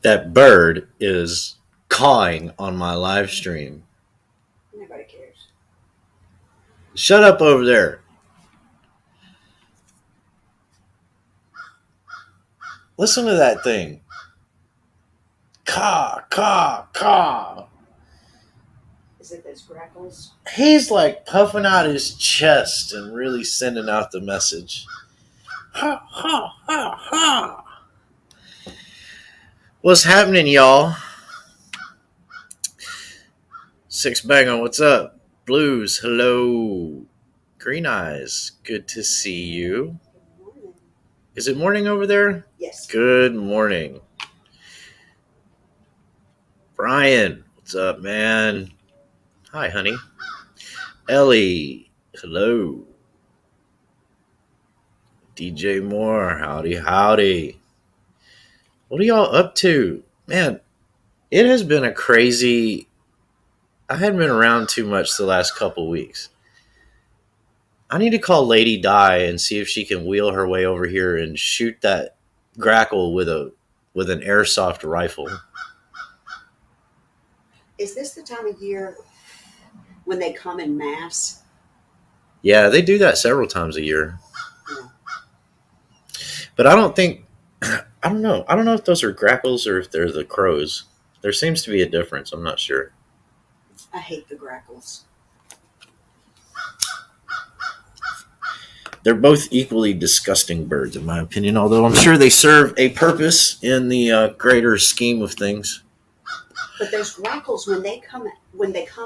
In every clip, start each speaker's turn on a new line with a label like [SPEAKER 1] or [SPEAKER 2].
[SPEAKER 1] That bird is cawing on my live stream.
[SPEAKER 2] Nobody cares.
[SPEAKER 1] Shut up over there. Listen to that thing. Caw, caw, caw.
[SPEAKER 2] Is it those grackles?
[SPEAKER 1] He's like puffing out his chest and really sending out the message. Ha, ha, ha, ha. What's happening, y'all? Six Banger, what's up? Blues, hello. Green Eyes, good to see you.
[SPEAKER 2] Good morning.
[SPEAKER 1] Is it morning over there?
[SPEAKER 2] Yes.
[SPEAKER 1] Good morning. Brian, what's up, man? Hi, honey. Ellie, hello. DJ Moore, howdy, howdy. What are y'all up to? Man, it has been a crazy. I hadn't been around too much the last couple weeks. I need to call Lady Di and see if she can wheel her way over here and shoot that grackle with an airsoft rifle.
[SPEAKER 2] Is this the time of year when they come in mass?
[SPEAKER 1] Yeah, they do that several times a year.
[SPEAKER 2] Yeah.
[SPEAKER 1] But I don't think. I don't know. I don't know if those are grackles or if they're the crows. There seems to be a difference. I'm not sure.
[SPEAKER 2] I hate the grackles.
[SPEAKER 1] They're both equally disgusting birds, in my opinion, although I'm sure they serve a purpose in the greater scheme of things.
[SPEAKER 2] But those grackles, when they come,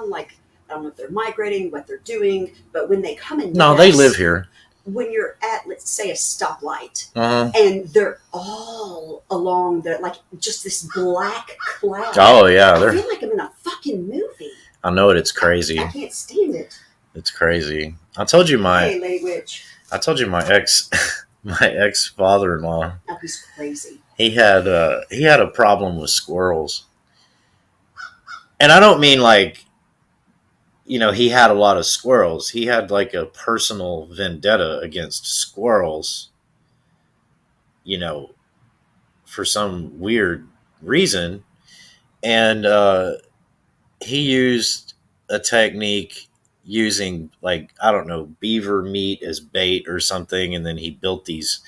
[SPEAKER 2] like, I don't know if they're migrating, what they're doing, but when they come in
[SPEAKER 1] No,
[SPEAKER 2] mass,
[SPEAKER 1] they live here.
[SPEAKER 2] When you're at, let's say, a stoplight,
[SPEAKER 1] Uh-huh.
[SPEAKER 2] and they're all along the, like, just this black cloud.
[SPEAKER 1] Oh, yeah.
[SPEAKER 2] I feel like I'm in a fucking movie.
[SPEAKER 1] I know it. It's crazy.
[SPEAKER 2] I can't stand it.
[SPEAKER 1] It's crazy. I told you
[SPEAKER 2] Hey, Lady Witch.
[SPEAKER 1] my ex father-in-law.
[SPEAKER 2] Oh, he's crazy.
[SPEAKER 1] He had a problem with squirrels, and I don't mean like, he had a lot of squirrels. He had like a personal vendetta against squirrels, for some weird reason, and he used a technique using, like, I don't know, beaver meat as bait or something, and then he built these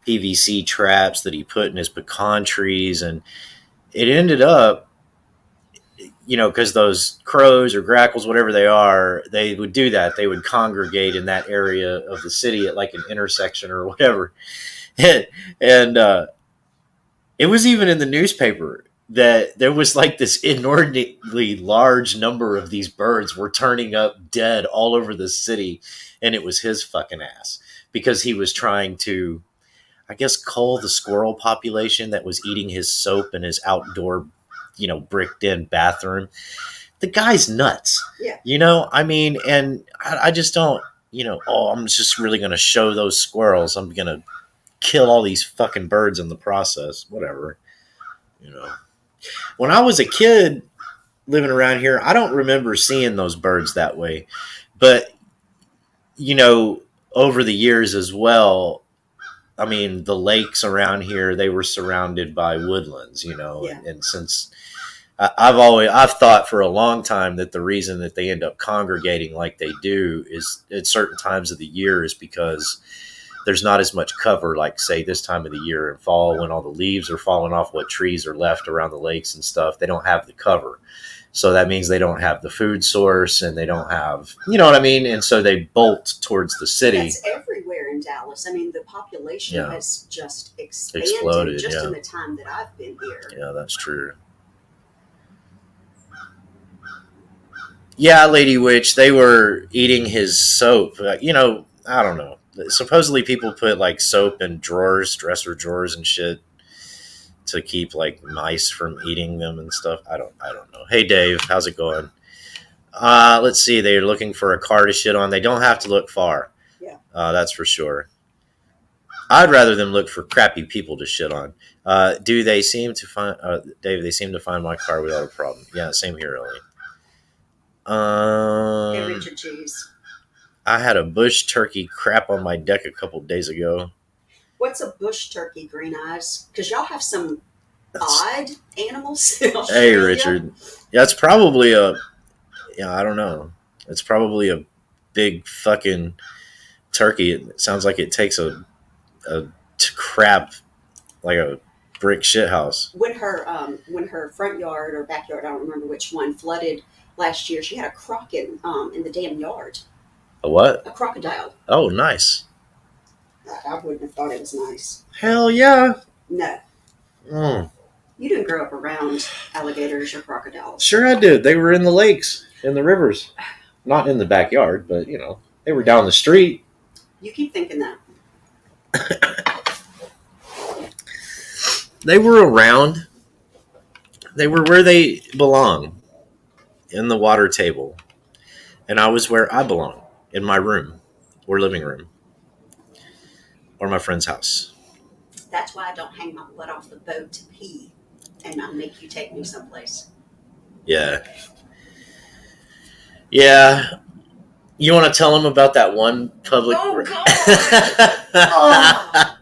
[SPEAKER 1] PVC traps that he put in his pecan trees, and it ended up, because those crows or grackles, whatever they are, they would do that. They would congregate in that area of the city at like an intersection or whatever, and it was even in the newspaper that there was like this inordinately large number of these birds were turning up dead all over the city, and it was his fucking ass because he was trying to, I guess, cull the squirrel population that was eating his soap in his outdoor, bricked in bathroom. The guy's nuts.
[SPEAKER 2] Yeah.
[SPEAKER 1] I mean, and I just don't, I'm just really going to show those squirrels. I'm going to kill all these fucking birds in the process. Whatever. When I was a kid living around here, I don't remember seeing those birds that way. But, over the years as well, I mean, the lakes around here, they were surrounded by woodlands,
[SPEAKER 2] Yeah.
[SPEAKER 1] and since I've thought for a long time that the reason that they end up congregating like they do is at certain times of the year is because there's not as much cover, like, say, this time of the year in fall when all the leaves are falling off what trees are left around the lakes and stuff. They don't have the cover. So that means they don't have the food source, and they don't have, you know what I mean? And so they bolt towards the city.
[SPEAKER 2] That's everywhere in Dallas. I mean, the population has just
[SPEAKER 1] Exploded,
[SPEAKER 2] just in the time that I've been here.
[SPEAKER 1] Yeah, that's true. Yeah, Lady Witch, they were eating his soap. I don't know. Supposedly people put like soap in dresser drawers and shit to keep like mice from eating them and stuff. I don't know. Hey Dave, how's it going? Let's see. They're looking for a car to shit on. They don't have to look far.
[SPEAKER 2] Yeah.
[SPEAKER 1] That's for sure. I'd rather them look for crappy people to shit on. Do they seem to find Dave? They seem to find my car without a problem. Yeah, same here, Ellie.
[SPEAKER 2] Hey, Richard Cheese.
[SPEAKER 1] I had a bush turkey crap on my deck a couple days ago.
[SPEAKER 2] What's a bush turkey, Green Eyes? Because y'all have some odd animals in Australia.
[SPEAKER 1] Hey, Richard. Yeah, it's probably I don't know. It's probably a big fucking turkey. It sounds like it takes a crap like a brick shit house.
[SPEAKER 2] When her front yard or backyard, I don't remember which one, flooded last year, she had a croc in the damn yard.
[SPEAKER 1] A what?
[SPEAKER 2] A crocodile.
[SPEAKER 1] Oh, nice.
[SPEAKER 2] I wouldn't have thought it was nice.
[SPEAKER 1] Hell yeah.
[SPEAKER 2] No.
[SPEAKER 1] Mm.
[SPEAKER 2] You didn't grow up around alligators or crocodiles.
[SPEAKER 1] Sure I did. They were in the lakes, in the rivers. Not in the backyard, but, they were down the street.
[SPEAKER 2] You keep thinking that.
[SPEAKER 1] They were around. They were where they belong, in the water table. And I was where I belong, in my room or living room or my friend's house.
[SPEAKER 2] That's why I don't hang my butt off the boat to pee and not make you take me someplace.
[SPEAKER 1] Yeah. Yeah. You want to tell them about that one public...
[SPEAKER 2] Oh, God! Oh.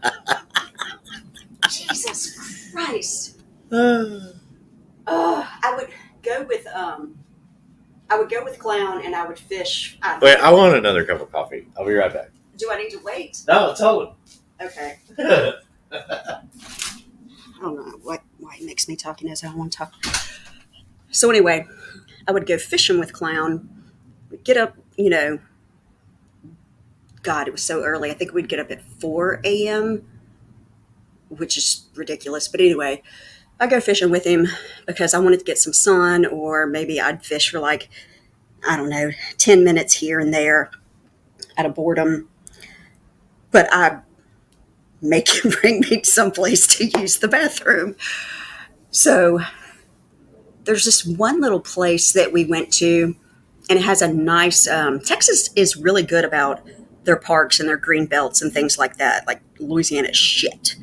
[SPEAKER 2] Jesus Christ. I would go with Clown and I would fish.
[SPEAKER 1] Wait, I want another cup of coffee. I'll be right back.
[SPEAKER 2] Do I need to wait?
[SPEAKER 1] No, tell them.
[SPEAKER 2] Okay. I don't know why it makes me talking as I want to talk. So anyway, I would go fishing with Clown. We'd get up, God, it was so early. I think we'd get up at 4 a.m., which is ridiculous. But anyway, I'd go fishing with him because I wanted to get some sun, or maybe I'd fish for 10 minutes here and there out of boredom. But I'd make him bring me someplace to use the bathroom. So there's this one little place that we went to, and it has a nice, Texas is really good about their parks and their green belts and things like that. Like Louisiana is shit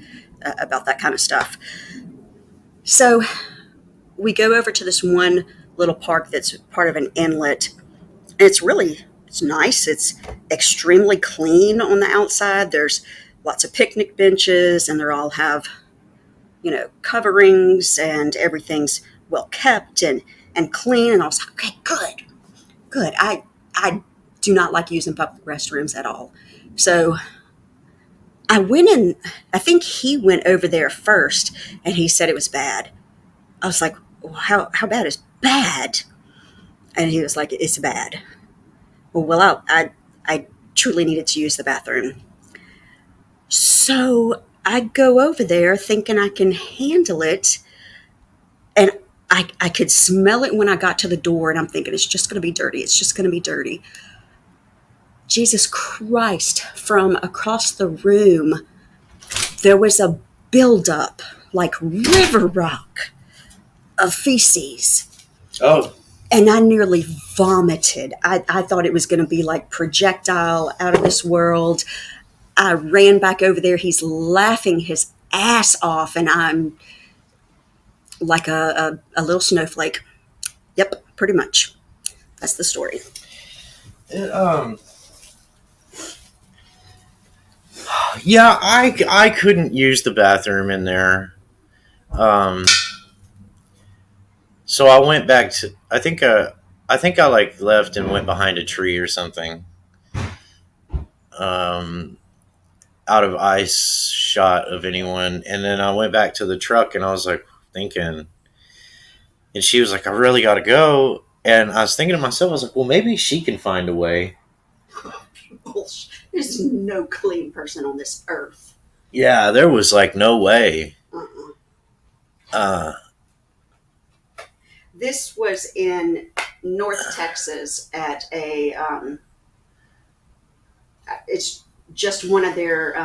[SPEAKER 2] about that kind of stuff. So we go over to this one little park that's part of an inlet. And it's nice. It's extremely clean on the outside. There's lots of picnic benches, and they all have, coverings, and everything's well kept and clean. And I was like, okay, good. I do not like using public restrooms at all. So I went in, I think he went over there first, and he said it was bad. I was like, well, how bad is bad? And he was like, it's bad. Well, I truly needed to use the bathroom. So I go over there thinking I can handle it, and I could smell it when I got to the door, and I'm thinking, it's just going to be dirty. It's just going to be dirty. Jesus Christ, from across the room, there was a buildup, like river rock, of feces.
[SPEAKER 1] Oh.
[SPEAKER 2] And I nearly vomited. I thought it was going to be like projectile out of this world. I ran back over there. He's laughing his ass off, and I'm like a little snowflake. Yep, pretty much. That's the story.
[SPEAKER 1] Yeah, I couldn't use the bathroom in there. So I went back to, I think I left and went behind a tree or something. Out of ice shot of anyone. And then I went back to the truck, and I was like thinking, and she was like, I really got to go. And I was thinking to myself, I was like, well, maybe she can find a way.
[SPEAKER 2] There's no clean person on this earth.
[SPEAKER 1] Yeah, there was like no way.
[SPEAKER 2] This was in North Texas at a, it's just one of their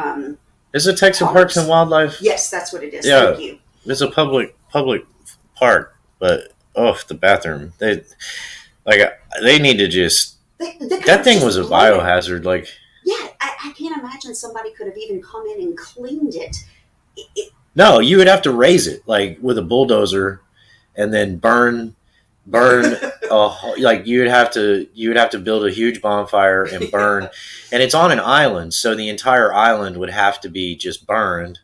[SPEAKER 1] Is it Texas Parks and Wildlife?
[SPEAKER 2] Yes, that's what it is.
[SPEAKER 1] Yeah,
[SPEAKER 2] thank you.
[SPEAKER 1] It's a public park, but the bathroom. They need to just. That thing was a biohazard. Like.
[SPEAKER 2] Yeah, I can't imagine somebody could have even come in and cleaned it.
[SPEAKER 1] No, you would have to raise it like with a bulldozer, and then burn. Like you would have to build a huge bonfire and burn, and it's on an island, so the entire island would have to be just burned.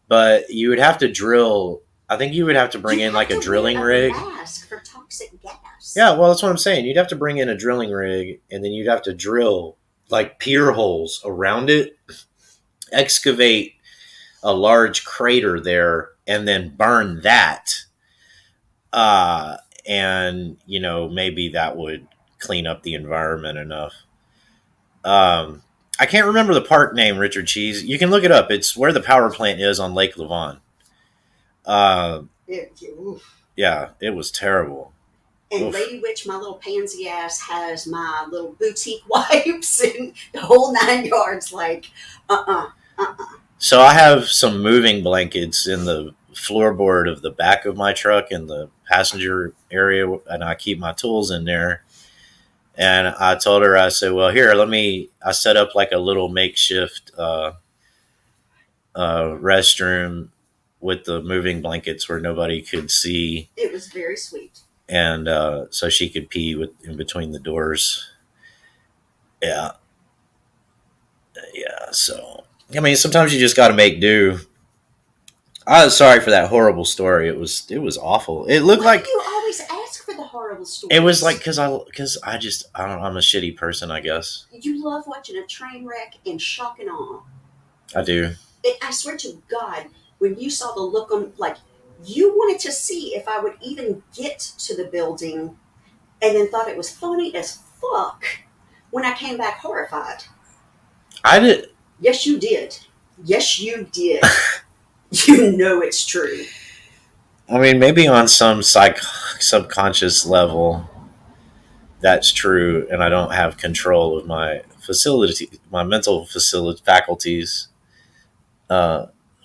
[SPEAKER 1] But you would have to drill I think you would have to bring
[SPEAKER 2] You
[SPEAKER 1] in
[SPEAKER 2] have
[SPEAKER 1] like a
[SPEAKER 2] to
[SPEAKER 1] drilling
[SPEAKER 2] wear
[SPEAKER 1] rig.
[SPEAKER 2] mask for toxic gas.
[SPEAKER 1] Yeah, well, that's what I'm saying. You'd have to bring in a drilling rig, and then you'd have to drill like pier holes around it, excavate a large crater there, and then burn that. Uh, and maybe that would clean up the environment enough. Um, I can't remember the park name, Richard Cheese. You can look it up. It's where the power plant is on Lake Lavon. Uh, yeah, it was terrible.
[SPEAKER 2] And
[SPEAKER 1] Oof.
[SPEAKER 2] Lady Witch, my little pansy ass, has my little boutique wipes and the whole 9 yards. Like,
[SPEAKER 1] So I have some moving blankets in the floorboard of the back of my truck in the passenger area, and I keep my tools in there. And I told her, I said, well, here, I set up like a little makeshift restroom with the moving blankets where nobody could see.
[SPEAKER 2] It was very sweet.
[SPEAKER 1] And so she could pee in between the doors. Yeah. Yeah. So, I mean, sometimes you just got to make do. I was sorry for that horrible story. It was awful. It looked
[SPEAKER 2] Why
[SPEAKER 1] like
[SPEAKER 2] do you always ask for the horrible stories?
[SPEAKER 1] it was like because I don't know, I'm a shitty person, I guess.
[SPEAKER 2] You love watching a train wreck in shock and awe.
[SPEAKER 1] I do.
[SPEAKER 2] I swear to God, when you saw the look on, like, you wanted to see if I would even get to the building, and then thought it was funny as fuck when I came back horrified.
[SPEAKER 1] I did.
[SPEAKER 2] Yes, you did. Yes, you did. You know it's true.
[SPEAKER 1] I mean, maybe on some subconscious level, that's true, and I don't have control of my mental faculties.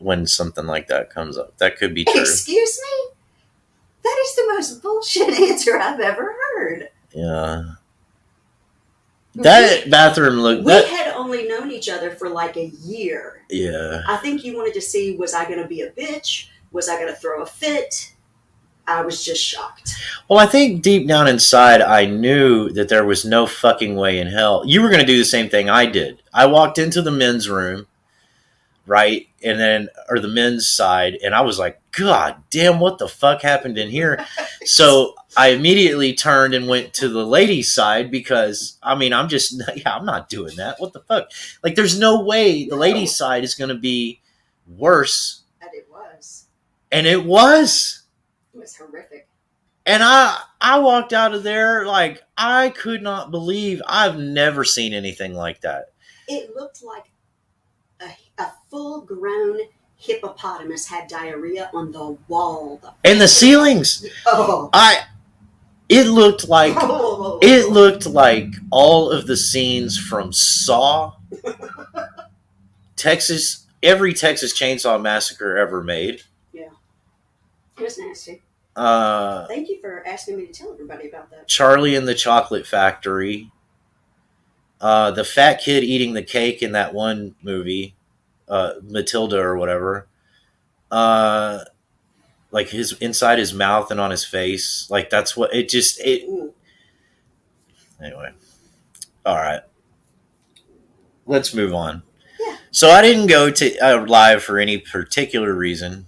[SPEAKER 1] When something like that comes up, that could be true.
[SPEAKER 2] Excuse me? That is the most bullshit answer I've ever heard.
[SPEAKER 1] Yeah. That bathroom looked.
[SPEAKER 2] We had only known each other for like a year.
[SPEAKER 1] Yeah.
[SPEAKER 2] I think you wanted to see, was I going to be a bitch? Was I going to throw a fit? I was just shocked.
[SPEAKER 1] Well, I think deep down inside, I knew that there was no fucking way in hell. You were going to do the same thing I did. I walked into the men's room, right? Or the men's side, and I was like, God damn, what the fuck happened in here? So I immediately turned and went to the ladies' side because, I mean, I'm not doing that. What the fuck? Like, there's no way the ladies' side is going to be worse.
[SPEAKER 2] And it was.
[SPEAKER 1] And it was.
[SPEAKER 2] It was horrific.
[SPEAKER 1] And I walked out of there like, I could not believe, I've never seen anything like that.
[SPEAKER 2] It looked like a full-grown hippopotamus had diarrhea on the wall.
[SPEAKER 1] And the ceilings.
[SPEAKER 2] Oh.
[SPEAKER 1] It looked like all of the scenes from Saw, every Texas Chainsaw Massacre ever made.
[SPEAKER 2] Yeah. It was nasty. Thank you for asking me to tell everybody about that.
[SPEAKER 1] Charlie and the Chocolate Factory. The fat kid eating the cake in that one movie, Matilda or whatever. Like his inside his mouth and on his face. Like that's what it just. Anyway. All right. Let's move on.
[SPEAKER 2] Yeah.
[SPEAKER 1] So I didn't go to live for any particular reason.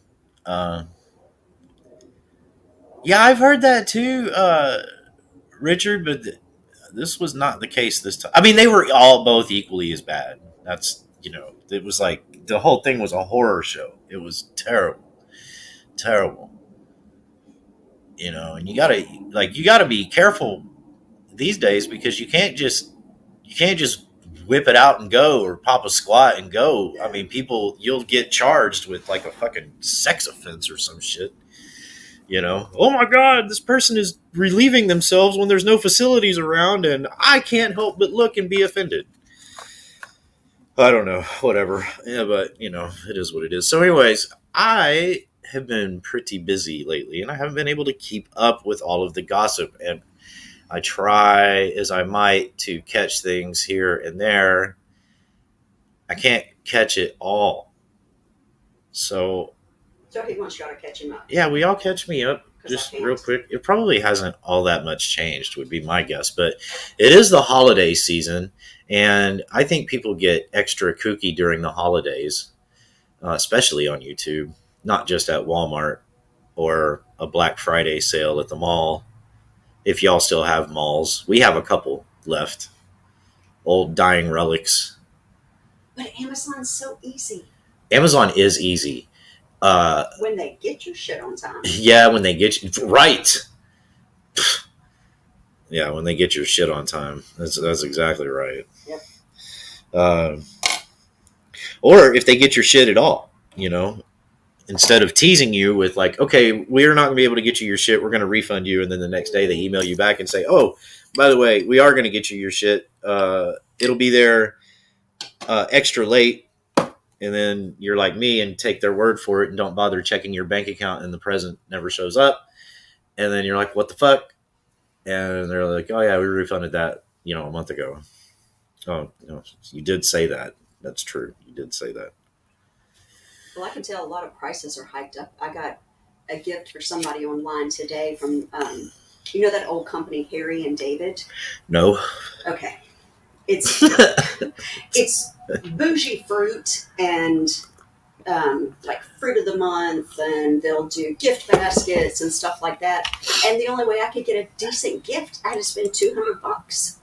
[SPEAKER 1] Yeah, I've heard that too, Richard, but this was not the case this time. I mean, they were both equally as bad. That's, it was like the whole thing was a horror show. It was terrible. Terrible. And you gotta be careful these days because you can't just whip it out and go or pop a squat and go. I mean, you'll get charged with like a fucking sex offense or some shit. Oh my God, this person is relieving themselves when there's no facilities around and I can't help but look and be offended. I don't know, whatever. Yeah, but it is what it is. So anyways, I have been pretty busy lately and I haven't been able to keep up with all of the gossip, and I try as I might to catch things here and there. I can't catch it all. So
[SPEAKER 2] he wants y'all to catch him up.
[SPEAKER 1] Yeah, will y'all catch me up just real quick? It probably hasn't all that much changed, would be my guess. But it is the holiday season, and I think people get extra kooky during the holidays, especially on YouTube, not just at Walmart. or a Black Friday sale at the mall. If y'all still have malls, we have a couple left. Old dying relics.
[SPEAKER 2] But Amazon's so easy
[SPEAKER 1] Amazon is easy.
[SPEAKER 2] when they get your shit on time.
[SPEAKER 1] Yeah, when they get you right. Yeah, when they get your shit on time. That's exactly right.
[SPEAKER 2] Yep.
[SPEAKER 1] Uh, or if they get your shit at all, instead of teasing you with like, okay, we're not gonna be able to get you your shit, we're gonna refund you, and then the next day they email you back and say, oh, by the way, we are gonna get you your shit. It'll be there extra late, and then you're like me and take their word for it and don't bother checking your bank account, and the present never shows up, and then you're like, what the fuck? And they're like, oh yeah, we refunded that, a month ago. Oh, you did say that. That's true. You did say that.
[SPEAKER 2] Well, I can tell a lot of prices are hiked up. I got a gift for somebody online today from, that old company, Harry and David?
[SPEAKER 1] No.
[SPEAKER 2] Okay. It's it's bougie fruit and like fruit of the month, and they'll do gift baskets and stuff like that. And the only way I could get a decent gift, I had to spend $200.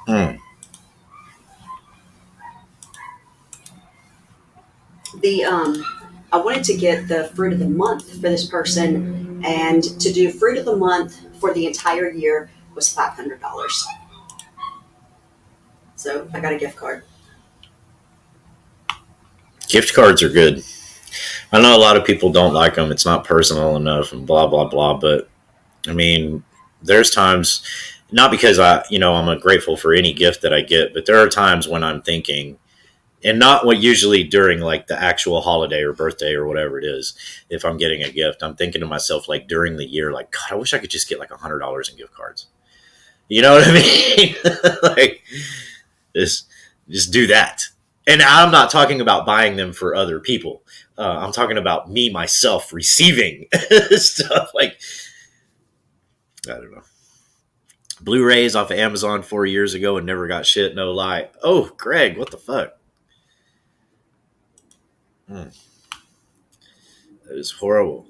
[SPEAKER 1] Mm.
[SPEAKER 2] I wanted to get the fruit of the month for this person, and to do fruit of the month for the entire year was $500. So I got a gift card.
[SPEAKER 1] Gift cards are good. I know a lot of people don't like them. It's not personal enough and blah, blah, blah. But I mean, there's times, not because I'm grateful for any gift that I get, but there are times when I'm thinking, and not what usually during like the actual holiday or birthday or whatever it is, if I'm getting a gift, I'm thinking to myself, like during the year, like, God, I wish I could just get like $100 in gift cards. You know what I mean? Like, just do that. And I'm not talking about buying them for other people. I'm talking about me, myself, receiving stuff like, I don't know. Blu-rays off of Amazon 4 years ago and never got shit, no lie. Oh, Greg, what the fuck? That is horrible.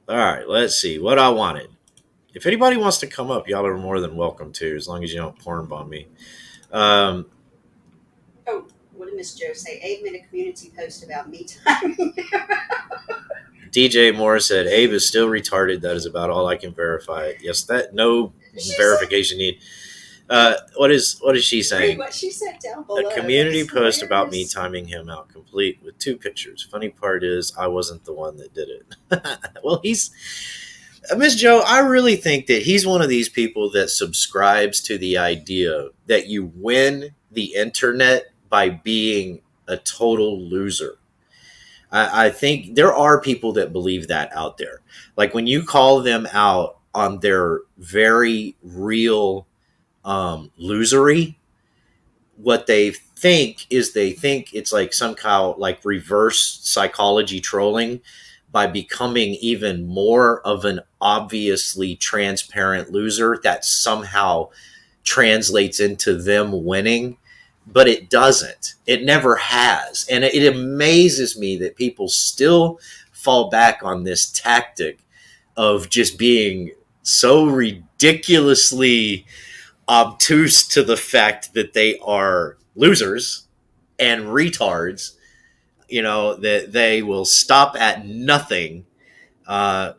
[SPEAKER 1] All right, let's see what I wanted. If anybody wants to come up, y'all are more than welcome to, as long as you don't porn bomb me.
[SPEAKER 2] Oh, what did Miss Joe say? Abe made a community post about me time.
[SPEAKER 1] DJ Moore said, Abe is still retarded. That is about all I can verify. Yes, that no verification need. What is she saying?
[SPEAKER 2] What she said down below.
[SPEAKER 1] A community post about me timing him out, complete with 2 pictures. Funny part is, I wasn't the one that did it. Well, he's Miss Joe. I really think that he's one of these people that subscribes to the idea that you win the internet by being a total loser. I think there are people that believe that out there. Like when you call them out on their very real losery, what they think is they think it's like some kind of like reverse psychology trolling by becoming even more of an obviously transparent loser that somehow translates into them winning, but it doesn't. It never has. And it amazes me that people still fall back on this tactic of just being so ridiculously obtuse to the fact that they are losers and retards, that they will stop at nothing.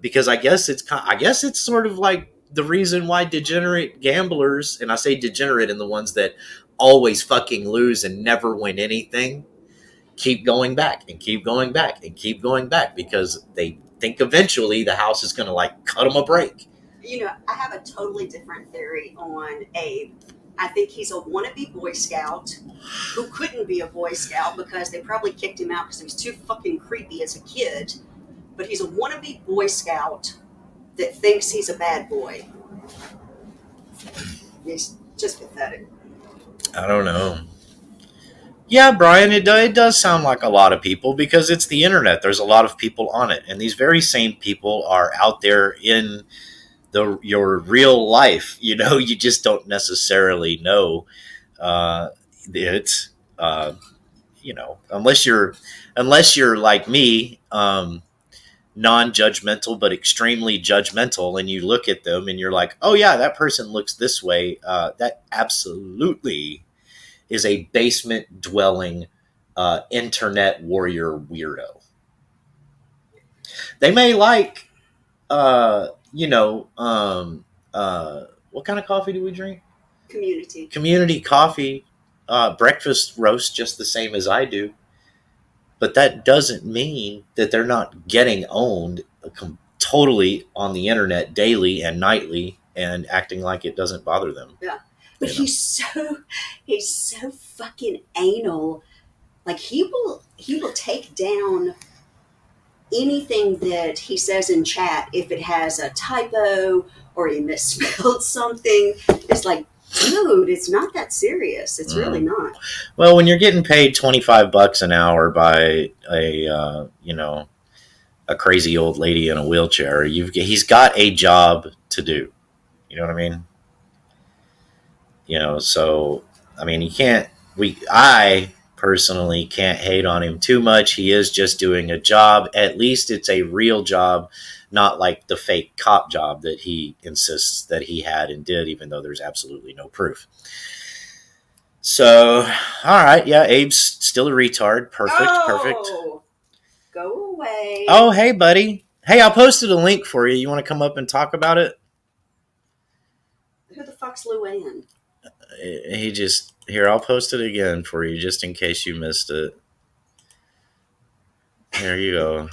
[SPEAKER 1] Because I guess it's sort of like the reason why degenerate gamblers, and I say degenerate in the ones that always fucking lose and never win anything, keep going back and keep going back and keep going back, because they think eventually the house is going to like cut them a break.
[SPEAKER 2] I have a totally different theory on Abe. I think he's a wannabe Boy Scout who couldn't be a Boy Scout because they probably kicked him out because he was too fucking creepy as a kid. But he's a wannabe Boy Scout that thinks he's a bad boy. He's just pathetic.
[SPEAKER 1] I don't know. Yeah, Brian, it does sound like a lot of people because it's the internet. There's a lot of people on it. And these very same people are out there in your real life. You just don't necessarily know it. Unless you're like me, non-judgmental but extremely judgmental, and you look at them and you're like, oh yeah, that person looks this way. That absolutely is a basement dwelling internet warrior weirdo. They may like, you know, what kind of coffee do we drink?
[SPEAKER 2] Community.
[SPEAKER 1] Community coffee, breakfast roast just the same as I do. But that doesn't mean that they're not getting owned totally on the internet daily and nightly and acting like it doesn't bother them.
[SPEAKER 2] Yeah. But
[SPEAKER 1] You know?
[SPEAKER 2] he's so fucking anal. Like he will take down anything that he says in chat if it has a typo or he misspelled something. It's like, dude, it's not that serious. It's really not.
[SPEAKER 1] Well, when you're getting paid $25 an hour by a a crazy old lady in a wheelchair, he's got a job to do. You know what I mean? So I mean, I personally can't hate on him too much. He is just doing a job. At least it's a real job, not like the fake cop job that he insists that he had and did, even though there's absolutely no proof. So, all right, yeah, Abe's still a retard. Perfect.
[SPEAKER 2] Go away.
[SPEAKER 1] Oh, hey, buddy. Hey, I posted a link for you. You want to come up and talk about it?
[SPEAKER 2] Who the fuck's Luann?
[SPEAKER 1] Here, I'll post it again for you just in case you missed it. There you go.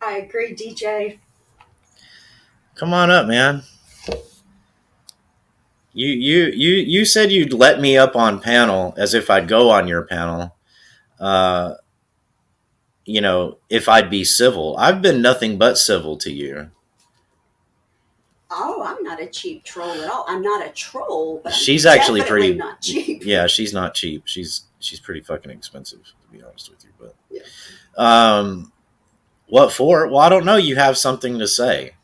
[SPEAKER 2] I agree, DJ.
[SPEAKER 1] Come on up, man. You said you'd let me up on panel as if I'd go on your panel. If I'd be civil. I've been nothing but civil to you.
[SPEAKER 2] Oh, I'm not a cheap troll at all. I'm not a troll, but
[SPEAKER 1] she's
[SPEAKER 2] I'm
[SPEAKER 1] actually pretty
[SPEAKER 2] not cheap.
[SPEAKER 1] Yeah, she's not cheap. She's pretty fucking expensive, to be honest with you. But
[SPEAKER 2] yeah.
[SPEAKER 1] What for? Well, I don't know. You have something to say.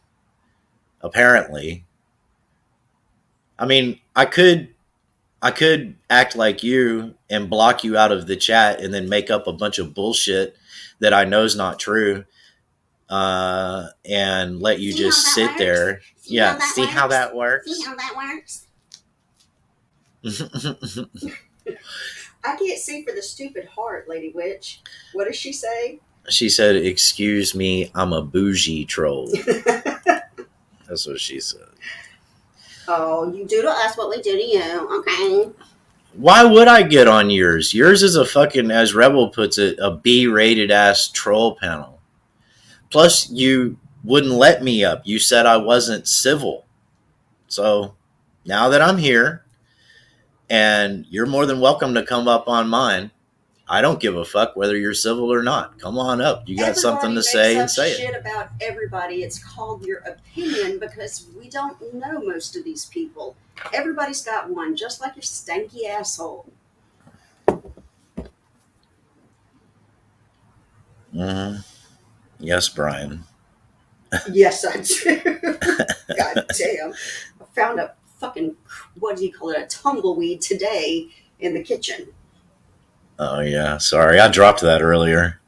[SPEAKER 1] Apparently. I mean, I could act like you and block you out of the chat and then make up a bunch of bullshit that I know is not true, and let you just sit there. Yeah, see how that works?
[SPEAKER 2] See how that works? I can't see for the stupid heart, Lady Witch. What does she say?
[SPEAKER 1] She said, "Excuse me, I'm a bougie troll." That's what she said.
[SPEAKER 2] Oh, you do to us what we do to you. Okay.
[SPEAKER 1] Why would I get on yours? Yours is a fucking, as Rebel puts it, a B-rated ass troll panel. Plus, you wouldn't let me up. You said I wasn't civil. So, now that I'm here, and you're more than welcome to come up on mine, I don't give a fuck whether you're civil or not. Come on up. You got something to say and say it.
[SPEAKER 2] Shit about everybody. It's called your opinion because we don't know most of these people. Everybody's got one, just like your stanky asshole.
[SPEAKER 1] Mm-hmm. Yes, Brian.
[SPEAKER 2] Yes, I do. God damn. I found a fucking, what do you call it, a tumbleweed today in the kitchen.
[SPEAKER 1] Oh, yeah. Sorry, I dropped that earlier.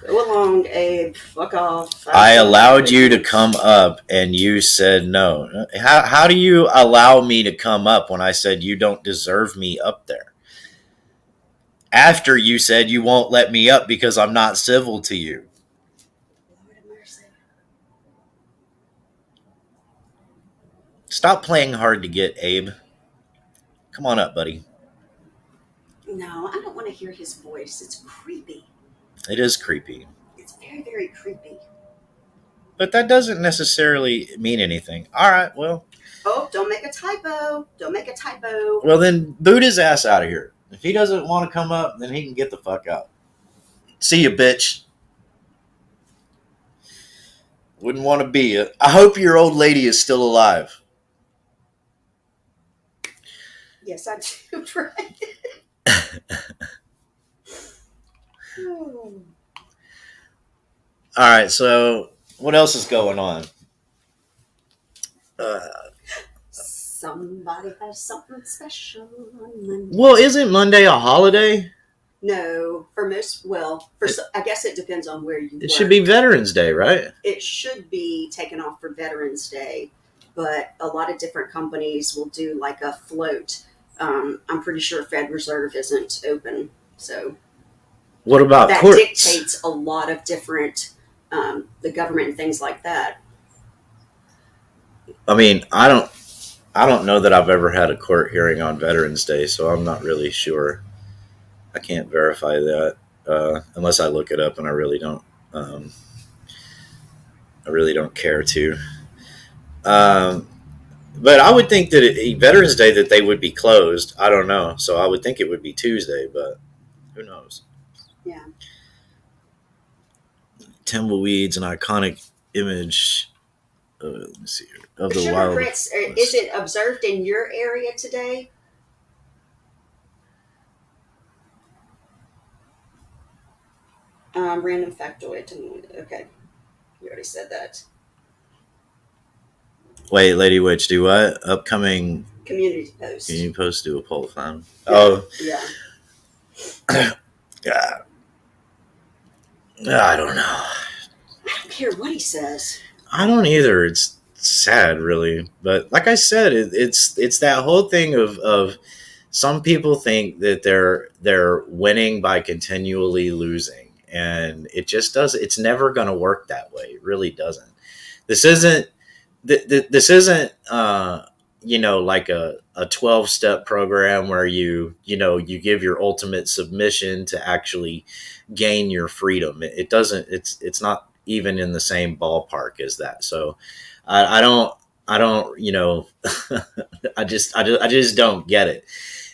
[SPEAKER 2] Go along, Abe. Fuck off.
[SPEAKER 1] I allowed you to come up, and you said no. How do you allow me to come up when I said you don't deserve me up there? After you said you won't let me up because I'm not civil to you. Stop playing hard to get, Abe. Come on up, buddy.
[SPEAKER 2] No, I don't want to hear his voice. It's creepy.
[SPEAKER 1] It is creepy.
[SPEAKER 2] It's very, very creepy.
[SPEAKER 1] But that doesn't necessarily mean anything. All right, well.
[SPEAKER 2] Oh, don't make a typo. Don't make a typo.
[SPEAKER 1] Well, then boot his ass out of here. If he doesn't want to come up, then he can get the fuck out. See you, bitch. Wouldn't want to be it. I hope your old lady is still alive.
[SPEAKER 2] Yes, I do, Brian.
[SPEAKER 1] All right, so what else is going on?
[SPEAKER 2] Somebody has something special on Monday.
[SPEAKER 1] Well, isn't Monday a holiday?
[SPEAKER 2] No, for most, well, I guess it depends on where you work.
[SPEAKER 1] It should be Veterans Day, right?
[SPEAKER 2] It should be taken off for Veterans Day, but a lot of different companies will do like a float. I'm pretty sure Fed Reserve isn't open, so
[SPEAKER 1] What about
[SPEAKER 2] that
[SPEAKER 1] courts?
[SPEAKER 2] dictates a lot of different the government and things like that.
[SPEAKER 1] I mean, I don't know that I've ever had a court hearing on Veterans Day, so I'm not really sure. I can't verify that unless I look it up, and I really don't. I really don't care to. But I would think that Veterans Day that they would be closed. I don't know, so I would think it would be Tuesday, but who knows?
[SPEAKER 2] Yeah.
[SPEAKER 1] Tumbleweeds, an iconic image. Let me see here, of the
[SPEAKER 2] Sugar
[SPEAKER 1] wild.
[SPEAKER 2] grits, is it observed in your area today? Random factoid. Okay, you already said that.
[SPEAKER 1] Wait, Lady Witch, do what? Upcoming
[SPEAKER 2] Community post.
[SPEAKER 1] Can you post do a poll time?
[SPEAKER 2] Yeah.
[SPEAKER 1] Oh,
[SPEAKER 2] Yeah.
[SPEAKER 1] yeah. I don't know.
[SPEAKER 2] I don't care what he says.
[SPEAKER 1] I don't either. It's sad, really. But like I said, it's that whole thing of some people think that they're winning by continually losing, and it just does. It's never going to work that way. It really doesn't. This isn't. This isn't. Like a 12-step program where you give your ultimate submission to actually gain your freedom. It doesn't. It's not even in the same ballpark as that. So I don't. I just don't get it.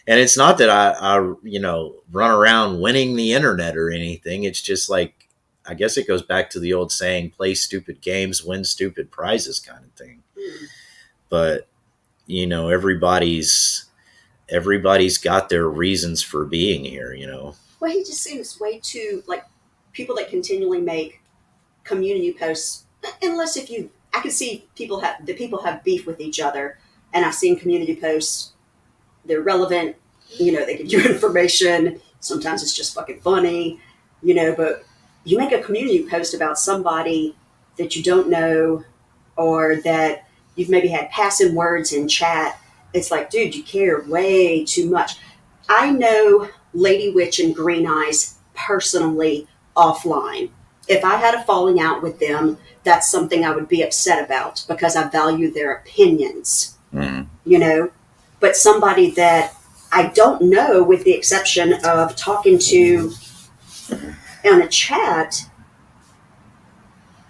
[SPEAKER 1] And it's not that I run around winning the internet or anything. It's just like, I guess it goes back to the old saying, play stupid games, win stupid prizes kind of thing. But, everybody's got their reasons for being here,
[SPEAKER 2] Well, he just seems way too, like, people that continually make community posts, unless I can see people have beef with each other, and I've seen community posts. They're relevant, they give you information. Sometimes it's just fucking funny, but you make a community post about somebody that you don't know, or that you've maybe had passing words in chat. It's like, dude, you care way too much. I know Lady Witch and Green Eyes personally offline. If I had a falling out with them, that's something I would be upset about because I value their opinions, But somebody that I don't know, with the exception of talking to on a chat,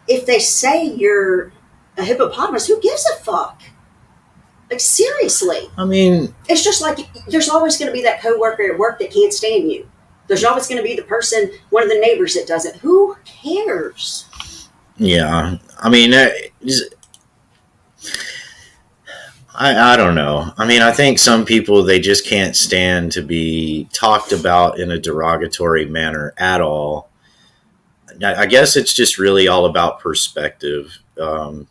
[SPEAKER 2] if they say you're a hippopotamus, who gives a fuck? Like, seriously.
[SPEAKER 1] I mean,
[SPEAKER 2] it's just like there's always going to be that coworker at work that can't stand you. There's always going to be the person, one of the neighbors that does it. Who cares?
[SPEAKER 1] Yeah. I mean, I don't know. I mean, I think some people, they just can't stand to be talked about in a derogatory manner at all. I guess it's just really all about perspective. I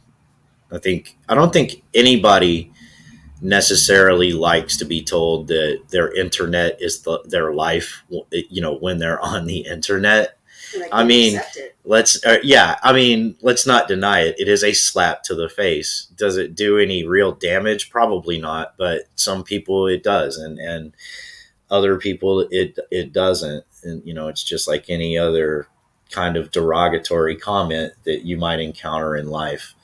[SPEAKER 1] don't think anybody necessarily likes to be told that their internet is their life, when they're on the internet. I mean, let's not deny it. It is a slap to the face. Does it do any real damage? Probably not, but some people it does, and other people it doesn't. And it's just like any other kind of derogatory comment that you might encounter in life.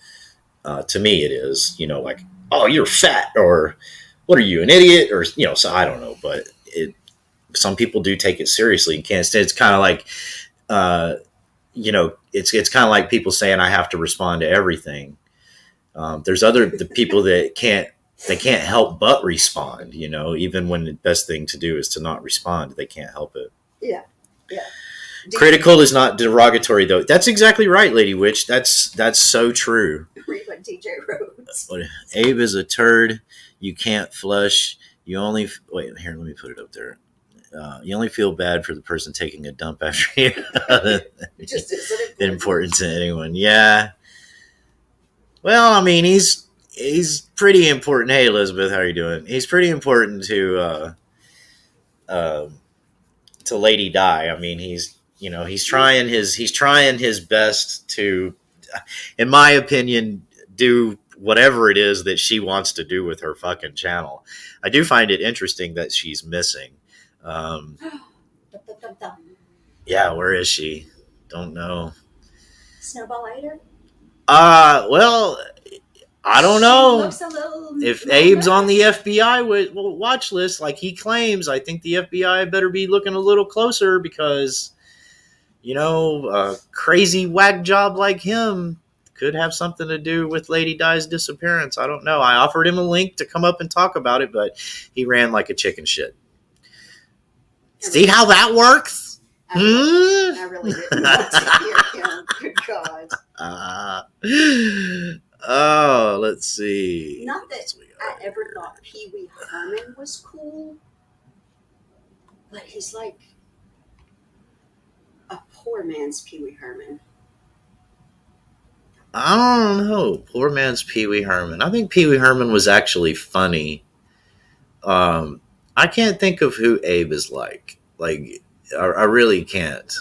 [SPEAKER 1] To me, it is, like, oh, you're fat, or what are you, an idiot, or so I don't know, but some people do take it seriously and can't stand. It's kind of like. It's kind of like people saying I have to respond to everything. There's the people that can't help but respond, even when the best thing to do is to not respond. They can't help it.
[SPEAKER 2] Yeah.
[SPEAKER 1] Critical is not derogatory, though. That's exactly right, Lady Witch. That's so true.
[SPEAKER 2] Read what DJ wrote.
[SPEAKER 1] Abe is a turd. You can't flush. You only wait here. Let me put it up there. You only feel bad for the person taking a dump after you.
[SPEAKER 2] Just isn't
[SPEAKER 1] important to anyone. Yeah. Well, I mean, he's pretty important. Hey, Elizabeth, how are you doing? He's pretty important uh, to Lady Di. I mean, he's trying his best to, in my opinion, do whatever it is that she wants to do with her fucking channel. I do find it interesting that she's missing. Um, yeah, where is she? Don't know.
[SPEAKER 2] Snowball later.
[SPEAKER 1] Well, I don't know if Abe's on the FBI watch list like he claims. I think the FBI better be looking a little closer because, a crazy whack job like him could have something to do with Lady Di's disappearance. I don't know. I offered him a link to come up and talk about it, but he ran like a chicken shit. See how that works?
[SPEAKER 2] I really didn't want to hear him. Good God.
[SPEAKER 1] Oh, let's see.
[SPEAKER 2] Not that I ever thought Pee Wee Herman was cool, but he's like a poor man's Pee Wee Herman.
[SPEAKER 1] I don't know. Poor man's Pee Wee Herman. I think Pee Wee Herman was actually funny. I can't think of who Abe is like. Like, I really can't.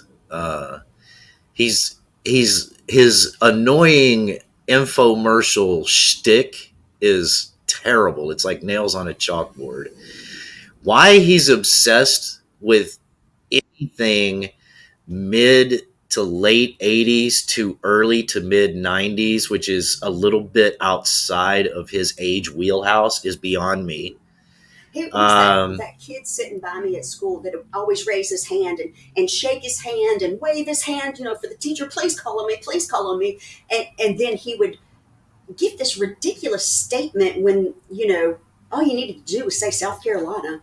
[SPEAKER 1] He's his annoying infomercial shtick is terrible. It's like nails on a chalkboard. Why he's obsessed with anything mid to late 80s to early to mid 90s, which is a little bit outside of his age wheelhouse, is beyond me.
[SPEAKER 2] Who was that kid sitting by me at school that would always raise his hand and shake his hand and wave his hand, for the teacher, please call on me, please call on me. And then he would give this ridiculous statement when, all you needed to do was say South Carolina.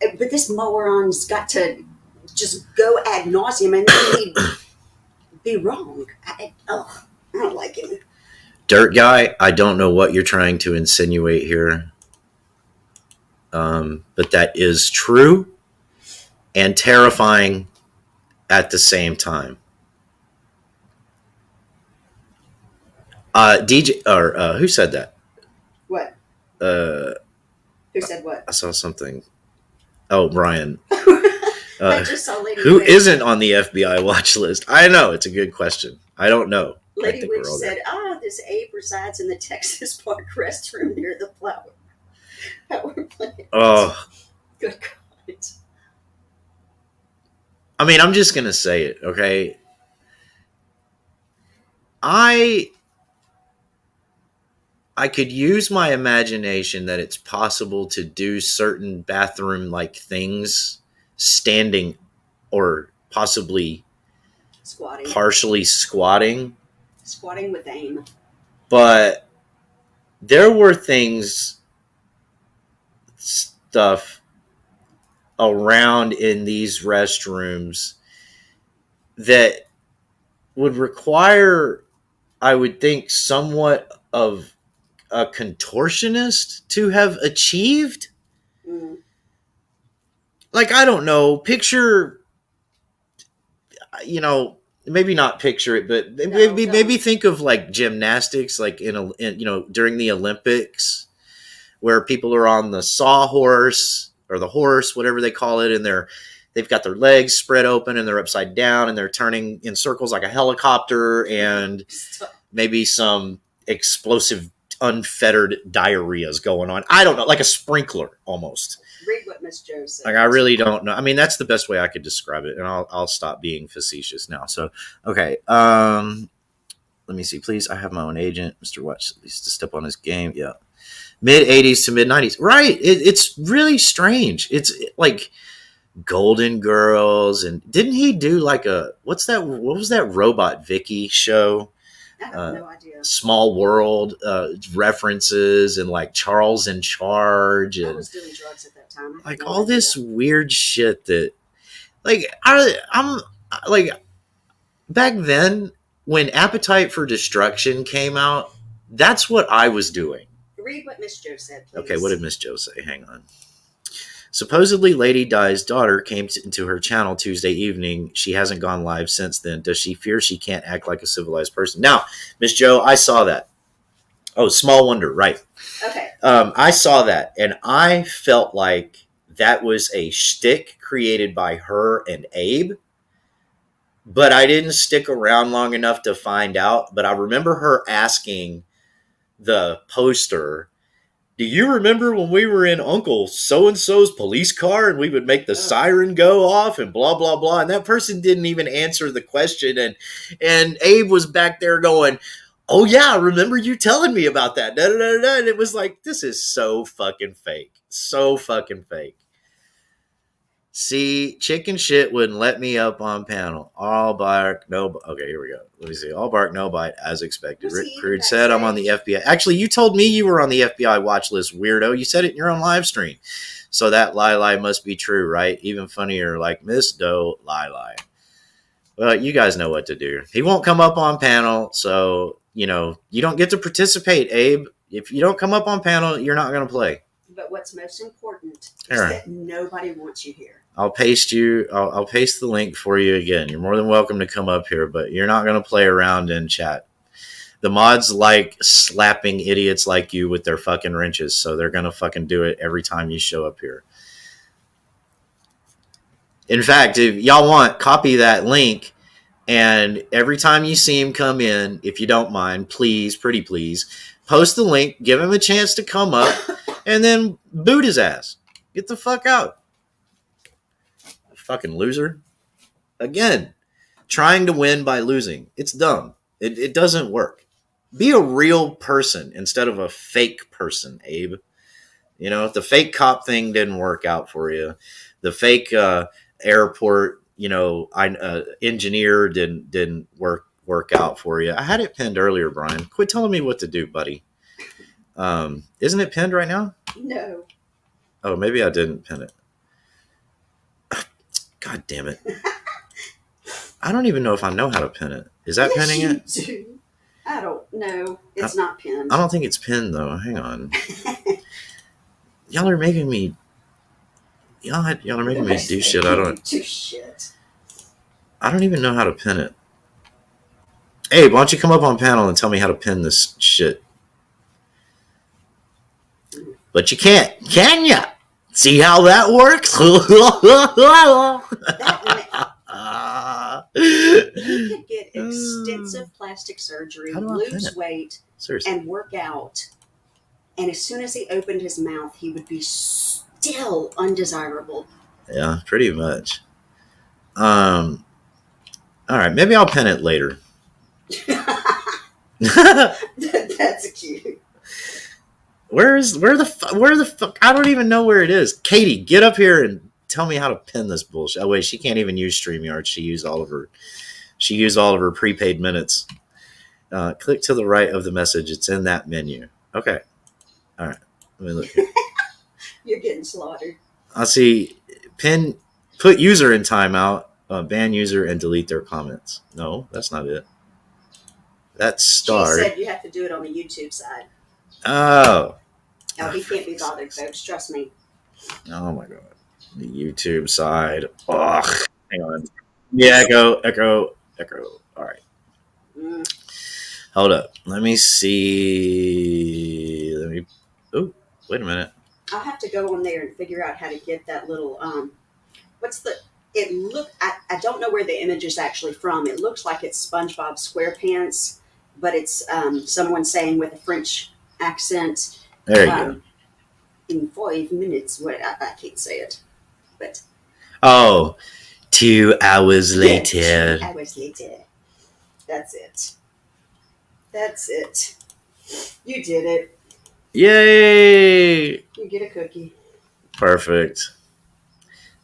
[SPEAKER 2] But this moron's got to just go ad nauseum and then he'd be wrong. I don't like him.
[SPEAKER 1] Dirt guy, I don't know what you're trying to insinuate here. But that is true and terrifying at the same time. DJ, or who said that?
[SPEAKER 2] What? Who said what?
[SPEAKER 1] I saw something. Oh, Brian.
[SPEAKER 2] I just saw Lady
[SPEAKER 1] who
[SPEAKER 2] Witch.
[SPEAKER 1] Isn't on the FBI watch list? I know, it's a good question. I don't know.
[SPEAKER 2] Lady Witch said, this Abe resides in the Texas Park restroom near the flower plant.
[SPEAKER 1] Oh.
[SPEAKER 2] Good God.
[SPEAKER 1] I mean, I'm just going to say it, okay? I could use my imagination that it's possible to do certain bathroom-like things standing or possibly
[SPEAKER 2] Squatting.
[SPEAKER 1] Partially squatting.
[SPEAKER 2] Squatting with aim.
[SPEAKER 1] But there were stuff around in these restrooms that would require, I would think, somewhat of a contortionist to have achieved.
[SPEAKER 2] Mm.
[SPEAKER 1] Like, I don't know, picture, maybe not picture it, but maybe think of like gymnastics, like during the Olympics, where people are on the sawhorse or the horse, whatever they call it, and they've got their legs spread open and they're upside down and they're turning in circles like a helicopter, and maybe some explosive, unfettered diarrhea is going on. I don't know, like a sprinkler almost.
[SPEAKER 2] Read what Miss Jo said.
[SPEAKER 1] Like, I really don't know. I mean, that's the best way I could describe it, and I'll stop being facetious now. So, okay. Let me see, please. I have my own agent, Mr. Watch, at least to step on his game. Yeah. Mid 80s to mid 90s. Right. It's really strange. It's like Golden Girls. And didn't he do like what was that Robot Vicky show?
[SPEAKER 2] I have no idea.
[SPEAKER 1] Small World references and like Charles in Charge. And
[SPEAKER 2] I was doing drugs at that time.
[SPEAKER 1] Like all this weird shit that, like, I'm like, back then when Appetite for Destruction came out, that's what I was doing.
[SPEAKER 2] Read what Miss Jo said, please.
[SPEAKER 1] Okay, what did Miss Jo say? Hang on. Supposedly, Lady Di's daughter came into her channel Tuesday evening. She hasn't gone live since then. Does she fear she can't act like a civilized person? Now, Miss Jo, I saw that. Oh, Small Wonder, right.
[SPEAKER 2] Okay.
[SPEAKER 1] I saw that and I felt like that was a shtick created by her and Abe, but I didn't stick around long enough to find out. But I remember her asking the poster, "Do you remember when we were in Uncle so and so's police car and we would make the siren go off and blah blah blah?" And that person didn't even answer the question, and Abe was back there going, "Oh yeah, I remember you telling me about that." Da, da, da, da. And it was like, this is so fucking fake, so fucking fake. See, chicken shit wouldn't let me up on panel. All bark, no. Okay, here we go. Let me see. All bark, no bite, as expected.
[SPEAKER 2] Was
[SPEAKER 1] Rick
[SPEAKER 2] he
[SPEAKER 1] Crude said I'm on the FBI. Actually, you told me you were on the FBI watch list, weirdo. You said it in your own live stream. So that lie must be true, right? Even funnier, like Miss Doe lie. Well, you guys know what to do. He won't come up on panel, so you don't get to participate, Abe. If you don't come up on panel, you're not going to play.
[SPEAKER 2] But what's most important is
[SPEAKER 1] Aaron,
[SPEAKER 2] that nobody wants you here.
[SPEAKER 1] I'll paste the link for you again. You're more than welcome to come up here, but you're not going to play around in chat. The mods like slapping idiots like you with their fucking wrenches, so they're going to fucking do it every time you show up here. In fact, if y'all want, copy that link, and every time you see him come in, if you don't mind, please, pretty please, post the link, give him a chance to come up, and then boot his ass. Get the fuck out. Fucking loser. Again, trying to win by losing. It's dumb. It doesn't work. Be a real person instead of a fake person, Abe. The fake cop thing didn't work out for you. The fake airport, engineer didn't work out for you. I had it pinned earlier, Brian. Quit telling me what to do, buddy. Isn't it pinned right now?
[SPEAKER 2] No.
[SPEAKER 1] Oh, maybe I didn't pin it. God damn it. I don't even know if I know how to pin it. Is that pinning it?
[SPEAKER 2] Do. I don't know. It's not pinned.
[SPEAKER 1] I don't think it's pinned, though. Hang on. Y'all are making me... Y'all are making me do shit. I don't even know how to pin it. Hey, why don't you come up on panel and tell me how to pin this shit? But you can't, can ya? See how that works?
[SPEAKER 2] He could get extensive plastic surgery, lose weight,
[SPEAKER 1] seriously,
[SPEAKER 2] and work out. And as soon as he opened his mouth, he would be still undesirable.
[SPEAKER 1] Yeah, pretty much. All right, maybe I'll pin it later.
[SPEAKER 2] That's cute.
[SPEAKER 1] Where the fuck? I don't even know where it is. Katie, get up here and tell me how to pin this bullshit. Oh wait, she can't even use StreamYard. She used all of her prepaid minutes. Click to the right of the message. It's in that menu. Okay. All right. Let me look here.
[SPEAKER 2] You're getting slaughtered.
[SPEAKER 1] I see. Put user in timeout. Ban user and delete their comments. No, that's not it. That's start.
[SPEAKER 2] She said you have to do it on the YouTube side.
[SPEAKER 1] Oh.
[SPEAKER 2] No, he can't be bothered, folks. Trust me.
[SPEAKER 1] Oh my god. The YouTube side. Ugh. Hang on. Yeah, echo. All right. Hold up. Let me see. Oh, wait a minute.
[SPEAKER 2] I'll have to go on there and figure out how to get that little I don't know where the image is actually from. It looks like it's SpongeBob SquarePants, but it's someone saying with a French accent.
[SPEAKER 1] There you go.
[SPEAKER 2] In 5 minutes. I can't say it. But
[SPEAKER 1] 2 hours later.
[SPEAKER 2] Yeah, 2 hours later. That's it. You did it.
[SPEAKER 1] Yay!
[SPEAKER 2] You get a cookie.
[SPEAKER 1] Perfect.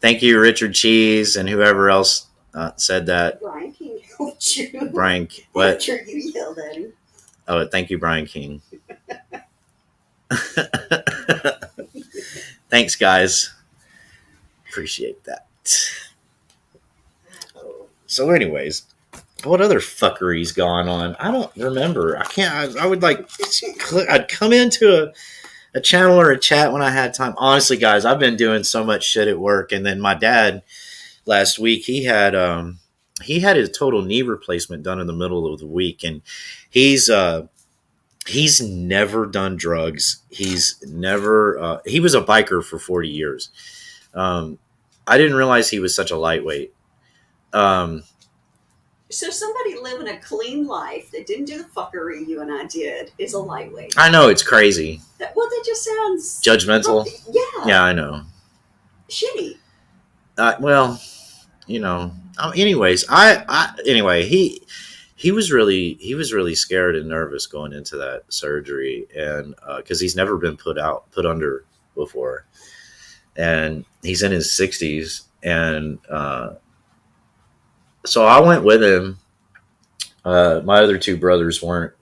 [SPEAKER 1] Thank you, Richard Cheese, and whoever else said that.
[SPEAKER 2] Brian King helped you.
[SPEAKER 1] Brian, what?
[SPEAKER 2] After you yelled at him.
[SPEAKER 1] Oh, thank you, Brian King. Thanks, guys. Appreciate that. So, anyways, what other fuckery's gone on? I don't remember. I can't. I would I'd come into a channel or a chat when I had time. Honestly, guys, I've been doing so much shit at work, and then my dad last week he had his total knee replacement done in the middle of the week, and he's He's never done drugs. He's never. He was a biker for 40 years. I didn't realize he was such a lightweight. Um,
[SPEAKER 2] So somebody living a clean life that didn't do the fuckery you and I did is a lightweight.
[SPEAKER 1] I know it's crazy.
[SPEAKER 2] That just sounds
[SPEAKER 1] Judgmental.
[SPEAKER 2] Yeah.
[SPEAKER 1] Yeah, I know.
[SPEAKER 2] Shitty.
[SPEAKER 1] Well, anyways, anyway, he was really scared and nervous going into that surgery, and because he's never been put under before, and he's in his 60s, and so I went with him. My other two brothers weren't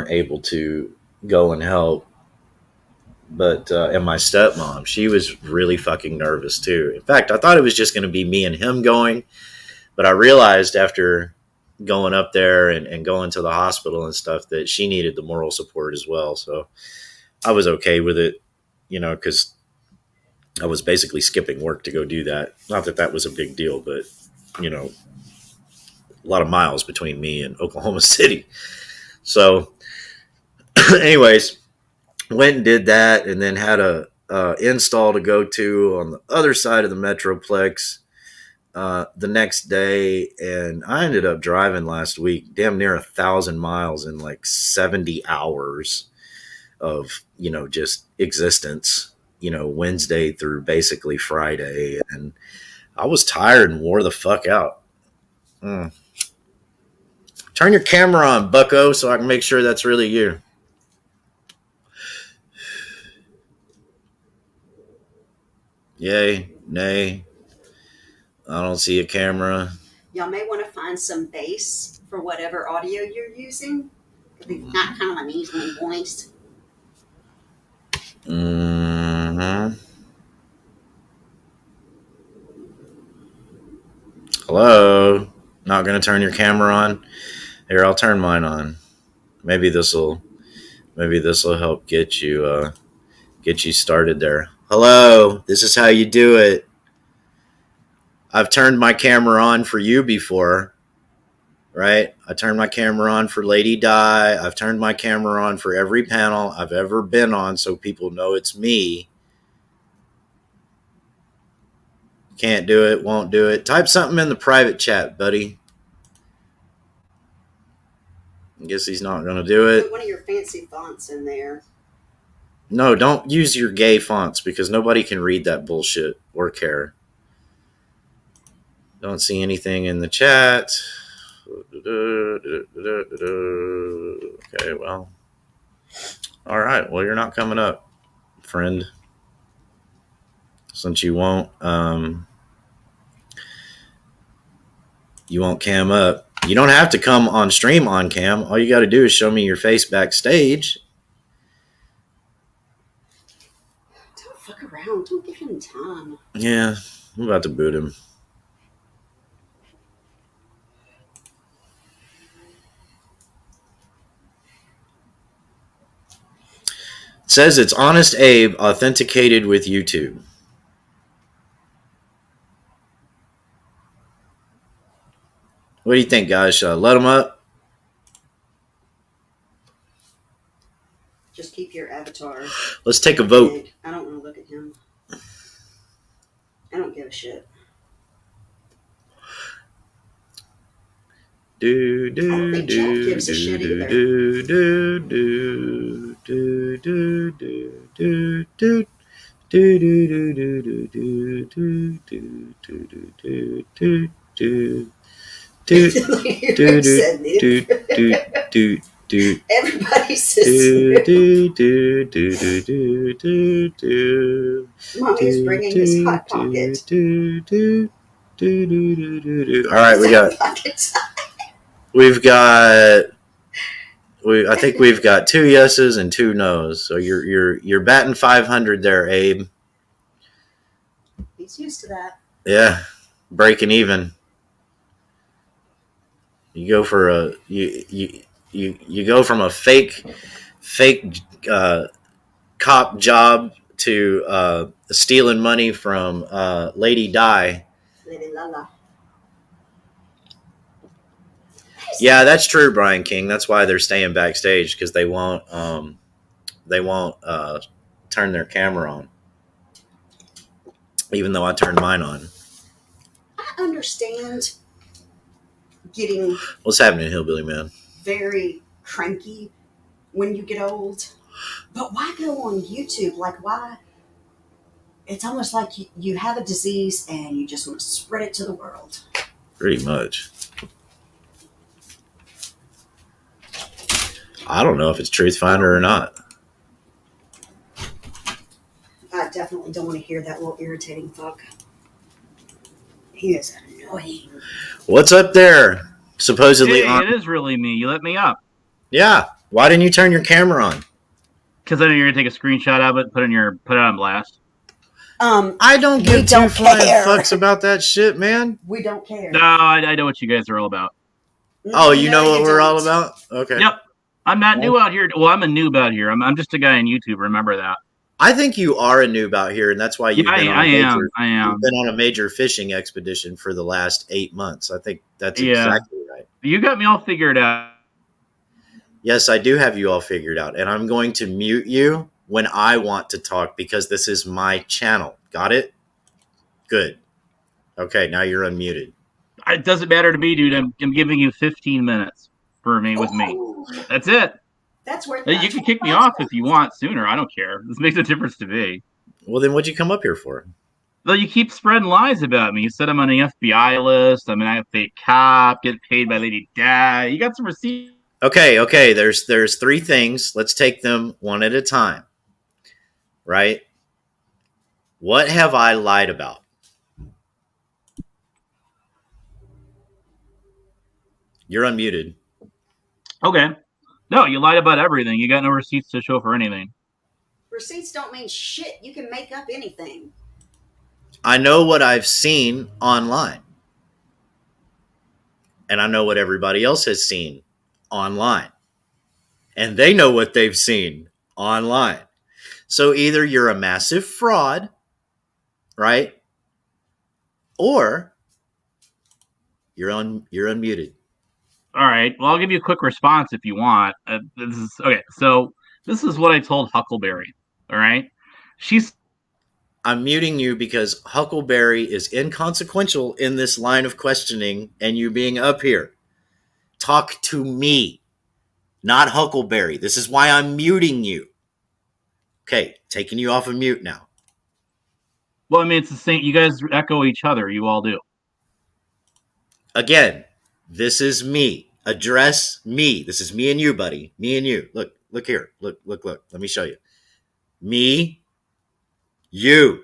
[SPEAKER 1] able to go and help, but and my stepmom, she was really fucking nervous too. In fact, I thought it was just going to be me and him going, but I realized after going up there and going to the hospital and stuff that she needed the moral support as well. So I was okay with it, because I was basically skipping work to go do that. Not that that was a big deal, but a lot of miles between me and Oklahoma City. So anyways, went and did that, and then had a install to go to on the other side of the Metroplex the next day. And I ended up driving last week damn near 1,000 miles in like 70 hours of just existence, Wednesday through basically Friday, and I was tired and wore the fuck out. Turn your camera on, bucko, so I can make sure that's really you. Yay, nay. I don't see a camera.
[SPEAKER 2] Y'all may want to find some bass for whatever audio you're using, because we've got kind of an easily voiced.
[SPEAKER 1] Hello. Not gonna turn your camera on? Here, I'll turn mine on. Maybe this'll help get you started there. Hello. This is how you do it. I've turned my camera on for you before, right? I turned my camera on for Lady Di. I've turned my camera on for every panel I've ever been on, so people know it's me. Can't do it, won't do it. Type something in the private chat, buddy. I guess he's not going to do it.
[SPEAKER 2] Put one of your fancy fonts in there.
[SPEAKER 1] No, don't use your gay fonts, because nobody can read that bullshit or care. Don't see anything in the chat. Okay, well. All right, well, you're not coming up, friend. Since you won't cam up. You don't have to come on stream on cam. All you got to do is show me your face backstage.
[SPEAKER 2] Don't fuck around. Don't give him time.
[SPEAKER 1] Yeah, I'm about to boot him. It says it's Honest Abe authenticated with YouTube. What do you think, guys? Should I let him up?
[SPEAKER 2] Just keep your avatar.
[SPEAKER 1] Let's take a vote.
[SPEAKER 2] I don't want to look at him. I don't give a shit. I don't think Jeff gives a shit either. Everybody says Mommy's bringing his hot pocket.
[SPEAKER 1] All right, I think we've got 2 yeses and 2 nos. So you're batting 500 there, Abe.
[SPEAKER 2] He's used to that.
[SPEAKER 1] Yeah, breaking even. You go for you go from a fake cop job to stealing money from Lady Di.
[SPEAKER 2] Lady Lala.
[SPEAKER 1] Yeah, that's true, Brian King. That's why they're staying backstage because they won't turn their camera on, even though I turned mine on.
[SPEAKER 2] I understand getting
[SPEAKER 1] What's happening, Hillbilly Man?
[SPEAKER 2] very cranky when you get old, but why go on YouTube? Like, why? It's almost like you have a disease and you just want to spread it to the world.
[SPEAKER 1] Pretty much. I don't know if it's Truth Finder or not.
[SPEAKER 2] I definitely don't want to hear that little irritating fuck. He is annoying.
[SPEAKER 1] What's up there? Supposedly
[SPEAKER 3] Hey,
[SPEAKER 1] on.
[SPEAKER 3] it is really me. You let me up.
[SPEAKER 1] Yeah. Why didn't you turn your camera on?
[SPEAKER 3] Because I know you're gonna take a screenshot of it, put it on blast.
[SPEAKER 1] I don't
[SPEAKER 2] We
[SPEAKER 1] give two
[SPEAKER 2] don't
[SPEAKER 1] flying
[SPEAKER 2] care.
[SPEAKER 1] fucks about that shit, man.
[SPEAKER 2] We don't care.
[SPEAKER 3] No, I know what you guys are all about.
[SPEAKER 1] Oh, you know
[SPEAKER 2] No,
[SPEAKER 1] what we're all
[SPEAKER 2] don't.
[SPEAKER 1] about? Okay.
[SPEAKER 3] Yep. I'm not new out here. Well, I'm a noob out here. I'm just a guy on YouTube. Remember that.
[SPEAKER 1] I think you are a noob out here, and that's why you've
[SPEAKER 3] Yeah,
[SPEAKER 1] been on
[SPEAKER 3] I
[SPEAKER 1] a major,
[SPEAKER 3] am.
[SPEAKER 1] you've been on a major fishing expedition for the last 8 months. I think that's
[SPEAKER 3] Yeah.
[SPEAKER 1] exactly right.
[SPEAKER 3] You got me all figured out.
[SPEAKER 1] Yes, I do have you all figured out, and I'm going to mute you when I want to talk because this is my channel. Got it? Good. Okay, now you're unmuted.
[SPEAKER 3] It doesn't matter to me, dude. I'm giving you 15 minutes for me with me.
[SPEAKER 2] Ooh,
[SPEAKER 3] That's it.
[SPEAKER 2] that's worth
[SPEAKER 3] You can kick me off if you want sooner. I don't care. This makes a difference to me.
[SPEAKER 1] Well, then what'd you come up here for?
[SPEAKER 3] Though you keep spreading lies about me. You said I'm on the FBI list. I'm an fake cop, getting paid by Lady Di. You got some receipts.
[SPEAKER 1] Okay. There's 3 things. Let's take them one at a time. Right? What have I lied about? You're unmuted.
[SPEAKER 3] Okay. No, you lied about everything. You got no receipts to show for anything.
[SPEAKER 2] Receipts don't mean shit. You can make up anything.
[SPEAKER 1] I know what I've seen online. And I know what everybody else has seen online. And they know what they've seen online. So either you're a massive fraud, right? Or you're unmuted.
[SPEAKER 3] All right. Well, I'll give you a quick response if you want. This is okay. So this is what I told Huckleberry. All right.
[SPEAKER 1] I'm muting you because Huckleberry is inconsequential in this line of questioning and you being up here. Talk to me, not Huckleberry. This is why I'm muting you. Okay, taking you off of mute now.
[SPEAKER 3] Well, I mean, it's the same. You guys echo each other. You all do.
[SPEAKER 1] Again, this is me. Address me. This is me and you, buddy. Me and you. Look here. Look. Let me show you. Me, you.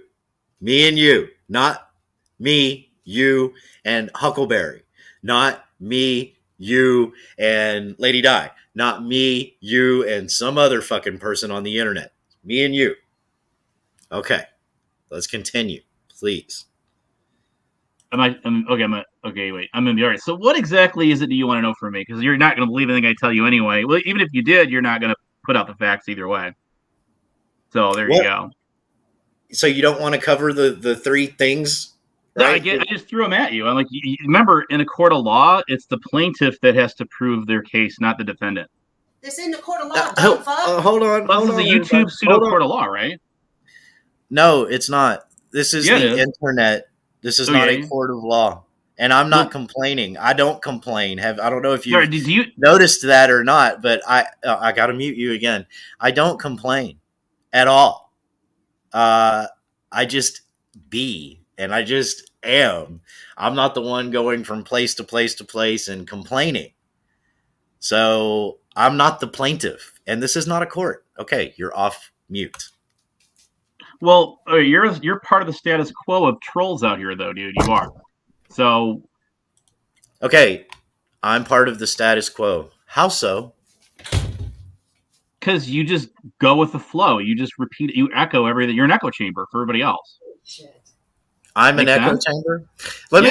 [SPEAKER 1] Me and you. Not me, you, and Huckleberry. Not me, you, and Lady Di. Not me, you, and some other fucking person on the internet. Me and you. Okay. Let's continue, please.
[SPEAKER 3] Okay, wait. I'm gonna be all right. So, what exactly is it that you want to know from me? Because you're not gonna believe anything I tell you anyway. Well, even if you did, you're not gonna put out the facts either way. So there you go.
[SPEAKER 1] So you don't want to cover the 3 things, right?
[SPEAKER 3] No, I just threw them at you. I'm like, remember, in a court of law, it's the plaintiff that has to prove their case, not the defendant.
[SPEAKER 2] This isn't a court of law, dumb fuck.
[SPEAKER 1] Hold on.
[SPEAKER 3] Well, this is a YouTube pseudo court of law, right?
[SPEAKER 1] No, it's not. This is the
[SPEAKER 3] is.
[SPEAKER 1] internet. This is not a court of law. And I'm not complaining. I don't complain. I don't know if you noticed that or not, but I got to mute you again. I don't complain at all. I just be, and I just am. I'm not the one going from place to place to place and complaining. So I'm not the plaintiff, and this is not a court. Okay, you're off mute.
[SPEAKER 3] Well, you're part of the status quo of trolls out here, though, dude. You are. So.
[SPEAKER 1] Okay, I'm part of the status quo. How so?
[SPEAKER 3] Because you just go with the flow. You just repeat. You echo everything. You're an echo chamber for everybody else.
[SPEAKER 2] Shit.
[SPEAKER 1] I'm an echo chamber. Let's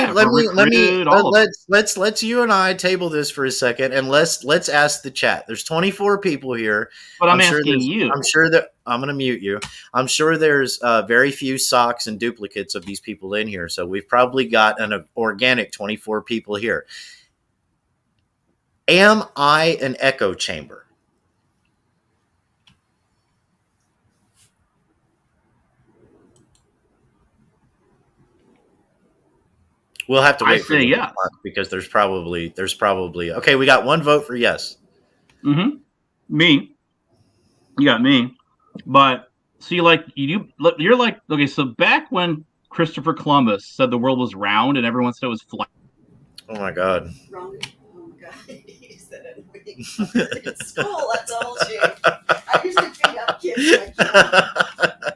[SPEAKER 1] you and I table this for a second, and let's ask the chat. There's 24 people here.
[SPEAKER 3] But I'm asking you.
[SPEAKER 1] I'm sure that I'm going to mute you. I'm sure there's very few socks and duplicates of these people in here, so we've probably got an organic 24 people here. Am I an echo chamber? We'll have to
[SPEAKER 3] I
[SPEAKER 1] wait for
[SPEAKER 3] say
[SPEAKER 1] the
[SPEAKER 3] yes.
[SPEAKER 1] because there's probably okay. We got one vote for yes.
[SPEAKER 3] Mm-hmm. Me. You got me. But see, you're like, okay, so back when Christopher Columbus said the world was round and everyone said it was flat.
[SPEAKER 1] Oh my god.
[SPEAKER 2] Wrong. Oh my god. He said it in school. I told you. I used to beat up kids like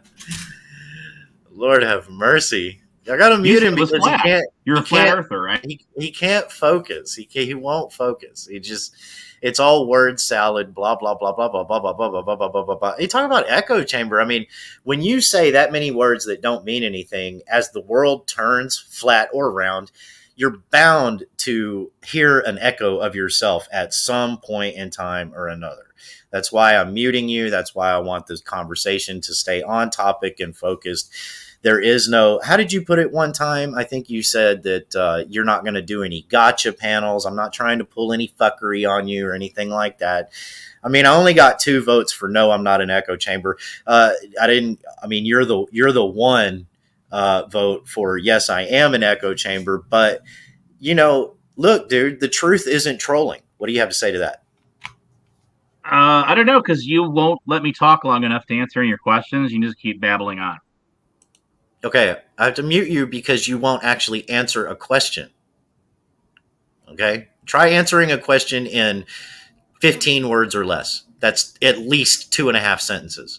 [SPEAKER 2] you.
[SPEAKER 1] Lord have mercy. I gotta
[SPEAKER 3] You
[SPEAKER 1] mute
[SPEAKER 3] said
[SPEAKER 1] him
[SPEAKER 3] it was
[SPEAKER 1] because he
[SPEAKER 3] flat.
[SPEAKER 1] can't.
[SPEAKER 3] You're
[SPEAKER 1] He
[SPEAKER 3] a flat
[SPEAKER 1] can't.
[SPEAKER 3] earther, right?
[SPEAKER 1] He can't focus. He won't focus. He just it's all word salad. Blah blah blah blah blah blah blah blah blah blah blah blah blah blah. You talk about echo chamber. I mean, when you say that many words that don't mean anything, as the world turns flat or round, you're bound to hear an echo of yourself at some point in time or another. That's why I'm muting you. That's why I want this conversation to stay on topic and focused. There is no, how did you put it one time? I think you said that you're not going to do any gotcha panels. I'm not trying to pull any fuckery on you or anything like that. I mean, I only got 2 votes for no, I'm not an echo chamber. You're the one vote for yes, I am an echo chamber. But, look, dude, the truth isn't trolling. What do you have to say to that?
[SPEAKER 3] I don't know, because you won't let me talk long enough to answer any of your questions. You just keep babbling on.
[SPEAKER 1] Okay, I have to mute you because you won't actually answer a question. Okay? Try answering a question in 15 words or less. That's at least 2.5 sentences.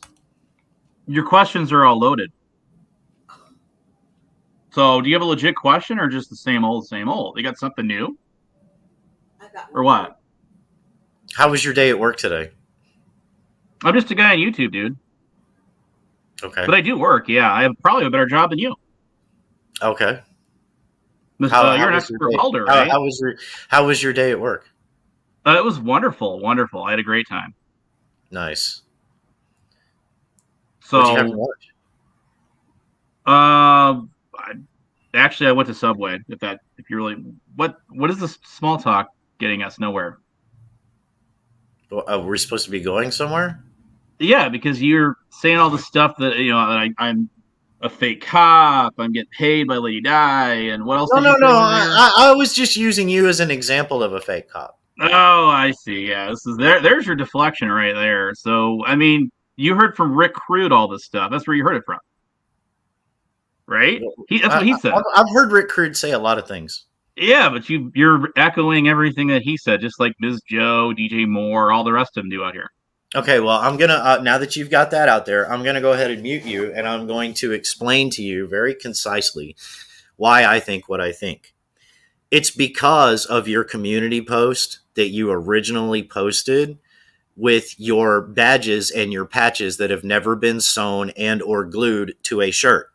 [SPEAKER 3] Your questions are all loaded. So, do you have a legit question or just the same old, same old? You got something new? Or what?
[SPEAKER 1] How was your day at work today?
[SPEAKER 3] I'm just a guy on YouTube, dude.
[SPEAKER 1] Okay.
[SPEAKER 3] But I do work, yeah. I have probably a better job than you.
[SPEAKER 1] Okay.
[SPEAKER 3] You're an expert welder, right?
[SPEAKER 1] How was your day at work?
[SPEAKER 3] It was wonderful, wonderful. I had a great time.
[SPEAKER 1] Nice.
[SPEAKER 3] So,
[SPEAKER 1] what'd you have for lunch?
[SPEAKER 3] Actually, I went to Subway. If you really, what is this small talk getting us nowhere?
[SPEAKER 1] We're supposed to be going somewhere?
[SPEAKER 3] Yeah, because you're saying all the stuff that I'm a fake cop. I'm getting paid by Lady Di, and what else?
[SPEAKER 1] No,
[SPEAKER 3] did you
[SPEAKER 1] no,
[SPEAKER 3] say
[SPEAKER 1] no.
[SPEAKER 3] was there?
[SPEAKER 1] I was just using you as an example of a fake cop.
[SPEAKER 3] Oh, I see. Yeah, this is there's your deflection right there. So, I mean, you heard from Rick Crude all this stuff. That's where you heard it from, right? That's what he said.
[SPEAKER 1] I've heard Rick Crude say a lot of things.
[SPEAKER 3] Yeah, but you're echoing everything that he said, just like Ms. Joe, DJ Moore, all the rest of them do out here.
[SPEAKER 1] Okay, well, I'm going to, now that you've got that out there, I'm going to go ahead and mute you, and I'm going to explain to you very concisely why I think what I think. It's because of your community post that you originally posted with your badges and your patches that have never been sewn and or glued to a shirt.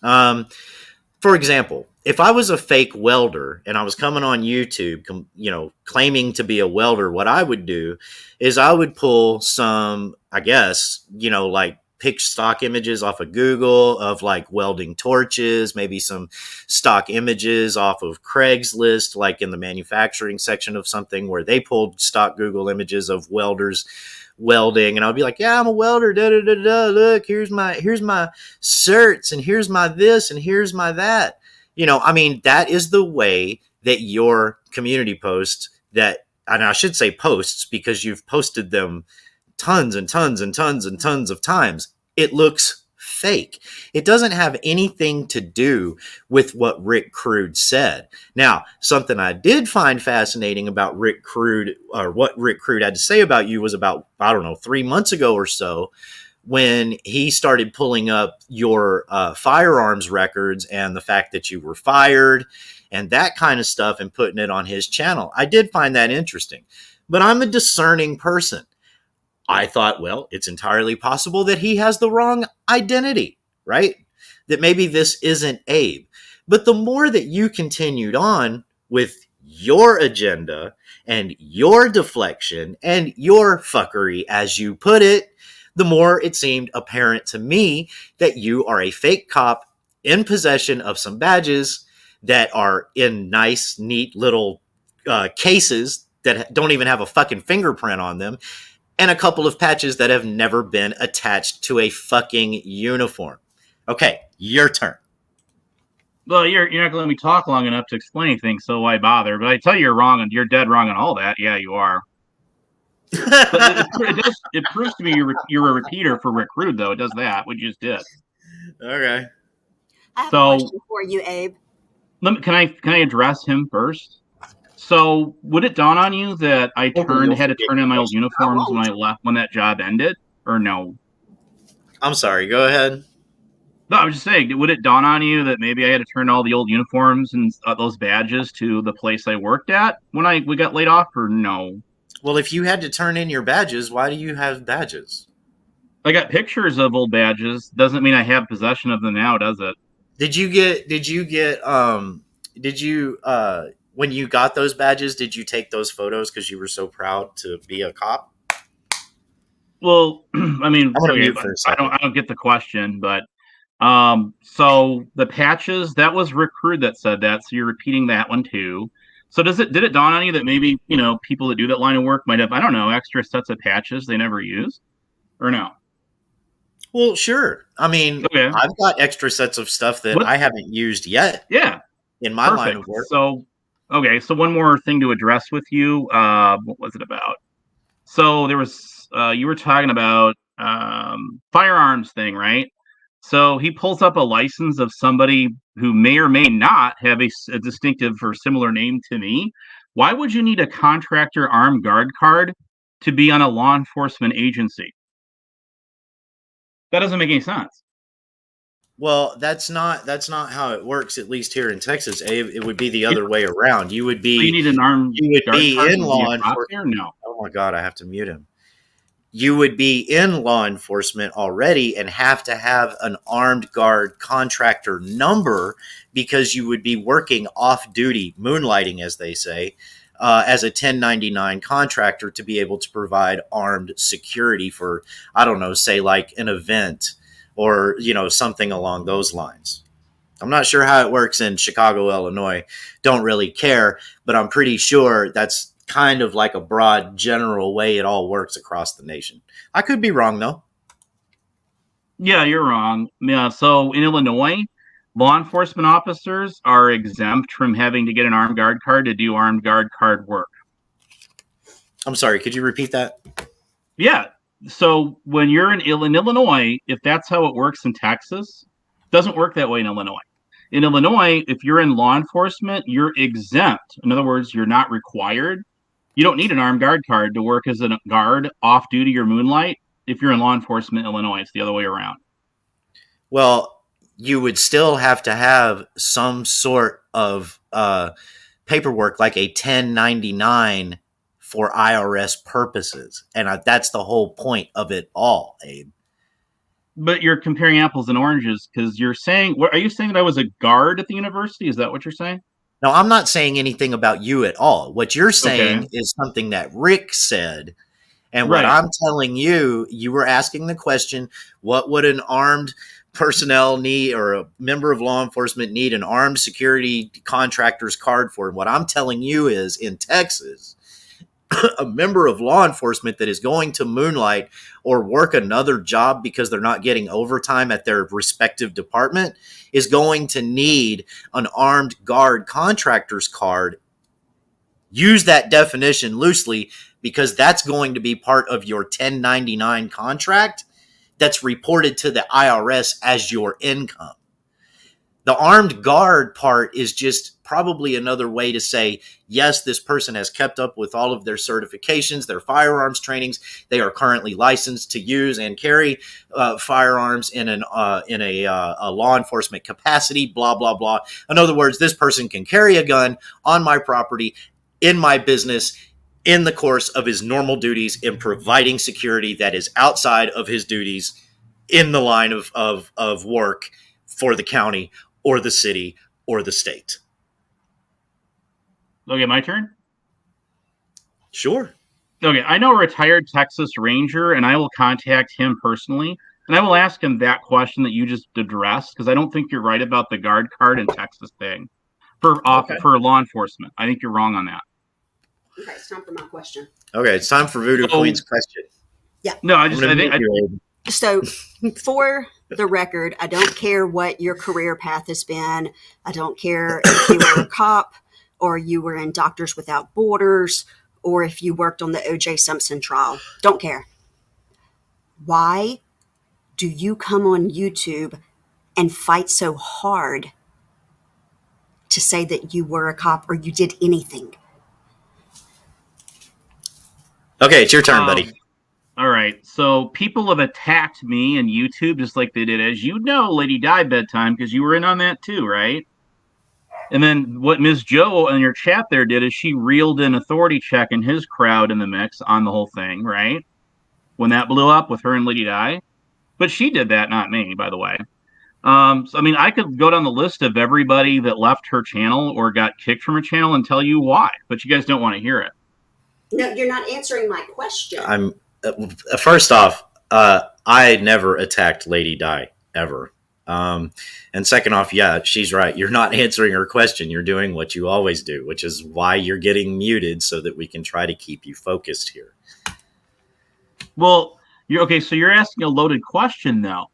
[SPEAKER 1] For example, if I was a fake welder and I was coming on YouTube, claiming to be a welder, what I would do is I would pull some, I guess, like pick stock images off of Google of like welding torches, maybe some stock images off of Craigslist, like in the manufacturing section of something where they pulled stock Google images of welders welding, and I'll be like, yeah, I'm a welder, da da da da, look, here's my certs, and here's my this, and here's my that. That is the way that your community posts and I should say posts because you've posted them tons and tons and tons and tons of times. It looks fake. It doesn't have anything to do with what Rick Crude said. Now, something I did find fascinating about Rick Crude, or what Rick Crude had to say about you, was about, 3 months ago or so, when he started pulling up your firearms records and the fact that you were fired and that kind of stuff and putting it on his channel. I did find that interesting, but I'm a discerning person. I thought, well, it's entirely possible that he has the wrong identity, right? That maybe this isn't Abe. But the more that you continued on with your agenda and your deflection and your fuckery, as you put it, the more it seemed apparent to me that you are a fake cop in possession of some badges that are in nice, neat little cases that don't even have a fucking fingerprint on them, and a couple of patches that have never been attached to a fucking uniform. Okay, your turn.
[SPEAKER 3] Well, you're not going to let me talk long enough to explain anything, so why bother? But I tell you, you're wrong, and you're dead wrong on all that. Yeah, you are. But it proves to me you're a repeater for Rick Rude, though. It does that. What you just did.
[SPEAKER 1] Okay.
[SPEAKER 2] I have
[SPEAKER 3] So-
[SPEAKER 2] a question for you, Abe.
[SPEAKER 3] Can I address him first? So would it dawn on you that I had to turn in my old uniforms when I left when that job ended, or no?
[SPEAKER 1] I'm sorry. Go ahead.
[SPEAKER 3] No, I was just saying, would it dawn on you that maybe I had to turn all the old uniforms and those badges to the place I worked at when we got laid off, or no?
[SPEAKER 1] Well, if you had to turn in your badges, why do you have badges?
[SPEAKER 3] I got pictures of old badges. Doesn't mean I have possession of them now, does it?
[SPEAKER 1] Did you when you got those badges, did you take those photos because you were so proud to be a cop?
[SPEAKER 3] Well, I mean,
[SPEAKER 1] I'm gonna
[SPEAKER 3] okay,
[SPEAKER 1] mute for a second.
[SPEAKER 3] I don't get the question, but so the patches, that was Rick Rude that said that, so you're repeating that one too. So did it dawn on you that maybe, people that do that line of work might have, I don't know, extra sets of patches they never use? Or no?
[SPEAKER 1] Well, sure. I mean,
[SPEAKER 3] Okay.
[SPEAKER 1] I've got extra sets of stuff that I haven't used yet
[SPEAKER 3] Yeah.
[SPEAKER 1] in my line of work.
[SPEAKER 3] So, okay, so one more thing to address with you. What was it about? So there was, you were talking about firearms thing, right? So he pulls up a license of somebody who may or may not have a distinctive or similar name to me. Why would you need a contractor armed guard card to be on a law enforcement agency? That doesn't make any sense.
[SPEAKER 1] Well, that's not how it works. At least here in Texas, it would be the other way around. You would be
[SPEAKER 3] So you need an armed
[SPEAKER 1] you would
[SPEAKER 3] guard
[SPEAKER 1] be
[SPEAKER 3] card
[SPEAKER 1] in
[SPEAKER 3] to
[SPEAKER 1] law
[SPEAKER 3] be a cop
[SPEAKER 1] enforcement.
[SPEAKER 3] there? No.
[SPEAKER 1] Oh my God, I have to mute him. You would be in law enforcement already and have to have an armed guard contractor number because you would be working off duty, moonlighting, as they say, as a 1099 contractor to be able to provide armed security for, I don't know, say like an event or, something along those lines. I'm not sure how it works in Chicago, Illinois. Don't really care, but I'm pretty sure that's kind of like a broad general way it all works across the nation. I could be wrong though.
[SPEAKER 3] Yeah, you're wrong. Yeah, so in Illinois, law enforcement officers are exempt from having to get an armed guard card to do armed guard card work.
[SPEAKER 1] I'm sorry, could you repeat that?
[SPEAKER 3] Yeah. So when you're in Illinois, if that's how it works in Texas, it doesn't work that way in Illinois. In Illinois, if you're in law enforcement, you're exempt. In other words, you're not required. You don't need an armed guard card to work as a guard off duty or moonlight. If you're in law enforcement in Illinois, it's the other way around.
[SPEAKER 1] Well, you would still have to have some sort of paperwork like a 1099 for IRS purposes. And that's the whole point of it all, Abe.
[SPEAKER 3] But you're comparing apples and oranges because you're saying, are you saying that I was a guard at the university? Is that what you're saying?
[SPEAKER 1] No, I'm not saying anything about you at all. What you're saying is something that Rick said. And what I'm telling you, you were asking the question, what would an armed personnel need or a member of law enforcement need an armed security contractor's card for? And what I'm telling you is in Texas, a member of law enforcement that is going to moonlight or work another job because they're not getting overtime at their respective department is going to need an armed guard contractor's card. Use that definition loosely because that's going to be part of your 1099 contract that's reported to the IRS as your income. The armed guard part is just probably another way to say, yes, this person has kept up with all of their certifications, their firearms trainings. They are currently licensed to use and carry firearms in a law enforcement capacity, blah, blah, blah. In other words, this person can carry a gun on my property, in my business, in the course of his normal duties in providing security that is outside of his duties in the line of work for the county or the city or the state.
[SPEAKER 3] Okay, my turn?
[SPEAKER 1] Sure.
[SPEAKER 3] Okay, I know a retired Texas Ranger, and I will contact him personally, and I will ask him that question that you just addressed, because I don't think you're right about the guard card in Texas thing for law enforcement. I think you're wrong on that.
[SPEAKER 2] Okay, it's time for my question.
[SPEAKER 1] Okay, it's time for Voodoo
[SPEAKER 3] Oh.
[SPEAKER 1] Queen's question.
[SPEAKER 3] No, I
[SPEAKER 1] I'm
[SPEAKER 3] just
[SPEAKER 1] gonna
[SPEAKER 3] I think
[SPEAKER 1] mute you, Abe.
[SPEAKER 2] So, for the record, I don't care what your career path has been. I don't care if you were a cop or you were in Doctors Without Borders or if you worked on the O.J. Simpson trial. Don't care. Why do you come on YouTube and fight so hard to say that you were a cop or you did anything?
[SPEAKER 1] Okay, it's your turn, buddy.
[SPEAKER 3] All right. So people have attacked me and YouTube just like they did, as you know, Lady Di bedtime, because you were in on that too, right? And then what Ms. Joe in your chat there did is she reeled in Authority Check and his crowd in the mix on the whole thing, right? When that blew up with her and Lady Di. But she did that, not me, by the way. So I mean, I could go down the list of everybody that left her channel or got kicked from her channel and tell you why, but you guys don't want to hear it.
[SPEAKER 2] No, you're not answering my question.
[SPEAKER 1] I'm first off, I never attacked Lady Di ever. And second off, yeah, she's right. You're not answering her question. You're doing what you always do, which is why you're getting muted so that we can try to keep you focused here.
[SPEAKER 3] Well, you're okay. So you're asking a loaded question now.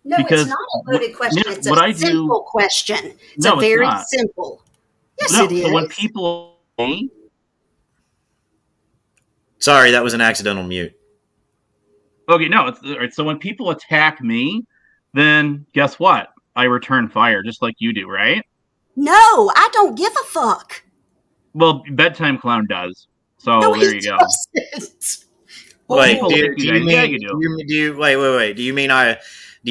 [SPEAKER 2] No,
[SPEAKER 3] because
[SPEAKER 2] it's not a loaded question.
[SPEAKER 3] yeah,
[SPEAKER 2] It's
[SPEAKER 3] what
[SPEAKER 2] a
[SPEAKER 3] I do-
[SPEAKER 2] simple question. It's
[SPEAKER 3] No,
[SPEAKER 2] a
[SPEAKER 3] it's
[SPEAKER 2] very
[SPEAKER 3] not.
[SPEAKER 2] simple. Yes,
[SPEAKER 3] No,
[SPEAKER 2] it is.
[SPEAKER 3] so when people
[SPEAKER 1] Sorry, that was an accidental mute.
[SPEAKER 3] okay, no, it's all right. So when people attack me, then guess what? I return fire just like you do, right?
[SPEAKER 2] No, I don't give a fuck.
[SPEAKER 3] Well, bedtime clown does. So
[SPEAKER 2] No,
[SPEAKER 3] there
[SPEAKER 2] he
[SPEAKER 3] you go.
[SPEAKER 2] doesn't.
[SPEAKER 1] Wait,
[SPEAKER 3] people
[SPEAKER 1] do,
[SPEAKER 3] think
[SPEAKER 1] do
[SPEAKER 3] you
[SPEAKER 1] you
[SPEAKER 3] guys-
[SPEAKER 1] mean?
[SPEAKER 3] yeah, you do.
[SPEAKER 1] Do you wait? Do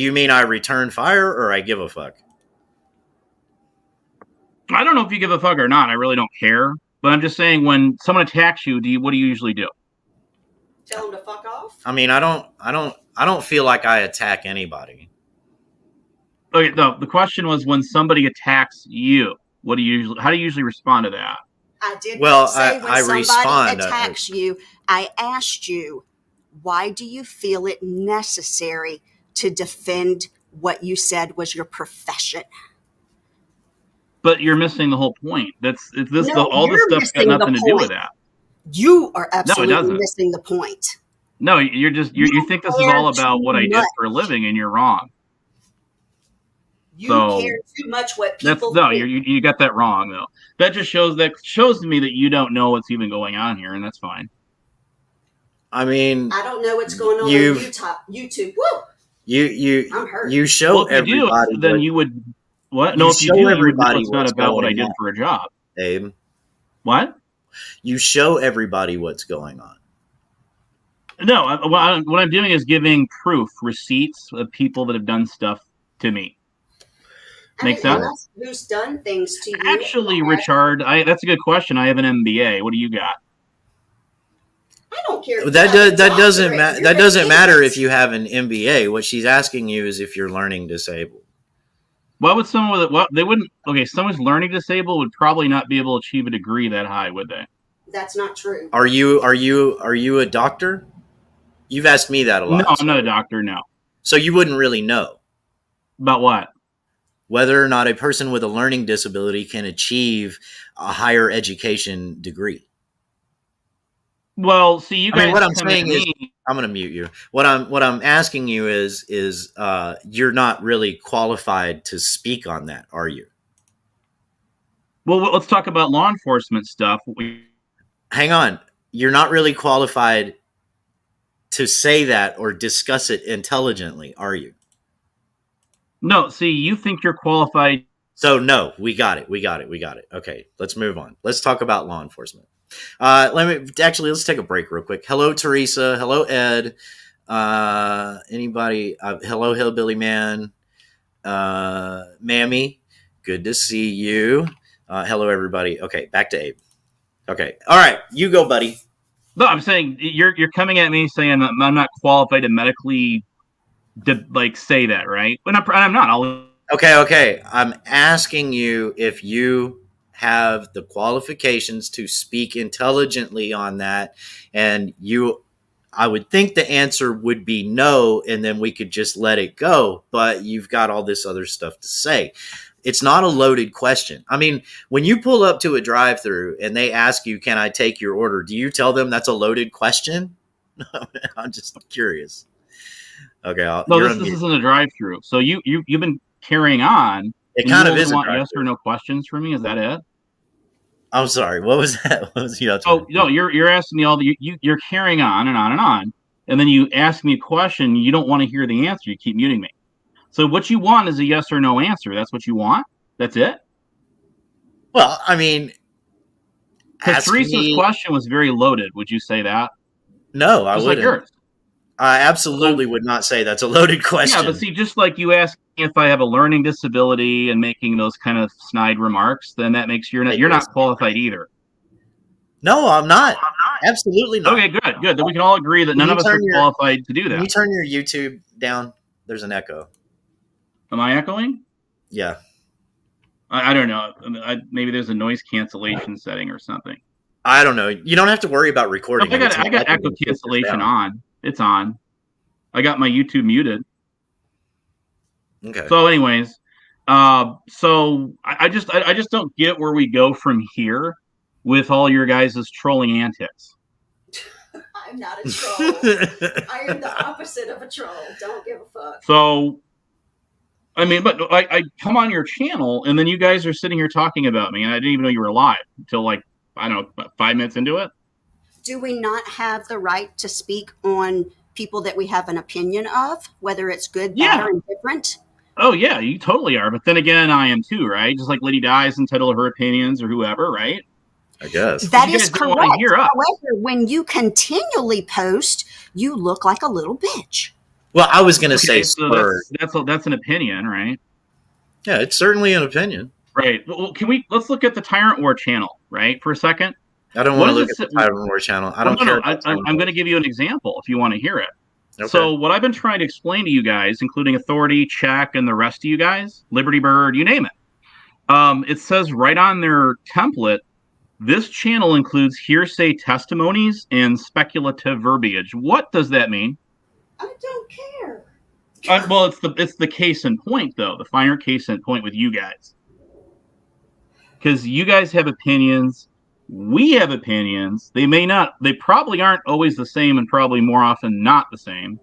[SPEAKER 1] you mean I return fire or I give a fuck?
[SPEAKER 3] I don't know if you give a fuck or not. I really don't care. But I'm just saying, when someone attacks you, what do you usually do?
[SPEAKER 2] Tell him to fuck off.
[SPEAKER 1] I mean, I don't feel like I attack anybody.
[SPEAKER 3] Okay, no. The question was, when somebody attacks you, what do you usually? How do you usually respond to that?
[SPEAKER 2] I did
[SPEAKER 1] Well,
[SPEAKER 2] not say when
[SPEAKER 1] I
[SPEAKER 2] somebody
[SPEAKER 1] respond.
[SPEAKER 2] attacks you. I asked you, why do you feel it necessary to defend what you said was your profession?
[SPEAKER 3] But you're missing the whole point.
[SPEAKER 2] No,
[SPEAKER 3] all this
[SPEAKER 2] you're
[SPEAKER 3] stuff's got
[SPEAKER 2] missing the
[SPEAKER 3] nothing to do with
[SPEAKER 2] point.
[SPEAKER 3] that.
[SPEAKER 2] You are absolutely
[SPEAKER 3] doesn't.
[SPEAKER 2] missing the point.
[SPEAKER 3] No, you think this is
[SPEAKER 2] care
[SPEAKER 3] all about
[SPEAKER 2] too
[SPEAKER 3] what I did
[SPEAKER 2] much.
[SPEAKER 3] for a living, and you're wrong.
[SPEAKER 2] You
[SPEAKER 3] So,
[SPEAKER 2] care too much what
[SPEAKER 3] That's
[SPEAKER 2] people
[SPEAKER 3] no,
[SPEAKER 2] think.
[SPEAKER 3] you got that wrong though. That shows to me that you don't know what's even going on here, and that's fine.
[SPEAKER 1] I mean,
[SPEAKER 2] I don't know what's going on
[SPEAKER 1] You've-
[SPEAKER 2] YouTube. Woo!
[SPEAKER 1] you
[SPEAKER 2] I'm hurt.
[SPEAKER 1] you show
[SPEAKER 3] Well, if you
[SPEAKER 1] everybody
[SPEAKER 3] do, then
[SPEAKER 1] what,
[SPEAKER 3] you would what?
[SPEAKER 1] You
[SPEAKER 3] No, if you
[SPEAKER 1] show
[SPEAKER 3] do, you would know
[SPEAKER 1] everybody
[SPEAKER 3] it's not
[SPEAKER 1] what's
[SPEAKER 3] about what I
[SPEAKER 1] going
[SPEAKER 3] did
[SPEAKER 1] on.
[SPEAKER 3] for a job.
[SPEAKER 1] Abe.
[SPEAKER 3] What?
[SPEAKER 1] You show everybody what's going on.
[SPEAKER 3] No, what I'm doing is giving proof, receipts of people that have done stuff to me. Make sense?
[SPEAKER 2] Ask who's done things to you?
[SPEAKER 3] Actually, Richard, that's a good question. I have an MBA. What do you got?
[SPEAKER 2] I don't care. if
[SPEAKER 1] That
[SPEAKER 2] you have a
[SPEAKER 1] doesn't
[SPEAKER 2] doctorate.
[SPEAKER 1] matter.
[SPEAKER 2] You're
[SPEAKER 1] That
[SPEAKER 2] an
[SPEAKER 1] doesn't matter
[SPEAKER 2] idiot.
[SPEAKER 1] if you have an MBA. What she's asking you is if you're learning disabled.
[SPEAKER 3] Why would someone with what they wouldn't? Okay, someone who's learning disabled would probably not be able to achieve a degree that high, would they?
[SPEAKER 2] That's not true.
[SPEAKER 1] Are you a doctor? You've asked me that a lot.
[SPEAKER 3] No, I'm not a doctor. No,
[SPEAKER 1] So you wouldn't really know
[SPEAKER 3] about what?
[SPEAKER 1] whether or not a person with a learning disability can achieve a higher education degree.
[SPEAKER 3] Well, see, you
[SPEAKER 1] I mean,
[SPEAKER 3] guys.
[SPEAKER 1] what I'm
[SPEAKER 3] come at
[SPEAKER 1] saying is-
[SPEAKER 3] me-
[SPEAKER 1] I'm going to mute you. What I'm asking you is you're not really qualified to speak on that, are you?
[SPEAKER 3] well, let's talk about law enforcement stuff.
[SPEAKER 1] Hang on. You're not really qualified to say that or discuss it intelligently, are you?
[SPEAKER 3] No, see, you think you're qualified.
[SPEAKER 1] So no, we got it. Okay, let's move on. Let's talk about law enforcement. Let's take a break real quick. Hello, Teresa. Hello, Ed. Anybody? Hello, Hillbilly Man. Mammy. Good to see you. Hello, everybody. Okay, back to Abe. Okay, all right, you go, buddy.
[SPEAKER 3] No, I'm saying you're coming at me saying that I'm not qualified to medically, say that, right? But I'm not.
[SPEAKER 1] Okay. I'm asking you if you have the qualifications to speak intelligently on that, and I would think the answer would be no, and then we could just let it go. But you've got all this other stuff to say. It's not a loaded question. I mean, when you pull up to a drive-through and they ask you, "Can I take your order?" Do you tell them that's a loaded question? I'm just curious. Okay,
[SPEAKER 3] No, this isn't a drive-through. So you've been carrying on.
[SPEAKER 1] It kind of is.
[SPEAKER 3] Want yes or no questions from me? Is that it?
[SPEAKER 1] I'm sorry. What was that? What was
[SPEAKER 3] no, you're asking me all the you're carrying on and on and on, and then you ask me a question. You don't want to hear the answer. You keep muting me. So what you want is a yes or no answer. That's what you want. That's it.
[SPEAKER 1] Well, I mean,
[SPEAKER 3] because Teresa's question was very loaded. Would you say that?
[SPEAKER 1] No, I wouldn't.
[SPEAKER 3] Like yours.
[SPEAKER 1] I absolutely would not say that's a loaded question.
[SPEAKER 3] Yeah, but see, just like you ask if I have a learning disability and making those kind of snide remarks, then that makes you're not qualified either.
[SPEAKER 1] No, I'm not. Absolutely not.
[SPEAKER 3] Okay, good. Then we can all agree that none of us are qualified to do that.
[SPEAKER 1] Can you turn your YouTube down? There's an echo.
[SPEAKER 3] Am I echoing?
[SPEAKER 1] Yeah.
[SPEAKER 3] I don't know. Maybe there's a noise cancellation setting or something.
[SPEAKER 1] I don't know. You don't have to worry about recording.
[SPEAKER 3] I got echo cancellation on. It's on. I got my YouTube muted.
[SPEAKER 1] Okay.
[SPEAKER 3] So, anyways, so I just don't get where we go from here with all your guys' trolling antics.
[SPEAKER 2] I'm not a troll. I am the opposite of a troll. Don't give a fuck.
[SPEAKER 3] So, I mean, but I come on your channel, and then you guys are sitting here talking about me, and I didn't even know you were live until, like, I don't know, 5 minutes into it.
[SPEAKER 2] Do we not have the right to speak on people that we have an opinion of, whether it's good, bad, or indifferent?
[SPEAKER 3] Oh, yeah, you totally are. But then again, I am too, right? Just like Lady Di is entitled to her opinions or whoever, right?
[SPEAKER 1] I guess.
[SPEAKER 2] That is correct. However, when you continually post, you look like a little bitch.
[SPEAKER 1] Well, I was going to say
[SPEAKER 3] so that's an opinion, right?
[SPEAKER 1] Yeah, it's certainly an opinion.
[SPEAKER 3] Right. Well, let's look at the Tyrant War channel, right, for a second?
[SPEAKER 1] I don't want to look at the Tyrant War channel. I don't care.
[SPEAKER 3] I'm going to give you an example if you want to hear it. Okay. So what I've been trying to explain to you guys, including Authority, Check, and the rest of you guys, Liberty Bird, you name it. It says right on their template, this channel includes hearsay testimonies and speculative verbiage. What does that mean?
[SPEAKER 2] I don't care.
[SPEAKER 3] Well, it's the case in point, though, the finer case in point with you guys. Because you guys have opinions. We have opinions. They probably aren't always the same and probably more often not the same.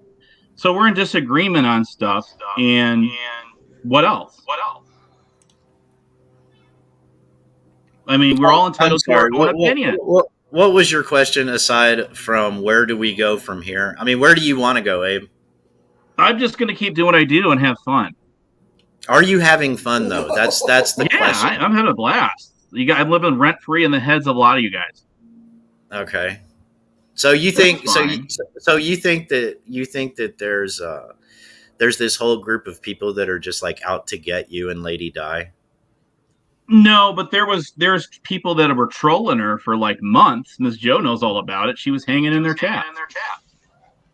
[SPEAKER 3] So we're in disagreement on stuff. And what else? I mean, we're all entitled to our own opinion.
[SPEAKER 1] What was your question aside from where do we go from here? I mean, where do you want to go, Abe?
[SPEAKER 3] I'm just going to keep doing what I do and have fun.
[SPEAKER 1] Are you having fun, though? That's the question.
[SPEAKER 3] Yeah, I'm having a blast. I'm living rent free in the heads of a lot of you guys.
[SPEAKER 1] Okay, so you think you think that there's this whole group of people that are just like out to get you and Lady Di?
[SPEAKER 3] No, but there's people that were trolling her for like months. Ms. Joe knows all about it. She was hanging in their chat.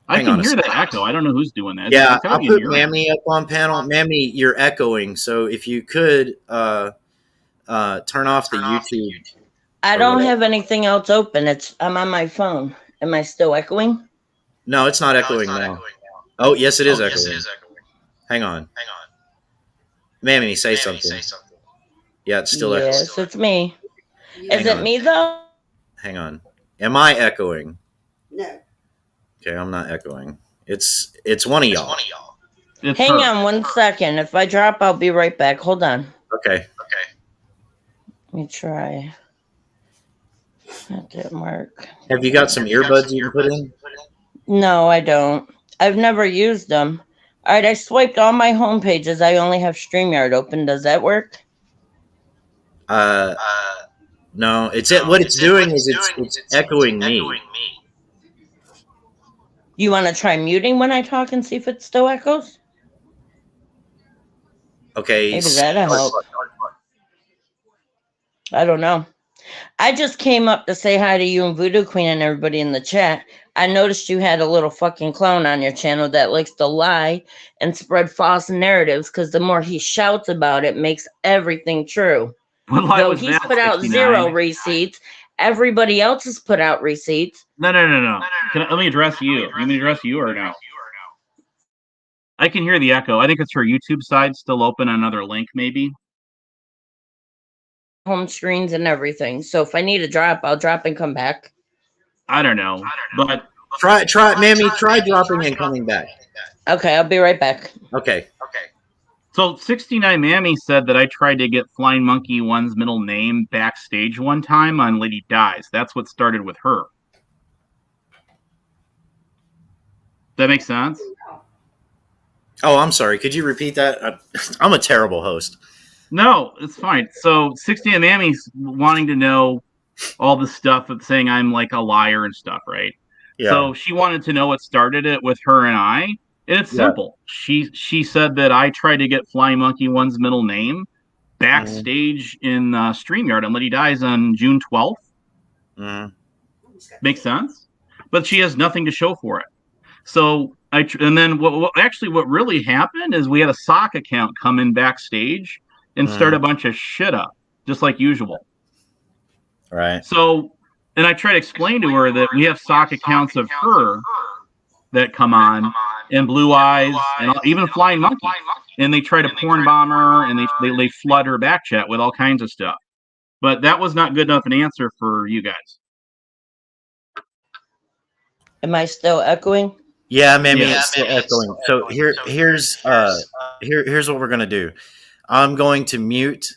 [SPEAKER 3] I can hear that echo. I don't know who's doing that.
[SPEAKER 1] Yeah, I put Mammy up on panel. Mammy, you're echoing. So if you could turn off the YouTube.
[SPEAKER 4] I don't have anything else open. I'm on my phone. Am I still echoing?
[SPEAKER 1] No, it's not echoing now. Oh, yes, it is echoing. Hang on. Mammy, say something. Yeah, it's still echoing.
[SPEAKER 4] Yes, it's me. Is it me, though?
[SPEAKER 1] Hang on. Am I echoing?
[SPEAKER 2] No.
[SPEAKER 1] Okay, I'm not echoing. It's one of y'all.
[SPEAKER 4] Hang on 1 second. If I drop, I'll be right back. Hold on.
[SPEAKER 1] Okay.
[SPEAKER 4] Let me try. That didn't work.
[SPEAKER 1] Have you got some earbuds you can put in?
[SPEAKER 4] No, I don't. I've never used them. All right, I swiped all my home pages. I only have StreamYard open. Does that work?
[SPEAKER 1] No. What it's doing is it's echoing me.
[SPEAKER 4] You want to try muting when I talk and see if it still echoes?
[SPEAKER 1] Okay.
[SPEAKER 4] Maybe that'll help. I don't know. I just came up to say hi to you and Voodoo Queen and everybody in the chat. I noticed you had a little fucking clown on your channel that likes to lie and spread false narratives because the more he shouts about it, makes everything true. Though he's put out 0 receipts, everybody else has put out receipts.
[SPEAKER 3] No. Let me address you. You want me to address you or no? I can hear the echo. I think it's her YouTube side still open. Another link, maybe.
[SPEAKER 4] home screens and everything. So if I need to drop, I'll drop and come back.
[SPEAKER 3] I don't know, but
[SPEAKER 1] Try, Mammy, try dropping and coming back.
[SPEAKER 4] Okay, I'll be right back.
[SPEAKER 1] Okay.
[SPEAKER 3] so 69 Mammy said that I tried to get Flying Monkey One's middle name backstage one time on Lady Dies. That's what started with her. That makes sense?
[SPEAKER 1] Oh, I'm sorry. Could you repeat that? I'm a terrible host.
[SPEAKER 3] No, it's fine. So 69 Mammy's wanting to know all the stuff of saying I'm like a liar and stuff, right?
[SPEAKER 1] Yeah.
[SPEAKER 3] So she wanted to know what started it with her and I. And it's simple. She said that I tried to get Flying Monkey One's middle name backstage in StreamYard on Lady Dies on June 12th. Makes sense? But she has nothing to show for it. So and then what really happened is we had a sock account come in backstage and start a bunch of shit up, just like usual.
[SPEAKER 1] Right.
[SPEAKER 3] So, and I try to explain to her that we have sock accounts of her that come on, and Blue Eyes, and even Flying Monkey, and they try to porn bomb her, and they flood her back chat with all kinds of stuff. But that was not good enough an answer for you guys.
[SPEAKER 4] Am I still echoing?
[SPEAKER 1] Yeah, Mammy, it's still echoing. So here's what we're gonna do. I'm going to mute,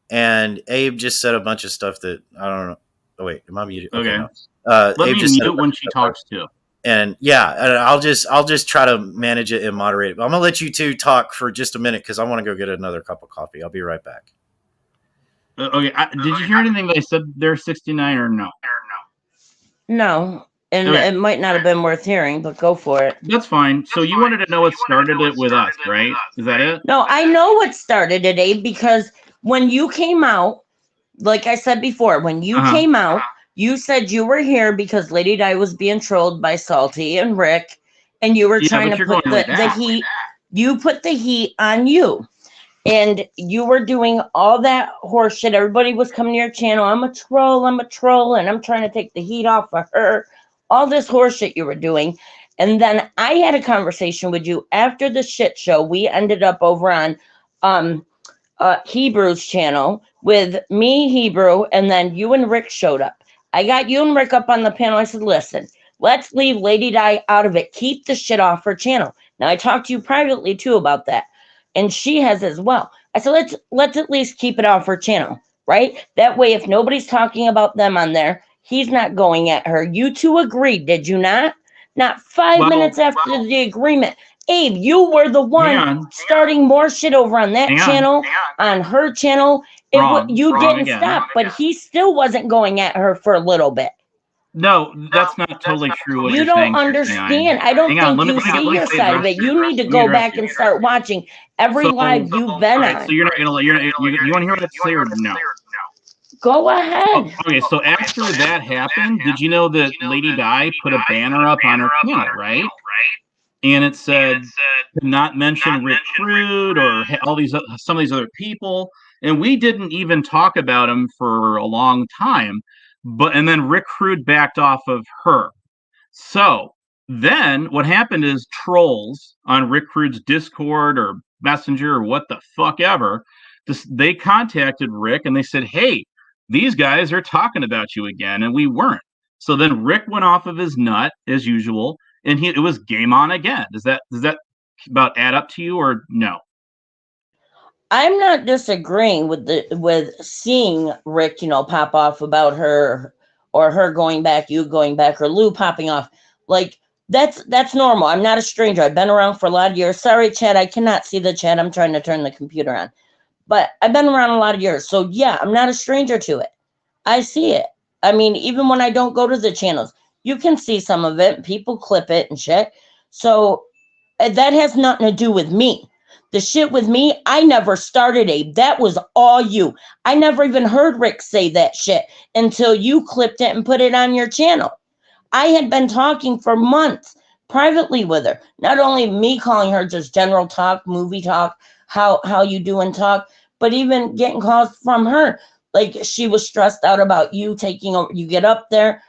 [SPEAKER 1] and Abe just said a bunch of stuff that I don't know. Oh wait, am I muted?
[SPEAKER 3] Okay.
[SPEAKER 1] No.
[SPEAKER 3] Let
[SPEAKER 1] Abe
[SPEAKER 3] me
[SPEAKER 1] just
[SPEAKER 3] mute when she talks too.
[SPEAKER 1] And yeah, I'll just try to manage it and moderate it. But I'm gonna let you two talk for just a minute because I want to go get another cup of coffee. I'll be right back.
[SPEAKER 3] Okay. Did you hear anything that I said there, 69 or no?
[SPEAKER 4] No. And
[SPEAKER 3] Okay.
[SPEAKER 4] it might not have been worth hearing, but go for it.
[SPEAKER 3] That's fine. So you wanted to know what started it with us, right? Is that it?
[SPEAKER 4] No, I know what started it, Abe, because when you came out, like I said before, when you came out, you said you were here because Lady Di was being trolled by Salty and Rick, and you were trying to put the heat. You put the heat on you. And you were doing all that horse shit. Everybody was coming to your channel. I'm a troll, and I'm trying to take the heat off of her. All this horse shit you were doing. And then I had a conversation with you after the shit show. We ended up over on Hebrew's channel with me, Hebrew, and then you and Rick showed up. I got you and Rick up on the panel. I said, listen, let's leave Lady Di out of it. Keep the shit off her channel. Now, I talked to you privately, too, about that. And she has as well. I said, let's at least keep it off her channel, right? That way, if nobody's talking about them on there, he's not going at her. You two agreed, did you not? Not 5 minutes after the agreement. Abe, you were the one starting more shit over on that channel, on her channel. You didn't stop, but he still wasn't going at her for a little bit.
[SPEAKER 3] No, that's not totally true. What
[SPEAKER 4] you don't understand. I don't think you see your side of it. You need to go back and start watching every live you've been on.
[SPEAKER 3] So you're not gonna you want to hear what I have to say or no?
[SPEAKER 4] Go ahead.
[SPEAKER 3] Oh, okay, so after that happened, did you know that Lady Di put a banner up on her channel, right? And it said to not mention Rick Rude or some of these other people, and we didn't even talk about them for a long time. And then Rick Rude backed off of her. So then what happened is trolls on Rick Rude's Discord or Messenger or what the fuck ever, they contacted Rick and they said, hey, these guys are talking about you again, and we weren't. So then Rick went off of his nut as usual, and it was game on again. Does that about add up to you or no?
[SPEAKER 4] I'm not disagreeing with seeing Rick, pop off about her or her going back, you going back, or Lou popping off. Like that's normal. I'm not a stranger. I've been around for a lot of years. Sorry, Chad, I cannot see the chat. I'm trying to turn the computer on. But I've been around a lot of years. So yeah, I'm not a stranger to it. I see it. I mean, even when I don't go to the channels, you can see some of it. People clip it and shit. So that has nothing to do with me. The shit with me, I never started, Abe. That was all you. I never even heard Rick say that shit until you clipped it and put it on your channel. I had been talking for months privately with her. Not only me calling her just general talk, movie talk, how you doing talk, but even getting calls from her. Like she was stressed out about you taking over. You get up there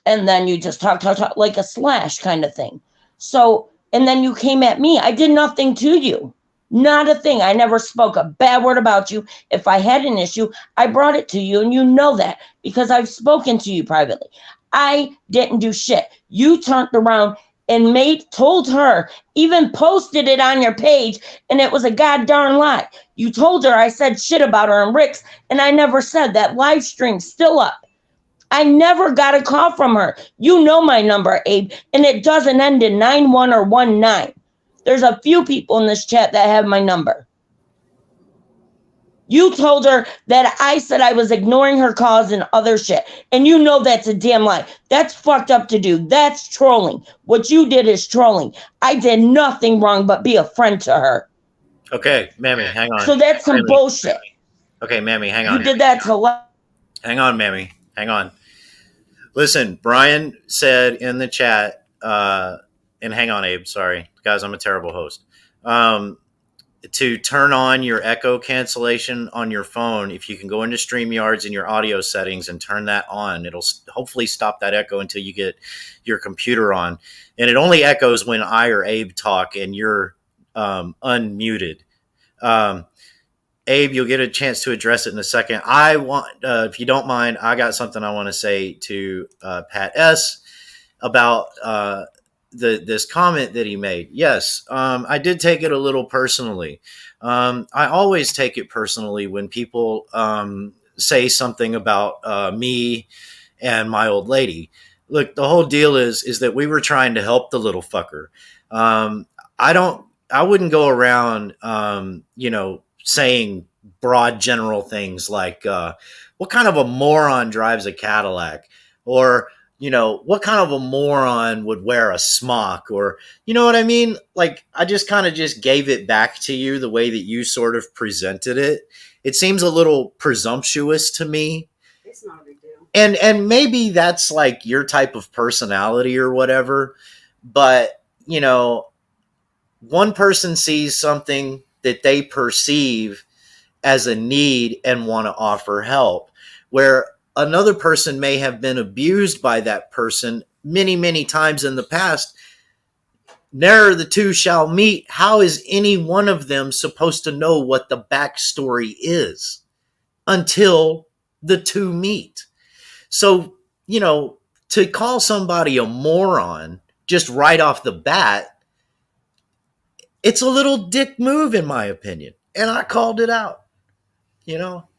[SPEAKER 4] and then you just talk like a slash kind of thing. So, and then you came at me. I did nothing to you. Not a thing. I never spoke a bad word about you. If I had an issue, I brought it to you, and you know that because I've spoken to you privately. I didn't do shit. You turned around and told her, even posted it on your page, and it was a goddamn lie. You told her I said shit about her and Rick's, and I never said that. Live stream's still up. I never got a call from her. You know my number, Abe, and it doesn't end in 91 or 19. There's a few people in this chat that have my number. You told her that I said I was ignoring her calls and other shit. And you know that's a damn lie. That's fucked up to do. That's trolling. What you did is trolling. I did nothing wrong but be a friend to her.
[SPEAKER 1] Okay, Mammy, hang on.
[SPEAKER 4] So that's some bullshit.
[SPEAKER 1] Okay, Mammy, hang on.
[SPEAKER 4] You did that to...
[SPEAKER 1] Hang on, Mammy. Hang on. Listen, Brian said in the chat, and hang on, Abe, sorry. Guys, I'm a terrible host. To turn on your echo cancellation on your phone, if you can go into StreamYards in your audio settings and turn that on, it'll hopefully stop that echo until you get your computer on. And it only echoes when I or Abe talk and you're unmuted. Abe, you'll get a chance to address it in a second. I want, if you don't mind, I got something I want to say to Pat S. about this comment that he made. Yes, I did take it a little personally. I always take it personally when people say something about me and my old lady. Look, the whole deal is that we were trying to help the little fucker. I wouldn't go around, saying broad general things like, what kind of a moron drives a Cadillac? Or, what kind of a moron would wear a smock? Or, you know what I mean? Like, I just kind of just gave it back to you the way that you sort of presented it. It seems a little presumptuous to me.
[SPEAKER 2] It's not a big deal.
[SPEAKER 1] And maybe that's like your type of personality or whatever. But, one person sees something that they perceive as a need and want to offer help, where another person may have been abused by that person many, many times in the past. Ne'er the two shall meet. How is any one of them supposed to know what the backstory is until the two meet? So, to call somebody a moron just right off the bat, it's a little dick move in my opinion. And I called it out,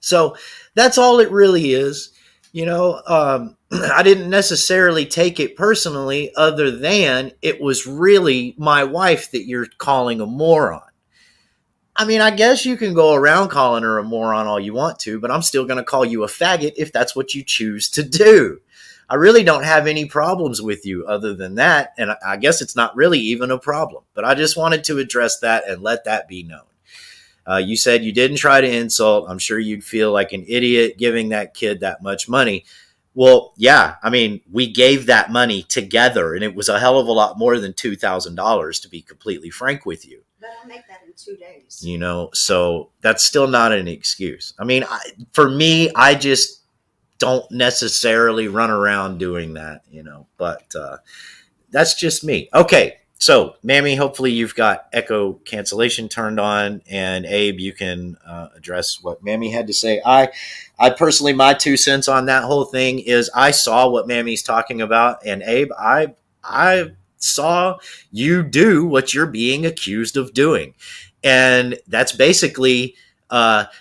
[SPEAKER 1] So that's all it really is. I didn't necessarily take it personally, other than it was really my wife that you're calling a moron. I mean, I guess you can go around calling her a moron all you want to, but I'm still going to call you a faggot if that's what you choose to do. I really don't have any problems with you other than that. And I guess it's not really even a problem, but I just wanted to address that and let that be known. You said you didn't try to insult. I'm sure you'd feel like an idiot giving that kid that much money. Well, yeah, I mean, we gave that money together, and it was a hell of a lot more than $2,000, to be completely frank with you.
[SPEAKER 2] But I'll make that in 2 days.
[SPEAKER 1] So that's still not an excuse. I mean, for me, I just don't necessarily run around doing that, but that's just me. Okay. So, Mammy, hopefully you've got echo cancellation turned on, and Abe, you can address what Mammy had to say. I personally, my 2 cents on that whole thing is I saw what Mammy's talking about, and Abe, I saw you do what you're being accused of doing, and that's basically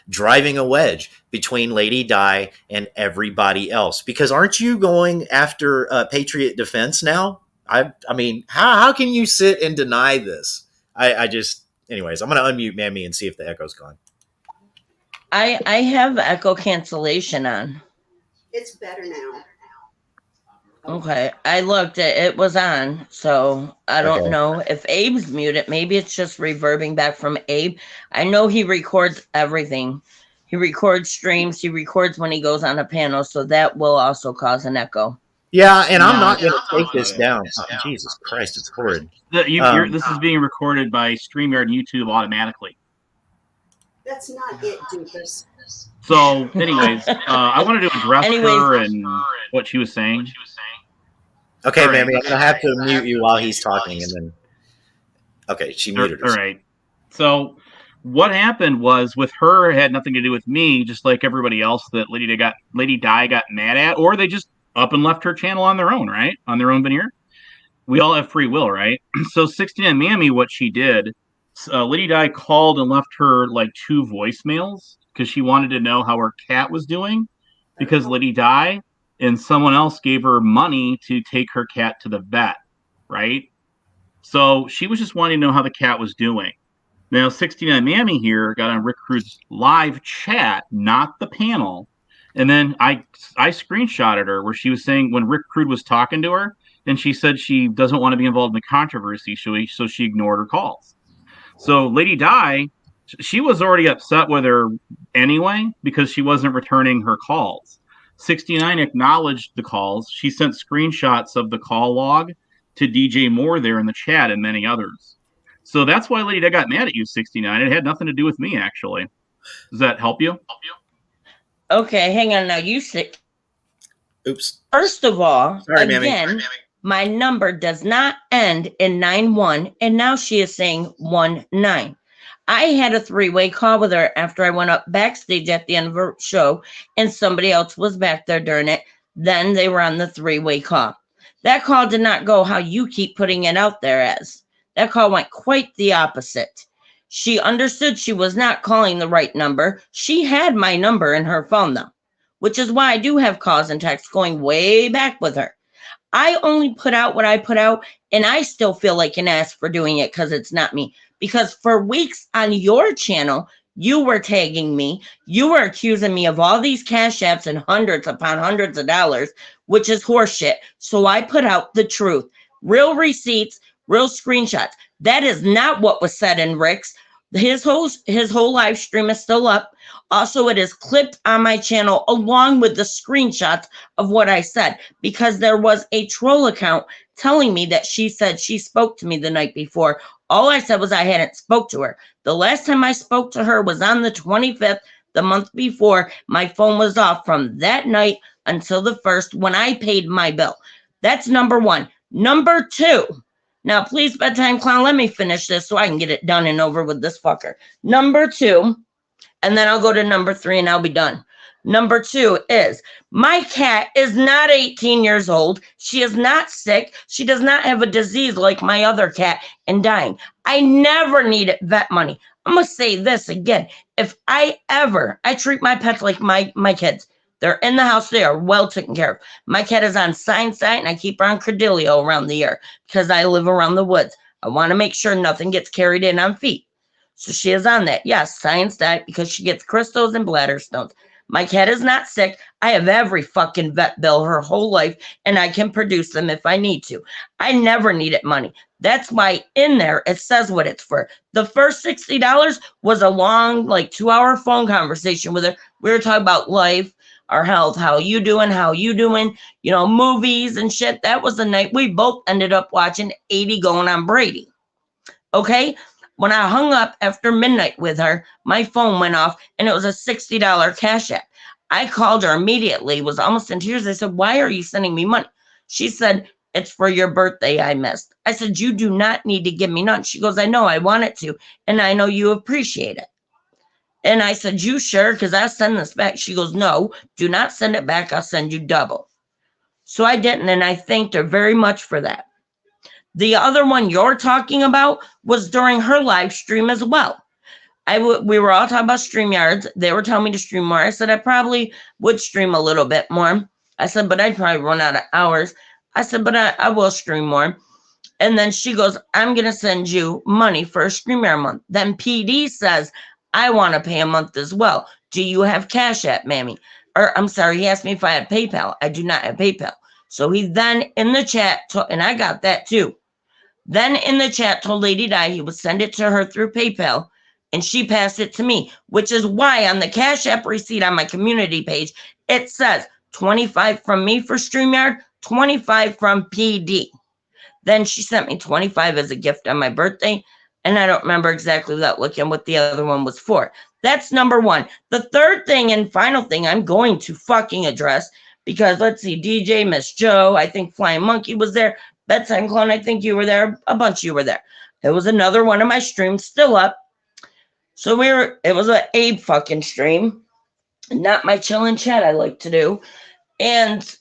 [SPEAKER 1] driving a wedge between Lady Di and everybody else. Because aren't you going after Patriot Defense now? I mean, how can you sit and deny this? Anyways, I'm going to unmute Mammy and see if the echo's gone.
[SPEAKER 4] I have echo cancellation on.
[SPEAKER 2] It's better now.
[SPEAKER 4] Okay, I looked, it was on, so I don't
[SPEAKER 1] Okay.
[SPEAKER 4] know if Abe's muted. Maybe it's just reverbing back from Abe. I know he records everything. He records streams, he records when he goes on a panel, so that will also cause an echo.
[SPEAKER 1] Yeah, and I'm not going to take this down. Oh, Jesus Christ, it's horrid.
[SPEAKER 3] This is being recorded by StreamYard and YouTube automatically.
[SPEAKER 2] That's not it, Doofus.
[SPEAKER 3] So, anyways, I wanted to address her and what she was saying.
[SPEAKER 1] Okay,
[SPEAKER 3] All right.
[SPEAKER 1] Mammy, I'm going to have to mute you while he's talking, and then... Okay, she muted
[SPEAKER 3] All
[SPEAKER 1] us.
[SPEAKER 3] right. So what happened was with her, it had nothing to do with me, just like everybody else that Lady Di got mad at, or they just up and left her channel on their own, right? On their own veneer. We all have free will, right? So 69 Mammy, what she did, Lady Di called and left her like 2 voicemails because she wanted to know how her cat was doing, because Lady Di and someone else gave her money to take her cat to the vet, right? So she was just wanting to know how the cat was doing. Now, 69 Mammy here got on Rick Crude's live chat, not the panel. And then I screenshotted her where she was saying when Rick Crude was talking to her, and she said she doesn't want to be involved in the controversy, so she ignored her calls. So Lady Di, she was already upset with her anyway because she wasn't returning her calls. 69 acknowledged the calls. She sent screenshots of the call log to DJ Moore there in the chat and many others. So that's why Lady Di got mad at you, 69. It had nothing to do with me, actually. Does that help you?
[SPEAKER 4] Okay, hang on now. You said,
[SPEAKER 1] Oops.
[SPEAKER 4] first of all,
[SPEAKER 1] Sorry, Mammy.
[SPEAKER 4] again, my number does not end in 91, and now she is saying 19. I had a 3-way call with her after I went up backstage at the end of her show, and somebody else was back there during it. Then they were on the 3-way call. That call did not go how you keep putting it out there as. That call went quite the opposite. She understood she was not calling the right number. She had my number in her phone, though, which is why I do have calls and texts going way back with her. I only put out what I put out, and I still feel like an ass for doing it because it's not me. Because for weeks on your channel, you were tagging me. You were accusing me of all these cash apps and hundreds upon hundreds of dollars, which is horseshit. So I put out the truth. Real receipts, real screenshots. That is not what was said in Rick's. His whole live stream is still up. Also, it is clipped on my channel along with the screenshots of what I said, because there was a troll account telling me that she said she spoke to me the night before. All I said was I hadn't spoke to her. The last time I spoke to her was on the 25th, the month before. My phone was off from that night until the 1st when I paid my bill. That's number one. Number two. Now, please, Bedtime Clown, let me finish this so I can get it done and over with this fucker. Number two, and then I'll go to number 3 and I'll be done. Number 2 is my cat is not 18 years old. She is not sick. She does not have a disease like my other cat and dying. I never needed vet money. I'm going to say this again. If I treat my pets like my kids. They're in the house. They are well taken care of. My cat is on Science Diet, and I keep her on Credelio around the year because I live around the woods. I want to make sure nothing gets carried in on feet. So she is on that. Yes, Science Diet, because she gets crystals and bladder stones. My cat is not sick. I have every fucking vet bill her whole life, and I can produce them if I need to. I never needed money. That's why in there it says what it's for. The first $60 was a long, 2-hour phone conversation with her. We were talking about life, our health, how you doing, movies and shit. That was the night we both ended up watching 80 Going on Brady. Okay? When I hung up after midnight with her, my phone went off and it was a $60 cash app. I called her immediately, was almost in tears. I said, "Why are you sending me money?" She said, "It's for your birthday I missed." I said, "You do not need to give me none." She goes, "I know, I want it to, and I know you appreciate it." And I said, "You sure? Because I'll send this back." She goes, "No, do not send it back. I'll send you double." So I didn't, and I thanked her very much for that. The other one you're talking about was during her live stream as well. We were all talking about StreamYards. They were telling me to stream more. I said I probably would stream a little bit more. I said, but I'd probably run out of hours. I said, but I will stream more. And then she goes, "I'm going to send you money for a StreamYard month." Then PD says, "I want to pay a month as well. Do you have Cash App, Mammy?" Or I'm sorry, he asked me if I had PayPal. I do not have PayPal. So he then in the chat, and I got that too. Then in the chat told Lady Di he would send it to her through PayPal, and she passed it to me, which is why on the Cash App receipt on my community page, it says 25 from me for StreamYard, 25 from PD. Then she sent me 25 as a gift on my birthday, and I don't remember exactly without looking what the other one was for. That's number one. The third thing and final thing I'm going to fucking address, because let's see, DJ, Miss Joe, I think Flying Monkey was there. Bedtime Clown, I think you were there. A bunch of you were there. It was another one of my streams still up. So it was an Abe fucking stream, not my chillin' chat I like to do. And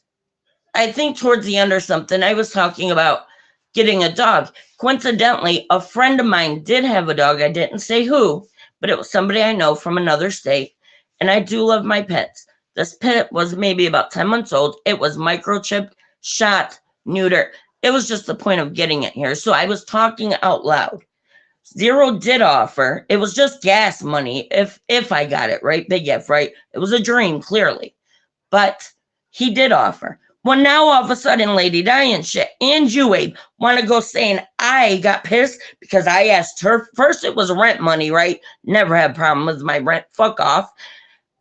[SPEAKER 4] I think towards the end or something, I was talking about getting a dog. Coincidentally, a friend of mine did have a dog. I didn't say who, but it was somebody I know from another state. And I do love my pets. This pet was maybe about 10 months old. It was microchipped, shot, neuter. It was just the point of getting it here. So I was talking out loud. Zero did offer. It was just gas money if I got it right. Big if, right? It was a dream, clearly. But he did offer. Well, now all of a sudden, Lady Di and shit, and you, Abe, want to go saying I got pissed because I asked her. First, it was rent money, right? Never had problem with my rent. Fuck off.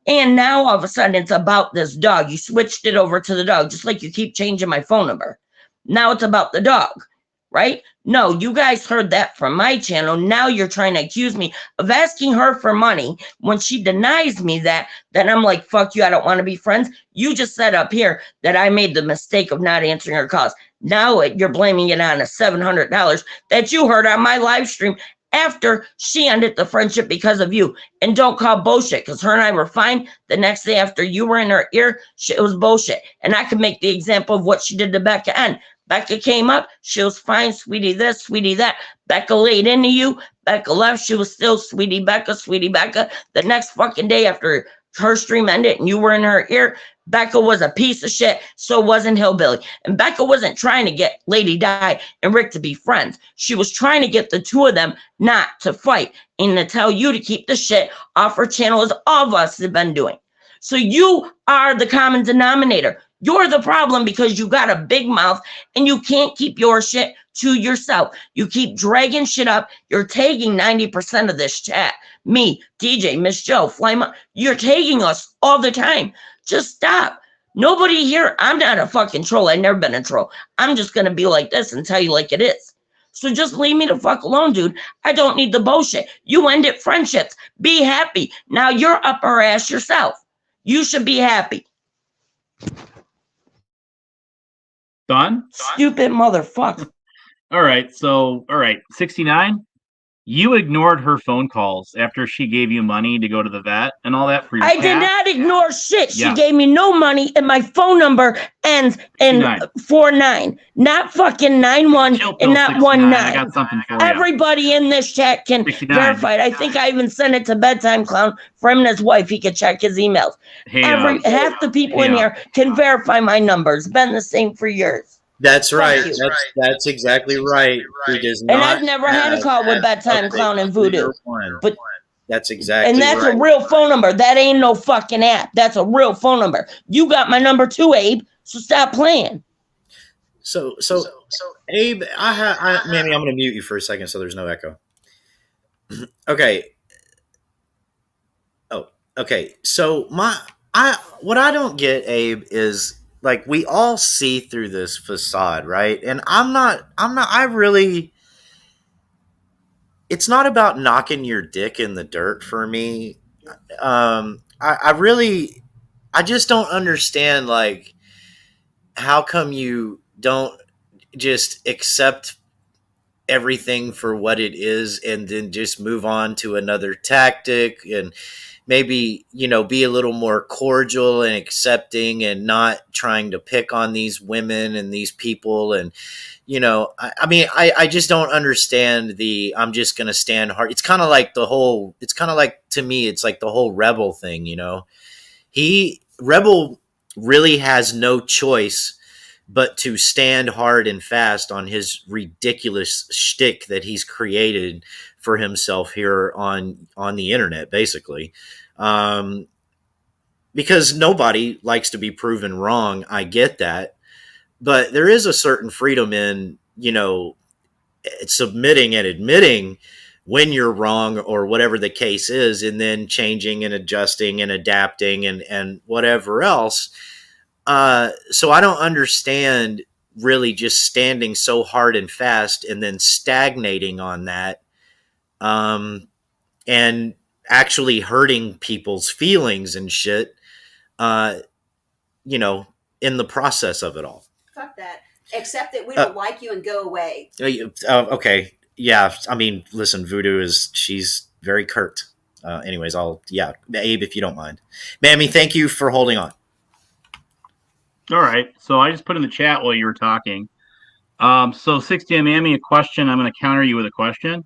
[SPEAKER 4] And now all of a sudden, it's about this dog. You switched it over to the dog, just like you keep changing my phone number. Now it's about the dog, right? No, you guys heard that from my channel. Now you're trying to accuse me of asking her for money when she denies me that. Then I'm like, fuck you, I don't want to be friends. You just said up here that I made the mistake of not answering her calls. Now you're blaming it on a $700 that you heard on my live stream after she ended the friendship because of you. And don't call bullshit, because her and I were fine. The next day after you were in her ear, it was bullshit. And I could make the example of what she did to Becca N. Becca came up, she was fine, sweetie this, sweetie that. Becca laid into you, Becca left, she was still sweetie Becca, sweetie Becca. The next fucking day after her stream ended and you were in her ear, Becca was a piece of shit, so wasn't Hillbilly. And Becca wasn't trying to get Lady Di and Rick to be friends. She was trying to get the two of them not to fight and to tell you to keep the shit off her channel, as all of us have been doing. So you are the common denominator. You're the problem because you got a big mouth and you can't keep your shit to yourself. You keep dragging shit up. You're taking 90% of this chat. Me, DJ, Miss Joe, Flyma, you're taking us all the time. Just stop. Nobody here, I'm not a fucking troll. I've never been a troll. I'm just going to be like this and tell you like it is. So just leave me the fuck alone, dude. I don't need the bullshit. You ended friendships. Be happy. Now you're up her ass yourself. You should be happy.
[SPEAKER 3] Done?
[SPEAKER 4] Stupid motherfucker.
[SPEAKER 3] All right. 69. You ignored her phone calls after she gave you money to go to the vet and all that for your
[SPEAKER 4] I
[SPEAKER 3] cat.
[SPEAKER 4] did not ignore shit.
[SPEAKER 3] Yeah.
[SPEAKER 4] She gave me no money and my phone number ends in 49. Not fucking 91 and not 19.
[SPEAKER 3] I got something for you.
[SPEAKER 4] Everybody in this chat can
[SPEAKER 3] 69.
[SPEAKER 4] verify it. I think I even sent it to Bedtime Clown for him and his wife. He could check his emails.
[SPEAKER 3] Hey,
[SPEAKER 4] Half the people in here can verify my numbers. Been the same for years.
[SPEAKER 1] That's right.
[SPEAKER 4] you.
[SPEAKER 1] That's exactly right. He does
[SPEAKER 4] And
[SPEAKER 1] not
[SPEAKER 4] I've never had a
[SPEAKER 1] have
[SPEAKER 4] call with Bedtime Clown and Voodoo.
[SPEAKER 1] But that's exactly
[SPEAKER 4] And that's
[SPEAKER 1] right.
[SPEAKER 4] a real phone number. That ain't no fucking app. That's a real phone number. You got my number too, Abe. So stop playing.
[SPEAKER 1] So Abe, Mammy, I'm going to mute you for a second so there's no echo. Okay. Oh, okay. So what I don't get, Abe, is like we all see through this facade, right? And it's not about knocking your dick in the dirt for me. I just don't understand, like, how come you don't just accept everything for what it is and then just move on to another tactic and maybe, be a little more cordial and accepting and not trying to pick on these women and these people. And, I just don't understand I'm just going to stand hard. It's kind of like to me, it's like the whole Rebel thing, Rebel really has no choice but to stand hard and fast on his ridiculous shtick that he's created for himself here on the internet, basically. Because nobody likes to be proven wrong. I get that. But there is a certain freedom in, submitting and admitting when you're wrong or whatever the case is, and then changing and adjusting and adapting and whatever else. So I don't understand really just standing so hard and fast and then stagnating on that, and actually hurting people's feelings and shit, in the process of it all.
[SPEAKER 2] Fuck that. Accept that we don't like you and go away.
[SPEAKER 1] Okay. Yeah. I mean, listen, Voodoo she's very curt. anyways, Abe, if you don't mind. Mammy, thank you for holding on.
[SPEAKER 3] All right. So I just put in the chat while you were talking. So 60 Mammy, a question. I'm going to counter you with a question.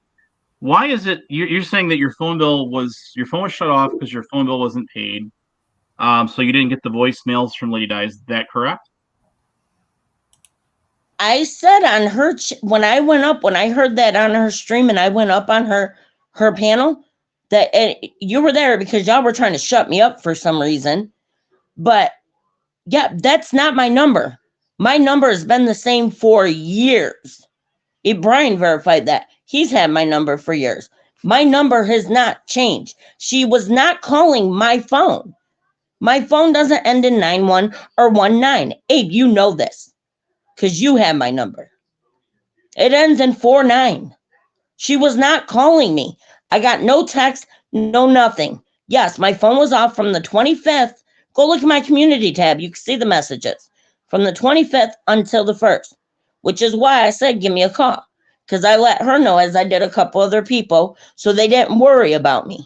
[SPEAKER 3] Why is it you're saying that your phone was shut off because your phone bill wasn't paid? So you didn't get the voicemails from Lady Di. Is that correct?
[SPEAKER 4] I said on her when I heard that on her stream and I went up on her panel that you were there because y'all were trying to shut me up for some reason. But yeah, that's not my number. My number has been the same for years. Brian verified that. He's had my number for years. My number has not changed. She was not calling my phone. My phone doesn't end in 91 or 19. Abe, you know this because you have my number. It ends in 49. She was not calling me. I got no text, no nothing. Yes, my phone was off from the 25th. Go look at my community tab. You can see the messages from the 25th until the 1st, which is why I said, give me a call. Because I let her know, as I did a couple other people, so they didn't worry about me.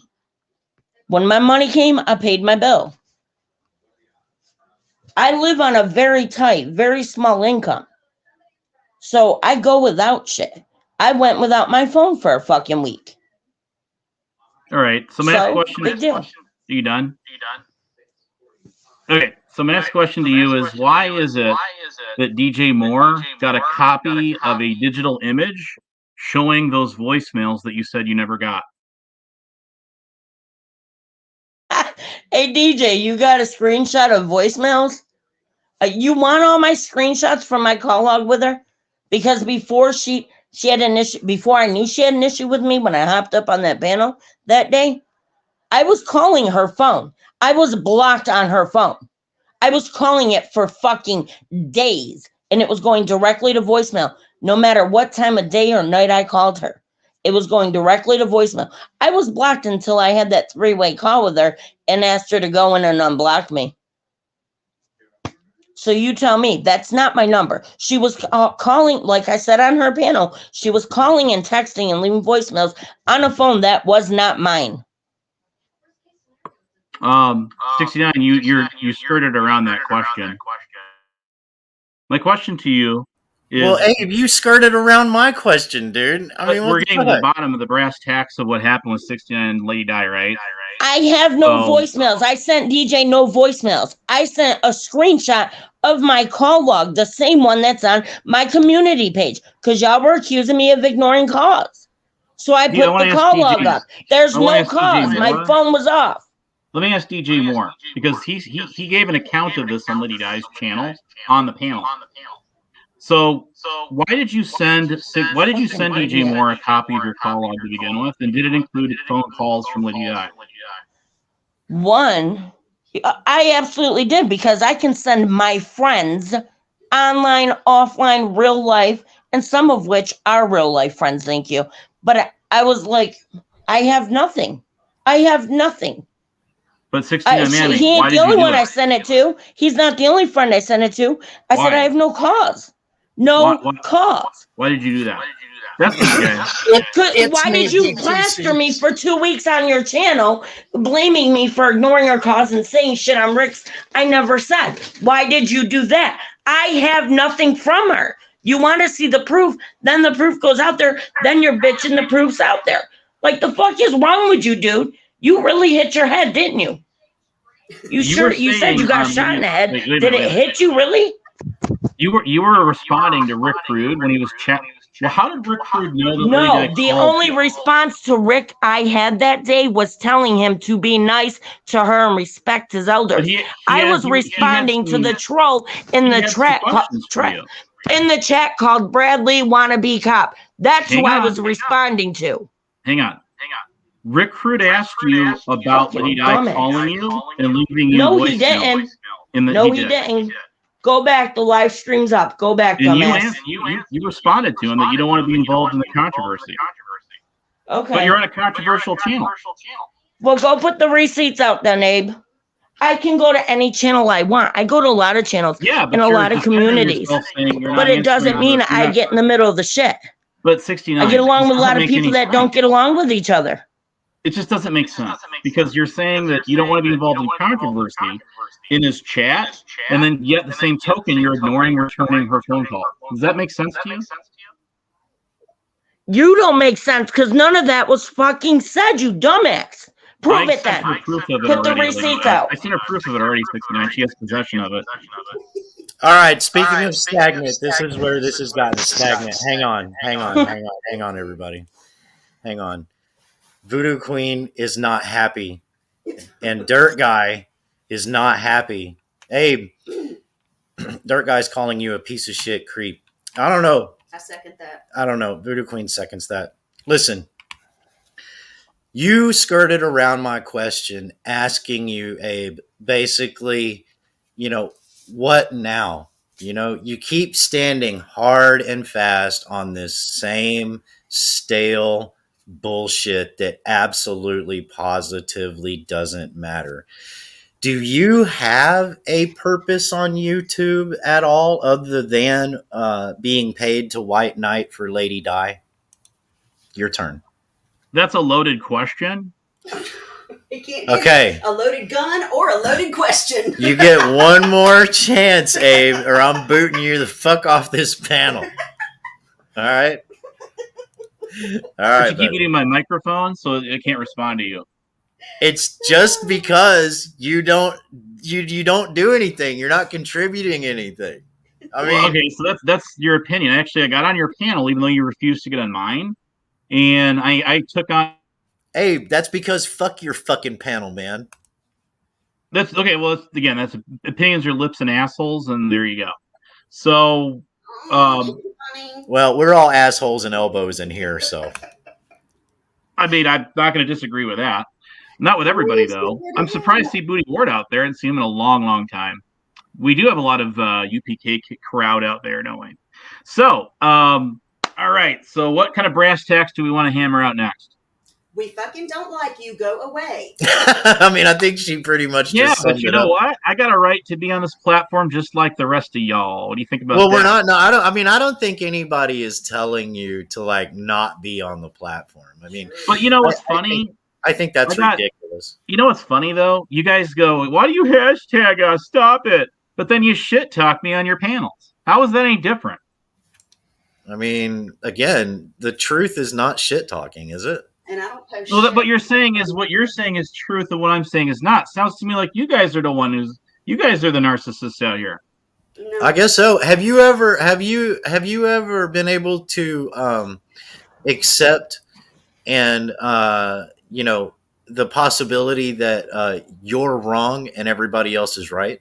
[SPEAKER 4] When my money came, I paid my bill. I live on a very tight, very small income. So I go without shit. I went without my phone for a fucking week.
[SPEAKER 3] All right. So my next question is, are you done? Okay. So my next question to you is, why is it that DJ Moore got a copy of a digital image showing those voicemails that you said you never got?
[SPEAKER 4] Hey, DJ, you got a screenshot of voicemails? You want all my screenshots from my call log with her? Because before she had an issue, before I knew she had an issue with me when I hopped up on that panel that day, I was calling her phone. I was blocked on her phone. I was calling it for fucking days, and it was going directly to voicemail. No matter what time of day or night I called her, it was going directly to voicemail. I was blocked until I had that 3-way call with her and asked her to go in and unblock me. So you tell me, that's not my number. She was calling, like I said on her panel, she was calling and texting and leaving voicemails on a phone that was not mine.
[SPEAKER 3] 69, you skirted around that question. My question to you is...
[SPEAKER 1] Well, Abe, you skirted around my question, dude. I mean,
[SPEAKER 3] we're getting to the bottom of the brass tacks of what happened with 69 and Lady Di, right?
[SPEAKER 4] I have no voicemails. I sent DJ no voicemails. I sent a screenshot of my call log, the same one that's on my community page, because y'all were accusing me of ignoring calls. So I put the call log up. There's no calls. My phone was off.
[SPEAKER 3] Let me ask DJ Moore, because he gave an account of this on Lady Di's channel on the panel. So why did you send DJ Moore a copy of your call log to begin with, and did it include phone calls from Lady Di?
[SPEAKER 4] One, I absolutely did, because I can send my friends online, offline, real life, and some of which are real life friends, thank you. But I was like, I have nothing.
[SPEAKER 3] But 69 Mammy,
[SPEAKER 4] he ain't the only one I sent it to. He's not the only friend I sent it to. I said I have no calls. Calls.
[SPEAKER 3] Why did you do that? That's okay.
[SPEAKER 4] Why did you plaster me for 2 weeks on your channel, blaming me for ignoring her calls and saying shit on Rick's I never said? Why did you do that? I have nothing from her. You want to see the proof, then the proof goes out there, then you're bitching the proof's out there. Like, the fuck is wrong with you, dude? You really hit your head, didn't you? You said you got shot in the head. Did it hit you, really?
[SPEAKER 3] You were responding to Rick Rude when he was chatting. Well, how did Rick Rude know that?
[SPEAKER 4] No, the only response to Rick I had that day was telling him to be nice to her and respect his elders. I was responding to the troll in the chat called Bradley Wannabe Cop. That's who I was responding to.
[SPEAKER 3] Hang on. Rick Rude asked you about Lady Di calling you and leaving you.
[SPEAKER 4] No, he didn't. He didn't. Go back. The live stream's up. Go back, dumbass.
[SPEAKER 3] You responded to him that you don't want to be involved in the controversy.
[SPEAKER 4] Okay.
[SPEAKER 3] But you're on a controversial channel.
[SPEAKER 4] Well, go put the receipts out then, Abe. I can go to any channel I want. I go to a lot of channels in a lot of communities. But it doesn't mean I get in the middle of the shit.
[SPEAKER 3] But 69.
[SPEAKER 4] I get along with a lot of people that don't get along with each other.
[SPEAKER 3] it just doesn't make sense because you're saying that you don't want to be involved in controversy in his chat, and then yet the same token you're ignoring returning her phone call. Does that make sense to you?
[SPEAKER 4] You don't make sense because none of that was fucking said, you dumbass. Prove it then.
[SPEAKER 3] Proof of it
[SPEAKER 4] Put the
[SPEAKER 3] already.
[SPEAKER 4] receipts out.
[SPEAKER 3] I seen her proof of it already, 69. She has possession of it.
[SPEAKER 1] All right. Speaking of stagnant, this is where this has gotten stagnant. Hang on, everybody. Hang on. Voodoo Queen is not happy, and Dirt Guy is not happy. Abe, Dirt Guy's calling you a piece of shit creep. I don't know.
[SPEAKER 2] I second that.
[SPEAKER 1] I don't know. Voodoo Queen seconds that. Listen, you skirted around my question asking you, Abe, basically, what now? You keep standing hard and fast on this same stale bullshit that absolutely positively doesn't matter. Do you have a purpose on YouTube at all other than being paid to White Knight for Lady Di? Your turn.
[SPEAKER 3] That's a loaded question.
[SPEAKER 2] It can't
[SPEAKER 1] Okay.
[SPEAKER 2] A loaded gun or a loaded question.
[SPEAKER 1] You get one more chance, Abe, or I'm booting you the fuck off this panel. All right? All right.
[SPEAKER 3] You keep muting my microphone so it can't respond to you.
[SPEAKER 1] It's just because you don't do anything. You're not contributing anything. I mean,
[SPEAKER 3] okay, so that's your opinion. Actually, I got on your panel even though you refused to get on mine, and I took on.
[SPEAKER 1] Abe, that's because fuck your fucking panel, man.
[SPEAKER 3] That's okay. Well, that's opinions are lips and assholes, and there you go. So,
[SPEAKER 1] well, we're all assholes and elbows in here, so.
[SPEAKER 3] I mean, I'm not going to disagree with that. Not with everybody, though. I'm surprised to see Booty Ward out there and see him in a long, long time. We do have a lot of UPK crowd out there, no way. So, all right. So what kind of brass tacks do we want to hammer out next?
[SPEAKER 2] We fucking don't like you. Go away.
[SPEAKER 1] I mean, I think she pretty much just
[SPEAKER 3] but you know what? I got a right to be on this platform just like the rest of y'all. What do you think about that?
[SPEAKER 1] Well, we're not. No, I don't. I mean, I don't think anybody is telling you to not be on the platform. I mean,
[SPEAKER 3] but you know what's funny?
[SPEAKER 1] I think that's ridiculous.
[SPEAKER 3] You know what's funny though? You guys go, why do you hashtag us? Stop it! But then you shit talk me on your panels. How is that any different?
[SPEAKER 1] I mean, again, the truth is not shit talking, is it?
[SPEAKER 2] And I don't post
[SPEAKER 3] well, what you're saying is truth, and what I'm saying is not. Sounds to me like you guys are the you guys are the narcissists out here.
[SPEAKER 2] No.
[SPEAKER 1] I guess so. Have you ever been able to accept and the possibility that you're wrong and everybody else is right?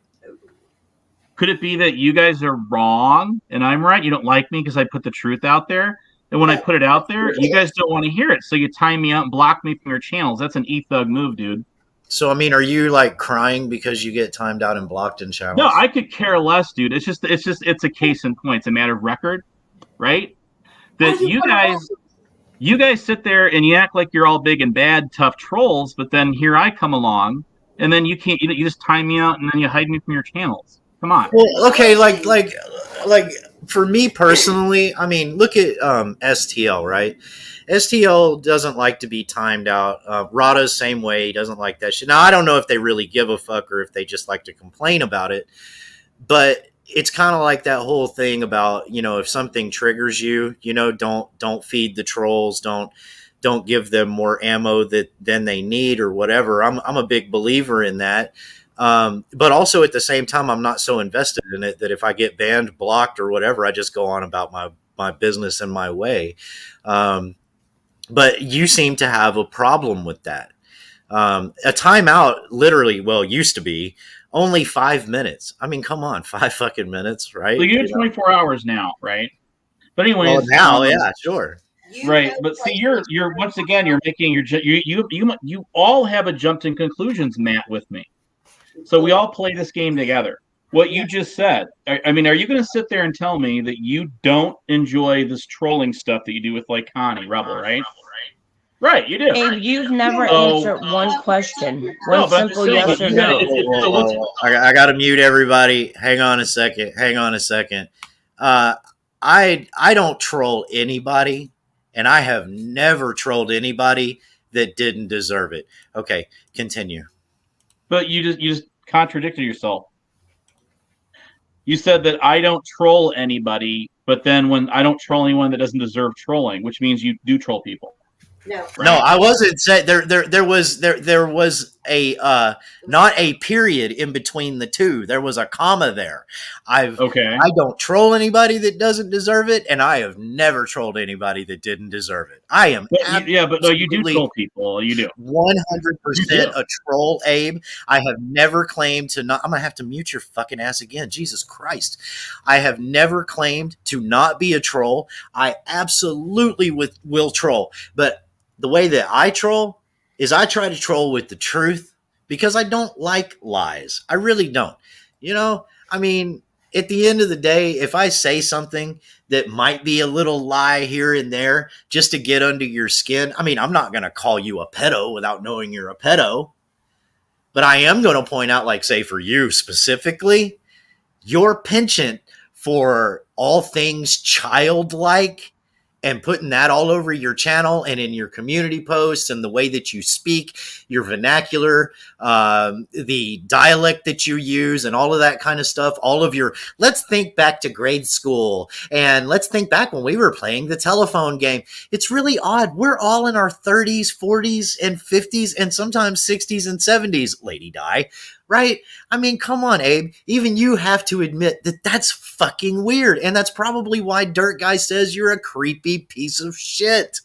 [SPEAKER 3] Could it be that you guys are wrong and I'm right? You don't like me because I put the truth out there? And when I put it out there, you guys don't want to hear it. So you time me out and block me from your channels. That's an E-Thug move, dude.
[SPEAKER 1] So, I mean, are you crying because you get timed out and blocked in channels?
[SPEAKER 3] No, I could care less, dude. It's a case in point. It's a matter of record, right? That you guys sit there and you act like you're all big and bad, tough trolls, but then here I come along and then you just time me out and then you hide me from your channels. Come on.
[SPEAKER 1] Well, okay, like for me personally, I mean, look at STL, right? STL doesn't like to be timed out. Rada's same way. He doesn't like that shit. Now, I don't know if they really give a fuck or if they just like to complain about it. But it's kind of like that whole thing about, if something triggers you, don't feed the trolls. Don't give them more ammo than they need or whatever. I'm a big believer in that. But also at the same time, I'm not so invested in it that if I get banned, blocked, or whatever, I just go on about my business and my way. But you seem to have a problem with that. A timeout literally, used to be only 5 minutes. I mean, come on, 5 fucking minutes, right?
[SPEAKER 3] Well, you have 24 hours now, right? But anyways,
[SPEAKER 1] well, now, yeah, sure.
[SPEAKER 3] Right, but see, you're once again, you're making you all have a jumped in conclusions, Matt, with me. So we all play this game together. What you just said, I mean, are you going to sit there and tell me that you don't enjoy this trolling stuff that you do with Connie Rebel, right? Right, you do.
[SPEAKER 4] Abe, you've never answered one question. One simple yes or no.
[SPEAKER 1] I got to mute everybody. Hang on a second. I don't troll anybody, and I have never trolled anybody that didn't deserve it. Okay, continue.
[SPEAKER 3] But you just contradicted yourself. You said that I don't troll anybody, but then when I don't troll anyone that doesn't deserve trolling, which means you do troll people.
[SPEAKER 2] No.
[SPEAKER 1] No, I wasn't saying there was a not a period in between the two. There was a comma there.
[SPEAKER 3] Okay.
[SPEAKER 1] I don't troll anybody that doesn't deserve it, and I have never trolled anybody that didn't deserve it. I am
[SPEAKER 3] But no, you do troll people. You do.
[SPEAKER 1] 100% a troll, Abe. I have never claimed to not. I'm gonna have to mute your fucking ass again. Jesus Christ! I have never claimed to not be a troll. I absolutely will troll, but the way that I troll is I try to troll with the truth because I don't like lies. I really don't. You know, I mean, at the end of the day, if I say something that might be a little lie here and there just to get under your skin, I mean, I'm not going to call you a pedo without knowing you're a pedo. But I am going to point out, like, say, for you specifically, your penchant for all things childlike and putting that all over your channel and in your community posts and the way that you speak, your vernacular, the dialect that you use and all of that kind of stuff, all of your, let's think back to grade school and let's think back when we were playing the telephone game. It's really odd. We're all in our 30s, 40s, and 50s, and sometimes 60s and 70s, Lady Di. Right? I mean, come on, Abe. Even you have to admit that that's fucking weird. And that's probably why Dirt Guy says you're a creepy piece of shit.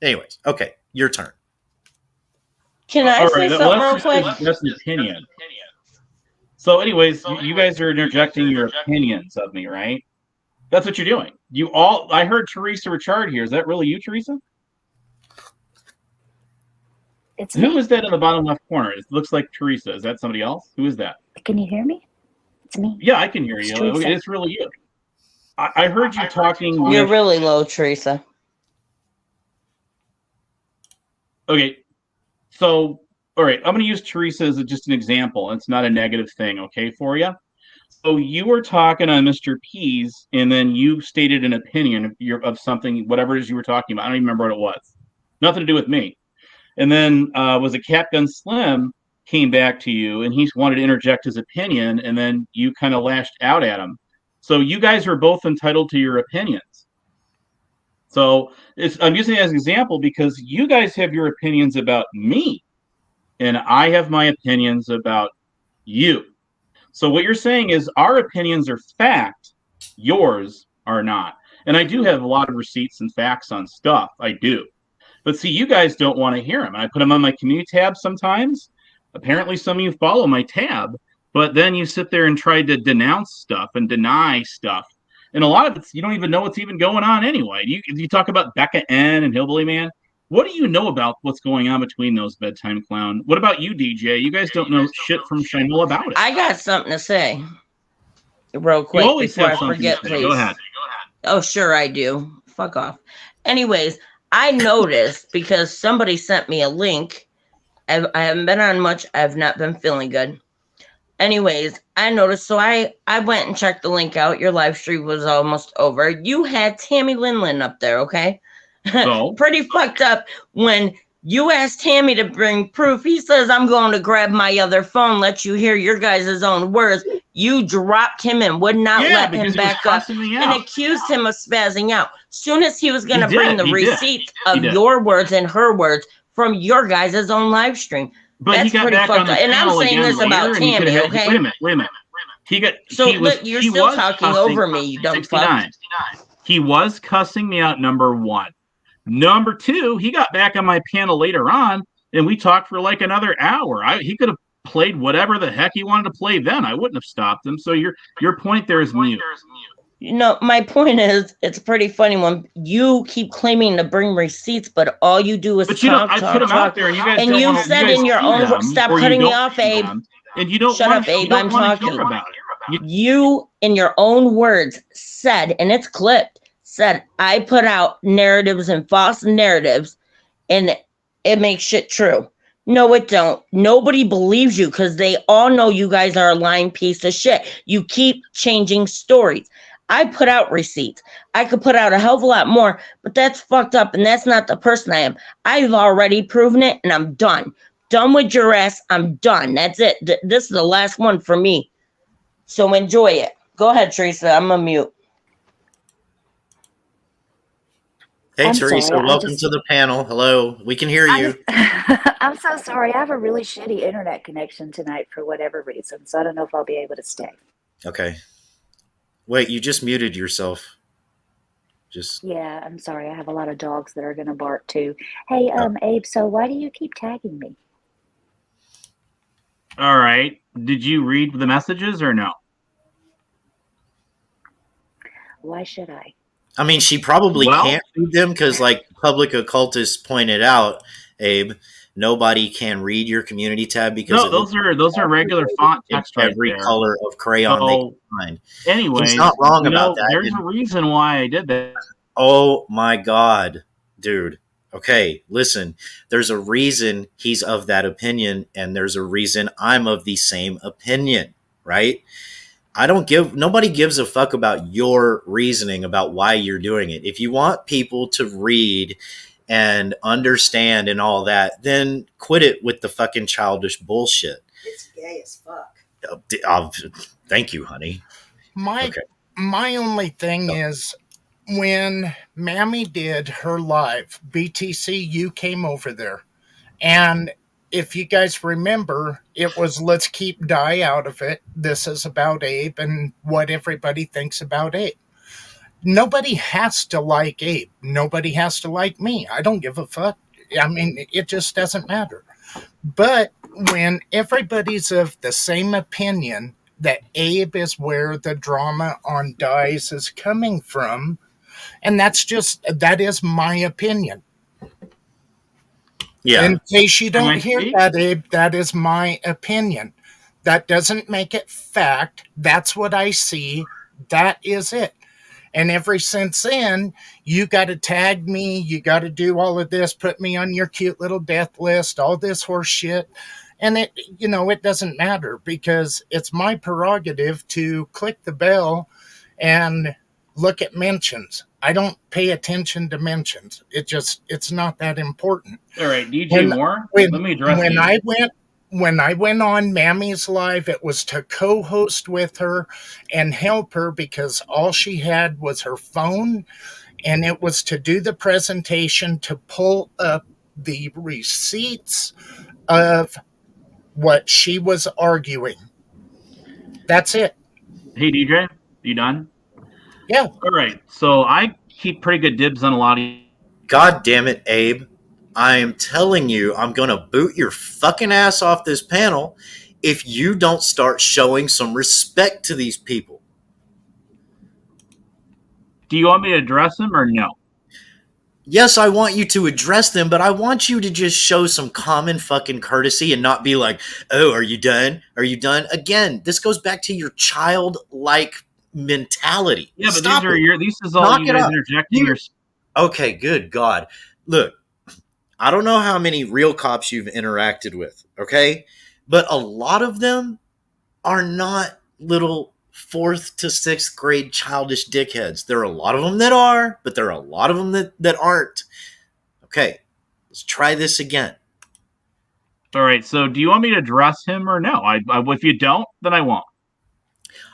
[SPEAKER 1] Anyways, okay, your turn.
[SPEAKER 4] Can I say something real quick?
[SPEAKER 3] That's an opinion. So anyways, you guys are interjecting your opinions of me, right? That's what you're doing. I heard Teresa Richard here. Is that really you, Teresa?
[SPEAKER 5] It's
[SPEAKER 3] Who
[SPEAKER 5] me.
[SPEAKER 3] is that in the bottom left corner? It looks like Teresa. Is that somebody else? Who is that?
[SPEAKER 5] Can you hear me? It's me.
[SPEAKER 3] Yeah, I can hear
[SPEAKER 5] It's
[SPEAKER 3] you.
[SPEAKER 5] Teresa.
[SPEAKER 3] It's really you. I heard you talking.
[SPEAKER 4] You're
[SPEAKER 3] with-
[SPEAKER 4] really low, Teresa.
[SPEAKER 3] Okay, so all right, I'm going to use Teresa as just an example. It's not a negative thing, okay, for you. So you were talking on Mr. P's, and then you stated an opinion of something, whatever it is you were talking about. I don't even remember what it was. Nothing to do with me. And then was it Capgun Slim came back to you, and he wanted to interject his opinion, and then you kind of lashed out at him. So you guys are both entitled to your opinions. So I'm using it as an example because you guys have your opinions about me, and I have my opinions about you. So what you're saying is our opinions are fact, yours are not. And I do have a lot of receipts and facts on stuff. I do. But see, you guys don't want to hear them. And I put them on my community tab sometimes. Apparently, some of you follow my tab, but then you sit there and try to denounce stuff and deny stuff. And a lot of it, you don't even know what's even going on anyway. You talk about Becca N and Hillbilly Man. What do you know about what's going on between those Bedtime Clown? What about you, DJ? You guys don't know shit from Shinola about it.
[SPEAKER 4] I got something to say real quick before I forget, please.
[SPEAKER 3] Go ahead.
[SPEAKER 4] Oh, sure I do. Fuck off. Anyways, I noticed because somebody sent me a link. I haven't been on much. I've not been feeling good. Anyways, I noticed. So I went and checked the link out. Your live stream was almost over. You had Tammy Linlin up there, okay?
[SPEAKER 3] So?
[SPEAKER 4] Pretty fucked up when you asked Tammy to bring proof. He says, I'm going to grab my other phone, let you hear your guys' own words. You dropped him and would not let him back up and accused him of spazzing out. Soon as he was going to bring the receipt of your words and her words from your guys' own live stream.
[SPEAKER 3] But
[SPEAKER 4] that's
[SPEAKER 3] he got
[SPEAKER 4] pretty
[SPEAKER 3] back
[SPEAKER 4] fucked
[SPEAKER 3] on the
[SPEAKER 4] up. And I'm saying this about Tammy, okay?
[SPEAKER 3] Wait a minute.
[SPEAKER 4] Look, you're still talking over me, you dumb fuck.
[SPEAKER 3] He was cussing me out, number one. Number two, he got back on my panel later on, and we talked for like another hour. He could have played whatever the heck he wanted to play then. I wouldn't have stopped him. So your point there is mute.
[SPEAKER 4] You know, my point is, it's pretty funny when you keep claiming to bring receipts, but all you do is talk.
[SPEAKER 3] I put them out there, and you guys
[SPEAKER 4] and
[SPEAKER 3] don't
[SPEAKER 4] you
[SPEAKER 3] wanna,
[SPEAKER 4] said
[SPEAKER 3] you guys
[SPEAKER 4] in your own words, stop cutting me off, Abe.
[SPEAKER 3] And you don't
[SPEAKER 4] shut up, Abe. I'm talking. You, in your own words, said, and it's clipped, said I put out narratives and false narratives, and it makes shit true. No, it don't. Nobody believes you because they all know you guys are a lying piece of shit. You keep changing stories. I put out receipts. I could put out a hell of a lot more, but that's fucked up, and that's not the person I am. I've already proven it, and I'm done. Done with your ass. I'm done. That's it. This is the last one for me. So enjoy it. Go ahead, Teresa. I'm a mute.
[SPEAKER 1] Hey,
[SPEAKER 5] I'm
[SPEAKER 1] Teresa,
[SPEAKER 5] sorry,
[SPEAKER 1] welcome to the panel. Hello, we can hear you.
[SPEAKER 5] I'm so sorry. I have a really shitty internet connection tonight for whatever reason, so I don't know if I'll be able to stay.
[SPEAKER 1] Okay. Wait, you just muted yourself. Just
[SPEAKER 5] Yeah, I'm sorry. I have a lot of dogs that are going to bark too. Hey, Abe, so why do you keep tagging me?
[SPEAKER 3] All right. Did you read the messages or no?
[SPEAKER 5] Why should I?
[SPEAKER 1] I mean, she probably
[SPEAKER 3] Well-
[SPEAKER 1] can't read them because, like public occultists pointed out, Abe, nobody can read your community tab because
[SPEAKER 3] No, those are regular font text right
[SPEAKER 1] every
[SPEAKER 3] there.
[SPEAKER 1] color of crayon they
[SPEAKER 3] So,
[SPEAKER 1] can find.
[SPEAKER 3] anyways,
[SPEAKER 1] He's not wrong about that.
[SPEAKER 3] There's a reason why I did that.
[SPEAKER 1] Oh my God, dude. Okay, listen, there's a reason he's of that opinion, and there's a reason I'm of the same opinion, right? Nobody gives a fuck about your reasoning about why you're doing it. If you want people to read and understand and all that, then quit it with the fucking childish bullshit.
[SPEAKER 2] It's gay as fuck.
[SPEAKER 1] Thank you, honey.
[SPEAKER 6] My only thing is when Mammy did her live, BTC, you came over there. And if you guys remember, it was let's keep Di out of it. This is about Abe and what everybody thinks about Abe. Nobody has to like Abe. Nobody has to like me. I don't give a fuck. I mean, it just doesn't matter. But when everybody's of the same opinion that Abe is where the drama on Dice is coming from, and that is my opinion.
[SPEAKER 1] Yeah.
[SPEAKER 6] In case you don't
[SPEAKER 3] I
[SPEAKER 6] hear
[SPEAKER 3] see.
[SPEAKER 6] that, Abe, that is my opinion. That doesn't make it fact. That's what I see. That is it. And ever since then, you got to tag me. You got to do all of this, put me on your cute little death list, all this horse shit. And it doesn't matter because it's my prerogative to click the bell and look at mentions. I don't pay attention to mentions. It's not that important.
[SPEAKER 3] All right, DJ Moore, let me address you.
[SPEAKER 6] When I went on Mammy's live, it was to co-host with her and help her because all she had was her phone, and it was to do the presentation to pull up the receipts of what she was arguing. That's it.
[SPEAKER 3] Hey, DJ, you done?
[SPEAKER 6] Yeah.
[SPEAKER 3] All right, so I keep pretty good dibs on a lot of.
[SPEAKER 1] God damn it, Abe. I am telling you, I'm going to boot your fucking ass off this panel if you don't start showing some respect to these people.
[SPEAKER 3] Do you want me to address them or no?
[SPEAKER 1] Yes, I want you to address them, but I want you to just show some common fucking courtesy and not be like, oh, are you done? Are you done? Again, this goes back to your childlike mentality.
[SPEAKER 3] Yeah, but
[SPEAKER 1] Stop it.
[SPEAKER 3] this is all
[SPEAKER 1] Knock
[SPEAKER 3] you
[SPEAKER 1] it
[SPEAKER 3] guys
[SPEAKER 1] up.
[SPEAKER 3] interjecting your.
[SPEAKER 1] Okay, good God. Look, I don't know how many real cops you've interacted with, okay? But a lot of them are not little 4th to 6th grade childish dickheads. There are a lot of them that are, but there are a lot of them that aren't. Okay, let's try this again.
[SPEAKER 3] All right, so do you want me to address him or no? If you don't, then I won't.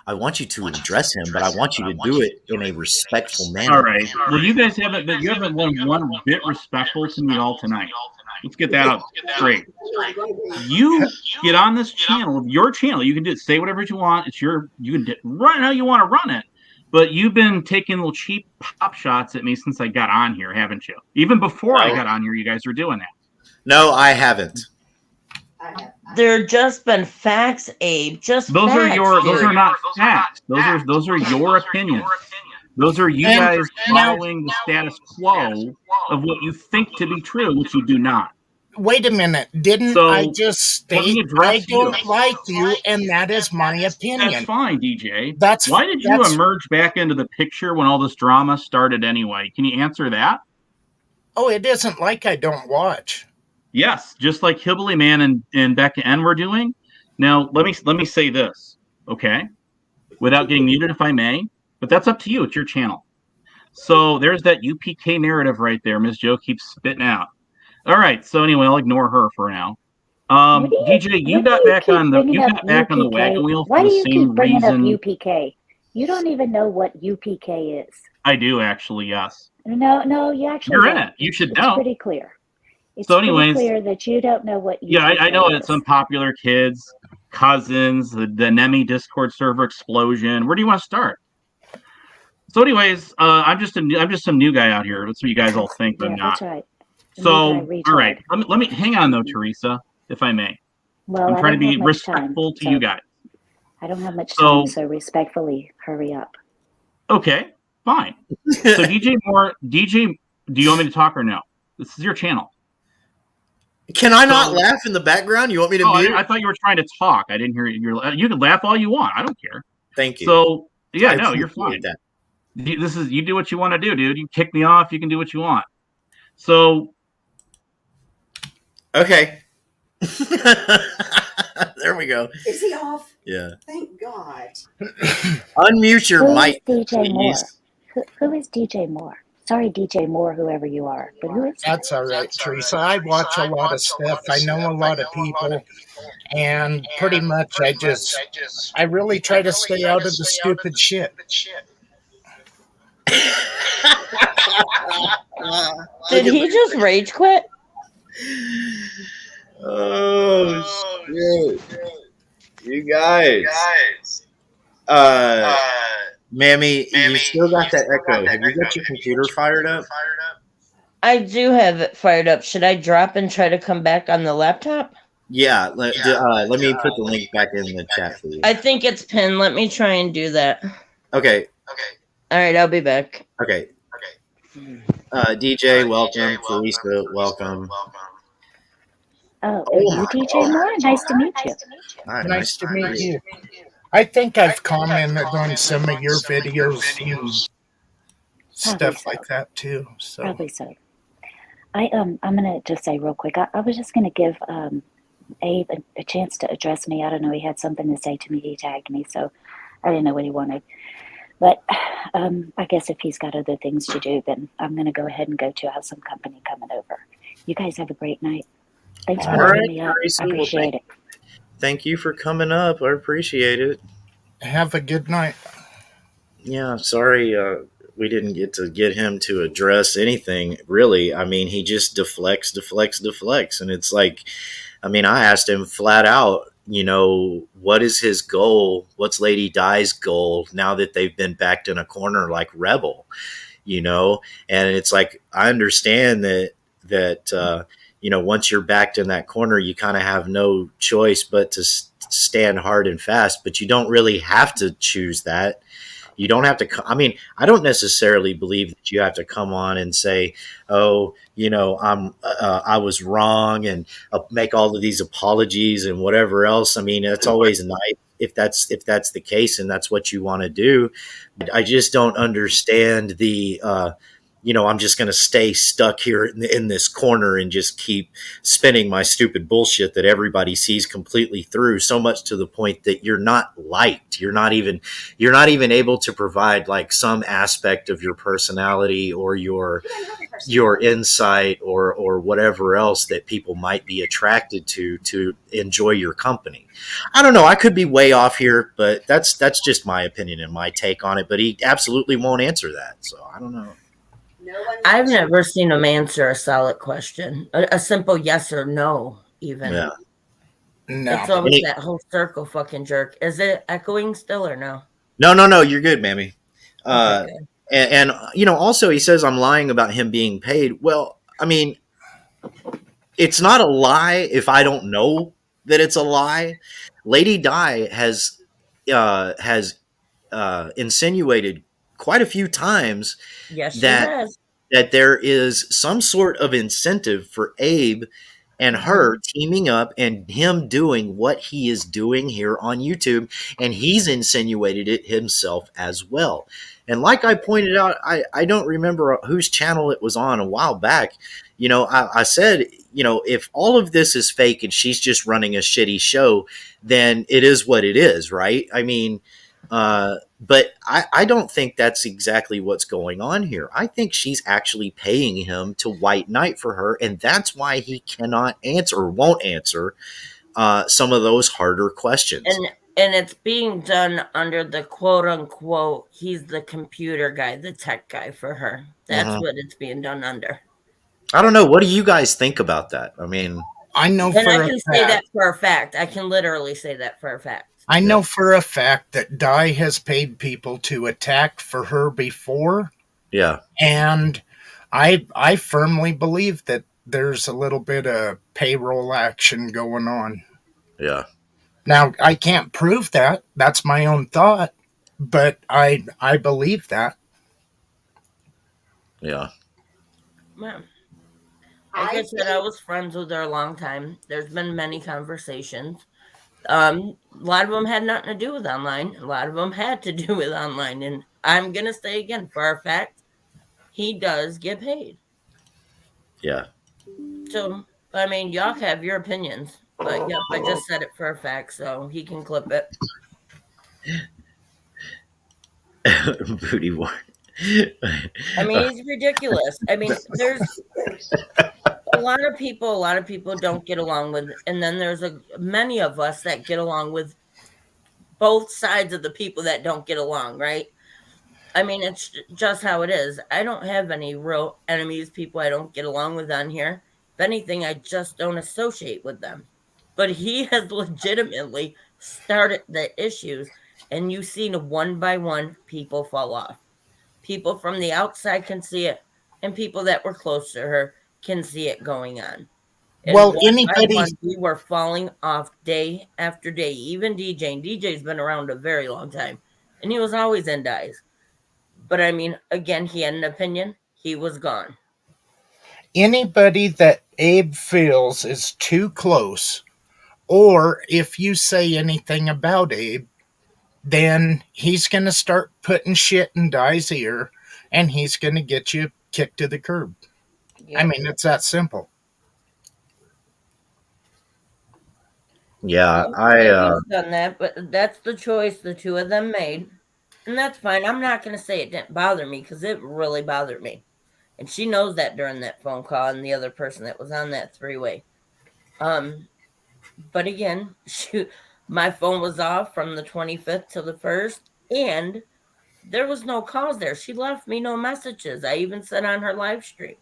[SPEAKER 1] I want you to address him, but I want you to do it in a respectful manner.
[SPEAKER 3] All right. Well, you guys haven't been one bit respectful to me all tonight. Let's get that out straight. You get on this channel, your channel. You can do it. Say whatever you want. It's your. You can run how you want to run it. But you've been taking little cheap pop shots at me since I got on here, haven't you? Even before I got on here, you guys were doing that.
[SPEAKER 1] No, I haven't.
[SPEAKER 4] There just been facts, Abe. Just
[SPEAKER 3] Those
[SPEAKER 4] facts,
[SPEAKER 3] those
[SPEAKER 4] dude.
[SPEAKER 3] are not facts. Those are your opinions. Those are you guys following the status quo of what you think to be true, which you do not.
[SPEAKER 6] Wait a minute. Didn't
[SPEAKER 3] So,
[SPEAKER 6] I just
[SPEAKER 3] let me
[SPEAKER 6] state
[SPEAKER 3] address
[SPEAKER 6] I don't
[SPEAKER 3] you.
[SPEAKER 6] like you, and that is my opinion?
[SPEAKER 3] That's fine, DJ.
[SPEAKER 6] That's
[SPEAKER 3] Why did you emerge back into the picture when all this drama started anyway? Can you answer that?
[SPEAKER 6] Oh, it isn't like I don't watch.
[SPEAKER 3] Yes, just like Hillbilly Man and Becca N were doing. Now, let me say this, okay? Without getting muted, if I may. But that's up to you. It's your channel. So there's that UPK narrative right there. Ms. Joe keeps spitting out. All right. So anyway, I'll ignore her for now. DJ, you got back on the
[SPEAKER 5] UPK?
[SPEAKER 3] wagon wheel
[SPEAKER 5] Why
[SPEAKER 3] for
[SPEAKER 5] do
[SPEAKER 3] the
[SPEAKER 5] you
[SPEAKER 3] same
[SPEAKER 5] keep bringing
[SPEAKER 3] reason.
[SPEAKER 5] up UPK? You don't even know what UPK is.
[SPEAKER 3] I do actually, yes.
[SPEAKER 5] No, you actually
[SPEAKER 3] You're
[SPEAKER 5] don't.
[SPEAKER 3] in it. You should
[SPEAKER 5] It's
[SPEAKER 3] know.
[SPEAKER 5] pretty clear. It's
[SPEAKER 3] So
[SPEAKER 5] pretty
[SPEAKER 3] anyways,
[SPEAKER 5] clear that you don't know what UPK
[SPEAKER 3] Yeah, I know
[SPEAKER 5] is.
[SPEAKER 3] it's unpopular kids, cousins, the Nemi Discord server explosion. Where do you want to start? So, anyways, I'm just some new guy out here. That's what you guys all think, but
[SPEAKER 5] Yeah,
[SPEAKER 3] not.
[SPEAKER 5] that's right. The
[SPEAKER 3] So,
[SPEAKER 5] new guy
[SPEAKER 3] all right,
[SPEAKER 5] retard.
[SPEAKER 3] let me hang on though, Teresa, if I may.
[SPEAKER 5] Well,
[SPEAKER 3] I'm
[SPEAKER 5] I
[SPEAKER 3] trying to
[SPEAKER 5] don't
[SPEAKER 3] be
[SPEAKER 5] have much time,
[SPEAKER 3] respectful to
[SPEAKER 5] so
[SPEAKER 3] you guys.
[SPEAKER 5] I don't have much
[SPEAKER 3] So-
[SPEAKER 5] time, so respectfully, hurry up.
[SPEAKER 3] Okay, fine. So, DJ Moore, do you want me to talk or no? This is your channel.
[SPEAKER 1] Can I not
[SPEAKER 3] So-
[SPEAKER 1] laugh in the background? You want me to
[SPEAKER 3] Oh,
[SPEAKER 1] mute?
[SPEAKER 3] I thought you were trying to talk. I didn't hear you. You can laugh all you want. I don't care.
[SPEAKER 1] Thank you.
[SPEAKER 3] So, yeah,
[SPEAKER 1] I
[SPEAKER 3] no, you're
[SPEAKER 1] appreciate
[SPEAKER 3] fine.
[SPEAKER 1] that.
[SPEAKER 3] You do what you want to do, dude. You kick me off, you can do what you want. So,
[SPEAKER 1] Okay. There we go.
[SPEAKER 2] Is he off?
[SPEAKER 1] Yeah.
[SPEAKER 2] Thank God.
[SPEAKER 1] Unmute your
[SPEAKER 5] Who is
[SPEAKER 1] mic,
[SPEAKER 5] DJ Moore?
[SPEAKER 1] please.
[SPEAKER 5] Who is DJ Moore? Sorry, DJ Moore, whoever you are, but who is that?
[SPEAKER 6] That's all right, Teresa. I watch a lot of stuff. I know a lot of people, and pretty much I really try to stay out of the stupid shit.
[SPEAKER 4] Did he just rage quit?
[SPEAKER 1] Oh, shit. You guys. Mammy, you still got that echo. Have you got your computer fired up?
[SPEAKER 4] I do have it fired up. Should I drop and try to come back on the laptop?
[SPEAKER 1] Yeah, let me put the link back in the chat for you.
[SPEAKER 4] I think it's pinned. Let me try and do that.
[SPEAKER 1] Okay,
[SPEAKER 4] All right, I'll be back.
[SPEAKER 1] okay. DJ, welcome. Teresa, welcome.
[SPEAKER 5] Oh, are you DJ Moore? Nice to meet you.
[SPEAKER 1] Hi,
[SPEAKER 6] Nice to meet you. I think I've commented on some of your videos and stuff like that too. So
[SPEAKER 5] Probably so. I'm gonna just say real quick. I was just gonna give Abe a chance to address me. I don't know. He had something to say to me. He tagged me, so I didn't know what he wanted. But I guess if he's got other things to do, then I'm gonna go ahead and go to. I have some company coming over. You guys have a great night. Thanks for
[SPEAKER 1] All
[SPEAKER 5] letting
[SPEAKER 1] right,
[SPEAKER 5] me up.
[SPEAKER 1] Teresa,
[SPEAKER 5] I
[SPEAKER 1] well,
[SPEAKER 5] appreciate it.
[SPEAKER 1] Thank you for coming up. I appreciate it.
[SPEAKER 6] have a good night.
[SPEAKER 1] Yeah, sorry we didn't get him to address anything, really. I mean, he just deflects. And it's like, I mean, I asked him flat out, what is his goal? What's Lady Di's goal now that they've been backed in a corner like Rebel, And it's like, I understand that once you're backed in that corner, you kind of have no choice but to stand hard and fast, but you don't really have to choose that. You don't have to. I don't necessarily believe that you have to come on and say, "Oh, I was wrong," and make all of these apologies and whatever else. I mean, it's always nice if that's the case and that's what you want to do. But I just don't understand the. I'm just going to stay stuck here in this corner and just keep spinning my stupid bullshit that everybody sees completely through, so much to the point that you're not liked. You're not even able to provide like some aspect of your personality or your insight or whatever else that people might be attracted to enjoy your company. I don't know. I could be way off here, but that's just my opinion and my take on it. But he absolutely won't answer that. So I don't know.
[SPEAKER 4] I've never seen him answer a solid question, a simple yes or no, even.
[SPEAKER 1] Yeah.
[SPEAKER 4] It's
[SPEAKER 6] No.
[SPEAKER 4] always that whole circle fucking jerk. Is it echoing still or no?
[SPEAKER 1] No. You're good, Mammy.
[SPEAKER 4] Okay, good.
[SPEAKER 1] And also he says I'm lying about him being paid. Well, I mean, it's not a lie if I don't know that it's a lie. Lady Di has insinuated quite a few times
[SPEAKER 4] Yes, she
[SPEAKER 1] that
[SPEAKER 4] has.
[SPEAKER 1] that there is some sort of incentive for Abe and her teaming up and him doing what he is doing here on YouTube. And he's insinuated it himself as well. And like I pointed out, I don't remember whose channel it was on a while back. I said, if all of this is fake and she's just running a shitty show, then it is what it is, right? I mean, But I don't think that's exactly what's going on here. I think she's actually paying him to white knight for her, and that's why he cannot answer or won't answer some of those harder questions.
[SPEAKER 4] And it's being done under the quote unquote, he's the computer guy, the tech guy for her. That's what it's being done under.
[SPEAKER 1] I don't know. What do you guys think about that? I mean,
[SPEAKER 6] I know
[SPEAKER 4] And
[SPEAKER 6] for
[SPEAKER 4] I
[SPEAKER 6] a
[SPEAKER 4] can say that
[SPEAKER 6] fact.
[SPEAKER 4] for a fact. I can literally say that for a fact.
[SPEAKER 6] I know for a fact that Di has paid people to attack for her before,
[SPEAKER 1] yeah,
[SPEAKER 6] and I firmly believe that there's a little bit of payroll action going on.
[SPEAKER 1] yeah,
[SPEAKER 6] Now I can't prove that. That's my own thought, but I believe that.
[SPEAKER 1] yeah,
[SPEAKER 4] Yeah. Like I said, I was friends with her a long time. There's been many conversations. A lot of them had nothing to do with online. A lot of them had to do with online. And I'm going to say again, for a fact, he does get paid.
[SPEAKER 1] yeah.
[SPEAKER 4] So, I mean, y'all have your opinions. But yep, I just said it for a fact, so he can clip it.
[SPEAKER 1] Booty war.
[SPEAKER 4] I mean, he's ridiculous. I mean, there's a lot of people don't get along with, and then there's many of us that get along with both sides of the people that don't get along, right? I mean, it's just how it is. I don't have any real enemies, people I don't get along with on here. If anything, I just don't associate with them. But he has legitimately started the issues, and you've seen one by one people fall off. People from the outside can see it, and people that were close to her can see it going on. And
[SPEAKER 6] Well,
[SPEAKER 4] one by
[SPEAKER 6] anybody
[SPEAKER 4] one, we were falling off day after day. Even DJ, and DJ's been around a very long time, and he was always in Dies. But I mean, again, he had an opinion. He was gone.
[SPEAKER 6] anybody that Abe feels is too close, or if you say anything about Abe, then he's going to start putting shit in Di's ear, and he's going to get you kicked to the curb.
[SPEAKER 4] Yep.
[SPEAKER 6] I mean, it's that simple.
[SPEAKER 1] Yeah,
[SPEAKER 4] He's done that, but that's the choice the two of them made, and that's fine. I'm not going to say it didn't bother me because it really bothered me, and she knows that during that phone call and the other person that was on that three-way. But again, my phone was off from the 25th to the 1st, and there was no calls there. She left me no messages. I even said on her live stream.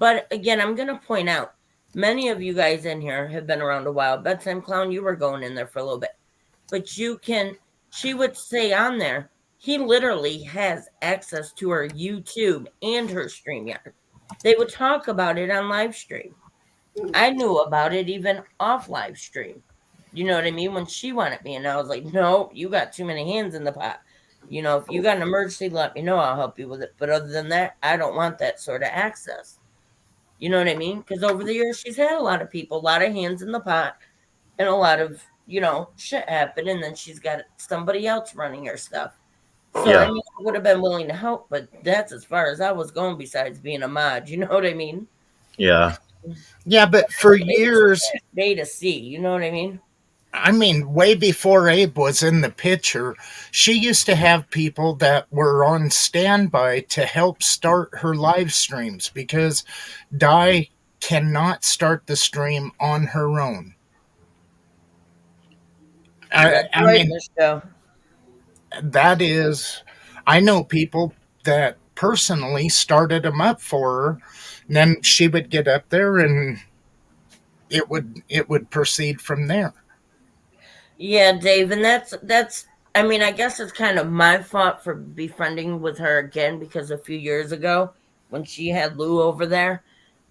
[SPEAKER 4] But again, I'm going to point out, many of you guys in here have been around a while. Bedtime Clown, you were going in there for a little bit. But she would say on there, he literally has access to her YouTube and her StreamYard. They would talk about it on live stream. I knew about it even off live stream. You know what I mean? When she wanted me, and I was like, no, you got too many hands in the pot. You know, if you got an emergency, let me know. I'll help you with it. But other than that, I don't want that sort of access. You know what I mean? Because over the years, she's had a lot of people, a lot of hands in the pot, and a lot of, shit happen. And then she's got somebody else running her stuff. So,
[SPEAKER 1] Yeah.
[SPEAKER 4] I mean, I would have been willing to help, but that's as far as I was going besides being a mod. You know what I mean?
[SPEAKER 1] yeah,
[SPEAKER 6] Yeah, but for years,
[SPEAKER 4] Day to see. You know what I mean?
[SPEAKER 6] I mean, way before Abe was in the picture, she used to have people that were on standby to help start her live streams because Di cannot start the stream on her own.
[SPEAKER 4] That's
[SPEAKER 6] I
[SPEAKER 4] right,
[SPEAKER 6] mean,
[SPEAKER 4] Michelle.
[SPEAKER 6] that is, I know people that personally started them up for her. And then she would get up there and it would proceed from there.
[SPEAKER 4] Yeah, Dave, and that's I mean, I guess it's kind of my fault for befriending with her again because a few years ago when she had Lou over there,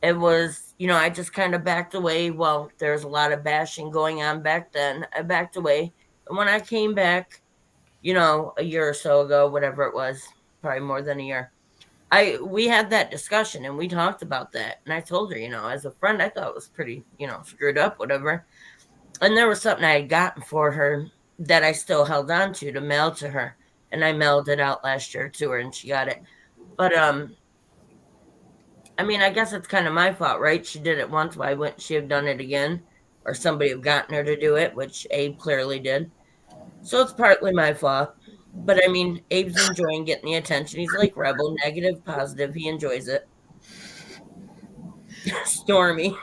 [SPEAKER 4] it was, I just kind of backed away. Well, there's a lot of bashing going on back then. I backed away. And when I came back, a year or so ago, whatever it was, probably more than a year, we had that discussion and we talked about that. And I told her, as a friend, I thought it was pretty, screwed up, whatever. And there was something I had gotten for her that I still held on to mail to her. And I mailed it out last year to her and she got it. But I mean, I guess it's kind of my fault, right? She did it once, why wouldn't she have done it again? Or somebody have gotten her to do it, which Abe clearly did. So it's partly my fault. But I mean, Abe's enjoying getting the attention. He's like rebel, negative, positive. He enjoys it. Stormy.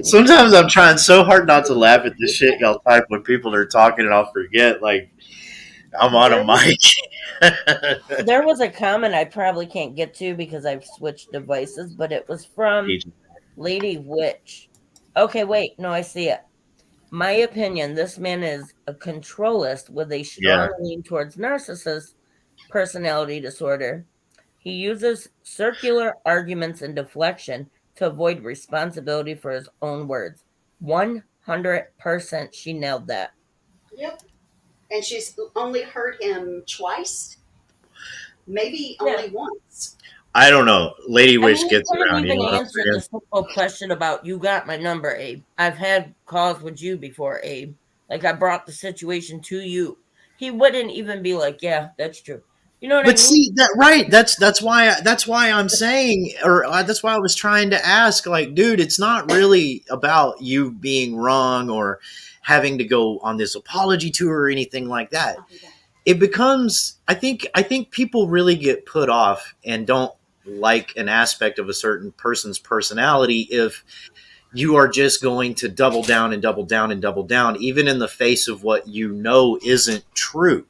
[SPEAKER 1] Sometimes I'm trying so hard not to laugh at the shit y'all type when people are talking, and I'll forget like I'm on a mic.
[SPEAKER 4] There was a comment I probably can't get to because I've switched devices, but it was from Lady Witch. Okay, wait, no, I see it. My opinion, this man is a controlist with a strong lean towards narcissist personality disorder. He uses circular arguments and deflection to avoid responsibility for his own words. 100% she nailed that.
[SPEAKER 2] Yep. And she's only heard him twice, maybe only once.
[SPEAKER 1] I don't know. Lady Witch gets
[SPEAKER 4] around.
[SPEAKER 1] You
[SPEAKER 4] Even
[SPEAKER 1] know
[SPEAKER 4] answered the simple question about you got my number, Abe. I've had calls with you before, Abe. Like I brought the situation to you. He wouldn't even be like, "Yeah, that's true." You know what I mean?
[SPEAKER 1] But see that right? That's why I'm saying, or that's why I was trying to ask. Like, dude, it's not really about you being wrong or having to go on this apology tour or anything like that. It becomes, I think people really get put off and don't like an aspect of a certain person's personality if you are just going to double down and double down and double down, even in the face of what you know isn't true,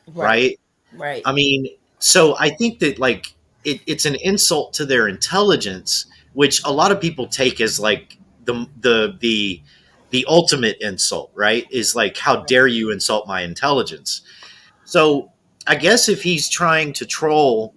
[SPEAKER 1] right?
[SPEAKER 4] Right.
[SPEAKER 1] I mean, so I think that like it's an insult to their intelligence, which a lot of people take as like the ultimate insult, right? Is like, how dare you insult my intelligence? So I guess if he's trying to troll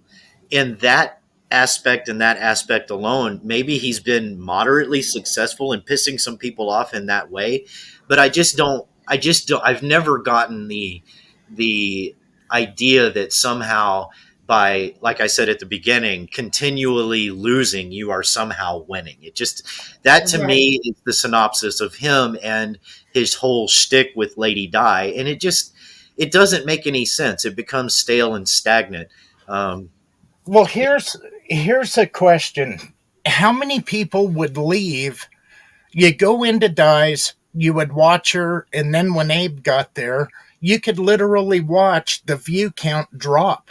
[SPEAKER 1] in that aspect and that aspect alone, maybe he's been moderately successful in pissing some people off in that way. But I just don't. I've never gotten the idea that somehow by, like I said at the beginning, continually losing, you are somehow winning. It just, that to me is the synopsis of him and his whole shtick with Lady Di, and it doesn't make any sense. It becomes stale and stagnant.
[SPEAKER 6] Well, here's a question: how many people would leave? You go into Di's, you would watch her, and then when Abe got there, you could literally watch the view count drop.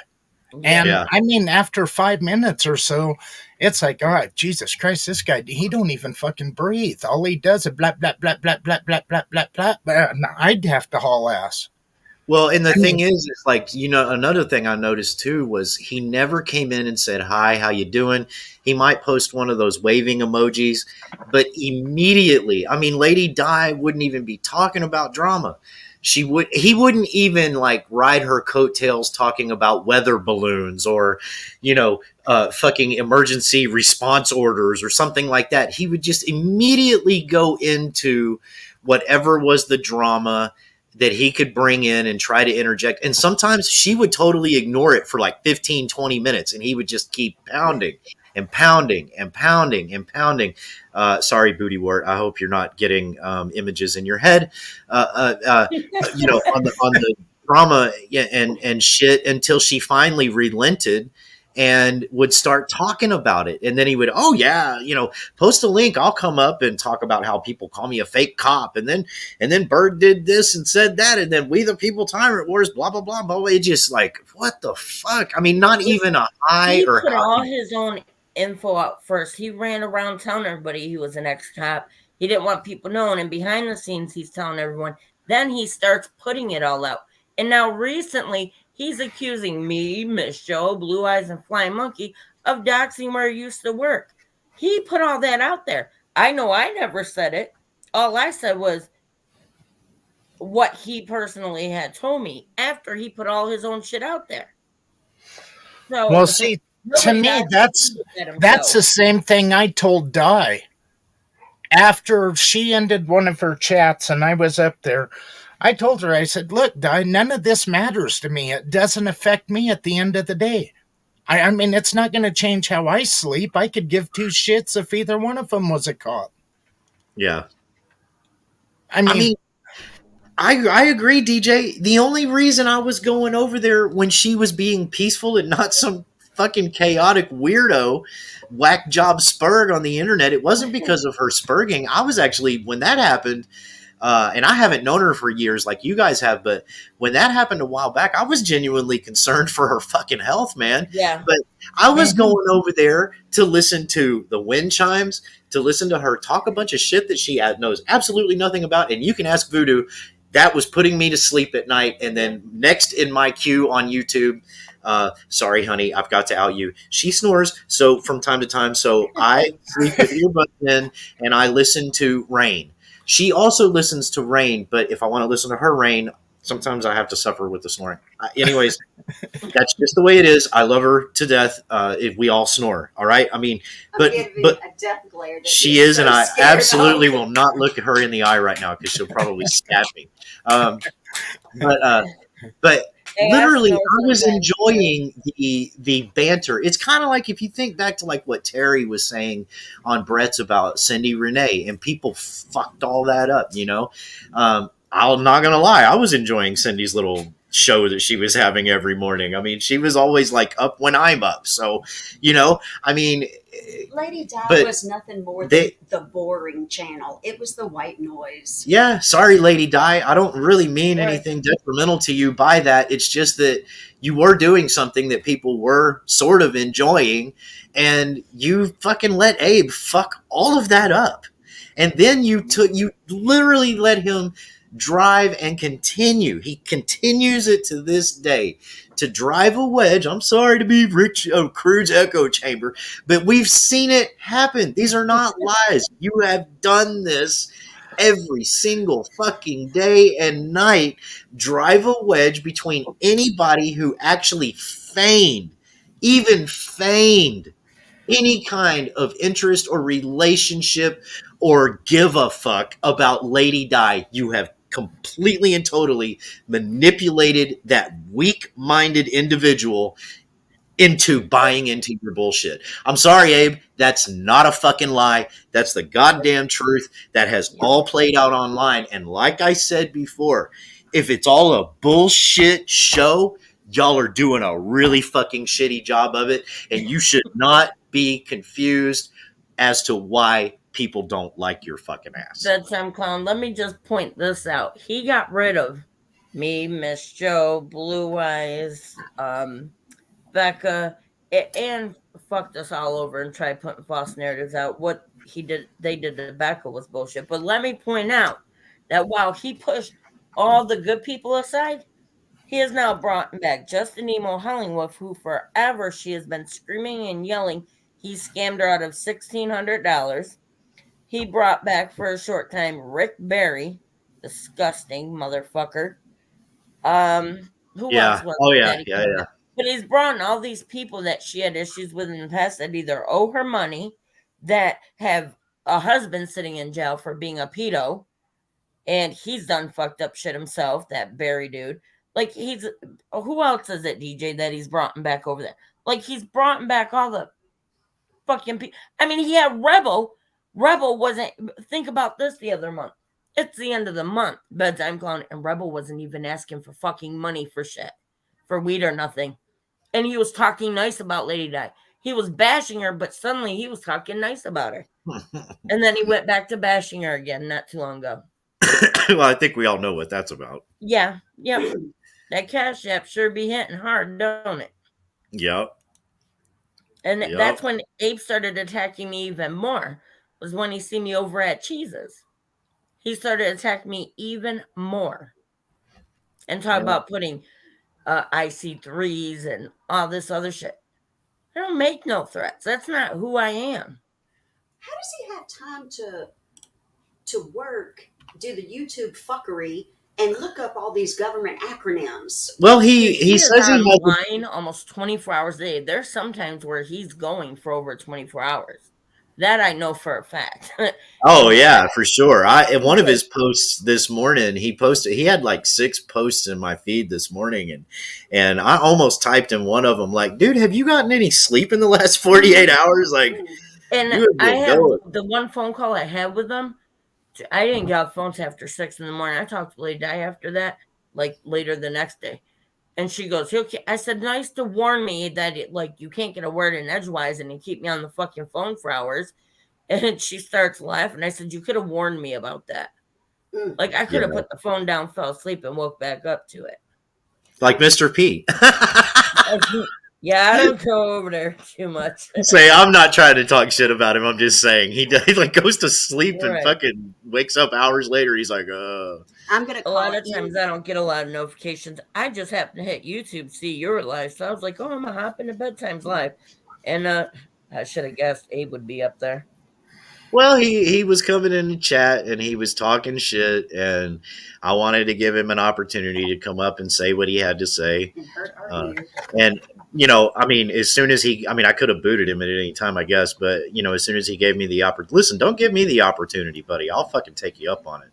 [SPEAKER 6] And I mean, after 5 minutes or so, it's like, all right, Jesus Christ, this guy, he don't even fucking breathe. All he does is blah, blah, blah, blah, blah, blah, blah, blah, blah. I'd have to haul ass.
[SPEAKER 1] Well, and the thing is like, you know, another thing I noticed too was he never came in and said, "Hi, how you doing?" He might post one of those waving emojis, but immediately, I mean, Lady Di wouldn't even be talking about drama. He wouldn't even like ride her coattails talking about weather balloons or, you know, fucking emergency response orders or something like that. He would just immediately go into whatever was the drama that he could bring in and try to interject. And sometimes she would totally ignore it for like 15, 20 minutes. And he would just keep pounding and pounding and pounding and pounding. Sorry, Booty Wart. I hope you're not getting images in your head, you know, on the drama and shit, until she finally relented and would start talking about it. And then he would, oh yeah, you know, post a link. I'll come up and talk about how people call me a fake cop. And then Bird did this and said that. And then We the People Tyrant Wars, blah, blah, blah, blah. It's just like, what the fuck? I mean, not even a hi
[SPEAKER 4] he
[SPEAKER 1] or
[SPEAKER 4] put all his own info out first. He ran around telling everybody he was an ex-cop. He didn't want people knowing. And behind the scenes, he's telling everyone. Then he starts putting it all out. And now recently, he's accusing me, Miss Joe, Blue Eyes, and Flying Monkey of doxing where he used to work. He put all that out there. I know I never said it. All I said was what he personally had told me after he put all his own shit out there. So,
[SPEAKER 6] well, see, to me, that's the same thing I told Di. After she ended one of her chats and I was up there, I told her, I said, look, Di, none of this matters to me. It doesn't affect me at the end of the day. I mean, it's not going to change how I sleep. I could give two shits if either one of them was a cop.
[SPEAKER 1] Yeah.
[SPEAKER 6] I mean
[SPEAKER 1] I agree, DJ. The only reason I was going over there when she was being peaceful and not some fucking chaotic weirdo whack job spurg on the internet, it wasn't because of her spurging. I was actually, when that happened, And I haven't known her for years like you guys have, but when that happened a while back, I was genuinely concerned for her fucking health, man.
[SPEAKER 4] Yeah.
[SPEAKER 1] But I was
[SPEAKER 4] Mhm.
[SPEAKER 1] going over there to listen to the wind chimes, to listen to her talk a bunch of shit that she knows absolutely nothing about. And you can ask Voodoo. That was putting me to sleep at night. And then next in my queue on YouTube, sorry, honey, I've got to out you. She snores so from time to time. So I sleep with earbuds in and I listen to Rain. She also listens to Rain, but if I want to listen to her Rain, sometimes I have to suffer with the snoring. Anyways, that's just the way it is. I love her to death. If we all snore, all right. I mean, but
[SPEAKER 2] a death glare.
[SPEAKER 1] she is, and I absolutely will not look at her in the eye right now because she'll probably stab me. But
[SPEAKER 4] Hey,
[SPEAKER 1] literally,
[SPEAKER 4] snore
[SPEAKER 1] I was
[SPEAKER 4] sometimes, too.
[SPEAKER 1] enjoying the banter. It's kind of like if you think back to like what Terry was saying on Brett's about Cindy Renee, and people fucked all that up. You know, I'm not gonna lie, I was enjoying Cindy's little show that she was having every morning. I mean, she was always like up when I'm up. So, you know, I mean,
[SPEAKER 2] Lady Di
[SPEAKER 1] but
[SPEAKER 2] was nothing more than
[SPEAKER 1] they-
[SPEAKER 2] the boring channel. It was the white noise.
[SPEAKER 1] yeah, sorry, Lady Di. I don't really mean
[SPEAKER 4] Right.
[SPEAKER 1] anything detrimental to you by that. It's just that you were doing something that people were sort of enjoying, and you fucking let Abe fuck all of that up. And then you literally let him drive and continue. He continues it to this day to drive a wedge. I'm sorry to be Rich Crude's echo chamber, but we've seen it happen. These are not lies. You have done this every single fucking day and night. Drive a wedge between anybody who actually even feigned any kind of interest or relationship or give a fuck about Lady Di. You have completely and totally manipulated that weak-minded individual into buying into your bullshit. I'm sorry, Abe. That's not a fucking lie. That's the goddamn truth. That has all played out online. And like I said before, if it's all a bullshit show, y'all are doing a really fucking shitty job of it. And you should not be confused as to why people don't like your fucking ass.
[SPEAKER 4] Bedtime Clown, let me just point this out. He got rid of me, Miss Joe, Blue Eyes, Becca, and fucked us all over and tried putting false narratives out. What they did to Becca was bullshit. But let me point out that while he pushed all the good people aside, he has now brought back Justin Emo Hollingworth, who forever she has been screaming and yelling he scammed her out of $1,600. He brought back for a short time Rick Barry, disgusting motherfucker. Who else was
[SPEAKER 1] Oh
[SPEAKER 4] it
[SPEAKER 1] yeah.
[SPEAKER 4] that he
[SPEAKER 1] Yeah.
[SPEAKER 4] brought
[SPEAKER 1] Yeah.
[SPEAKER 4] back? But he's brought in all these people that she had issues with in the past that either owe her money, that have a husband sitting in jail for being a pedo, and he's done fucked up shit himself, that Barry dude. Like, who else is it, DJ, that he's brought back over there? Like, he's brought back all the fucking people. I mean, he had Rebel. Rebel wasn't, think about this the other month. It's the end of the month, Bedtime Clown, and Rebel wasn't even asking for fucking money for shit, for weed or nothing. And he was talking nice about Lady Di. He was bashing her, but suddenly he was talking nice about her. And then he went back to bashing her again not too long ago.
[SPEAKER 1] Well, I think we all know what that's about.
[SPEAKER 4] Yeah, yep. That Cash App sure be hitting hard, don't it?
[SPEAKER 1] Yep.
[SPEAKER 4] And
[SPEAKER 1] Yep.
[SPEAKER 4] that's when Abe started attacking me even more, was when he see me over at Cheese's. He started attacking me even more. And talk
[SPEAKER 1] Yep.
[SPEAKER 4] about putting IC3s and all this other shit. I don't make no threats. That's not who I am.
[SPEAKER 2] How does he have time to work, do the YouTube fuckery, and look up all these government acronyms?
[SPEAKER 1] Well, he
[SPEAKER 4] is
[SPEAKER 1] says he has
[SPEAKER 4] online almost 24 hours a day. There's sometimes where he's going for over 24 hours. That I know for a fact.
[SPEAKER 1] Oh yeah, for sure. In one of his posts this morning, he had like 6 posts in my feed this morning, and I almost typed in one of them like, dude, have you gotten any sleep in the last 48 hours? Like,
[SPEAKER 4] And
[SPEAKER 1] you
[SPEAKER 4] I
[SPEAKER 1] have
[SPEAKER 4] had
[SPEAKER 1] going.
[SPEAKER 4] the one phone call I had with them. I didn't get off the phone till after 6 in the morning. I talked to Lady Di after that, like later the next day. And she goes, okay. I said, nice to warn me that you can't get a word in edgewise and you keep me on the fucking phone for hours. And she starts laughing. I said, you could have warned me about that. Like I could have
[SPEAKER 1] Yeah.
[SPEAKER 4] put the phone down, fell asleep, and woke back up to it.
[SPEAKER 1] Like Mr. P.
[SPEAKER 4] Yeah, I don't go over there too much.
[SPEAKER 1] Say, I'm not trying to talk shit about him. I'm just saying he like goes to sleep and
[SPEAKER 4] Right.
[SPEAKER 1] fucking wakes up hours later. He's like,
[SPEAKER 2] I'm gonna
[SPEAKER 4] A
[SPEAKER 2] call
[SPEAKER 4] lot of
[SPEAKER 2] you.
[SPEAKER 4] times I don't get a lot of notifications. I just happen to hit YouTube, see you're live. So I was like, oh, I'm gonna hop into bedtime's live. And I should have guessed Abe would be up there.
[SPEAKER 1] well, he was coming in the chat and he was talking shit, and I wanted to give him an opportunity to come up and say what he had to say. And I mean, as soon as I could have booted him at any time, I guess, but as soon as he gave me the opportunity, listen, don't give me the opportunity, buddy. I'll fucking take you up on it.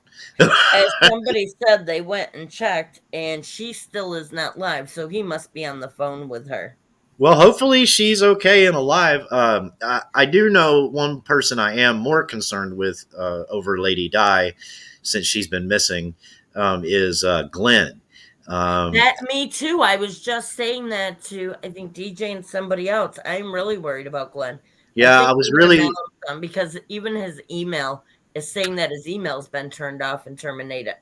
[SPEAKER 4] As somebody said, they went and checked, and she still is not live, so he must be on the phone with her.
[SPEAKER 1] Well, hopefully she's okay and alive. I do know one person I am more concerned with over Lady Di, since she's been missing, is Glenn.
[SPEAKER 4] That me too. I was just saying that to I think DJ and somebody else. I'm really worried about Glenn.
[SPEAKER 1] Yeah,
[SPEAKER 4] think
[SPEAKER 1] I was
[SPEAKER 4] we can
[SPEAKER 1] really
[SPEAKER 4] mail him some because even his email is saying that his email's been turned off and terminated.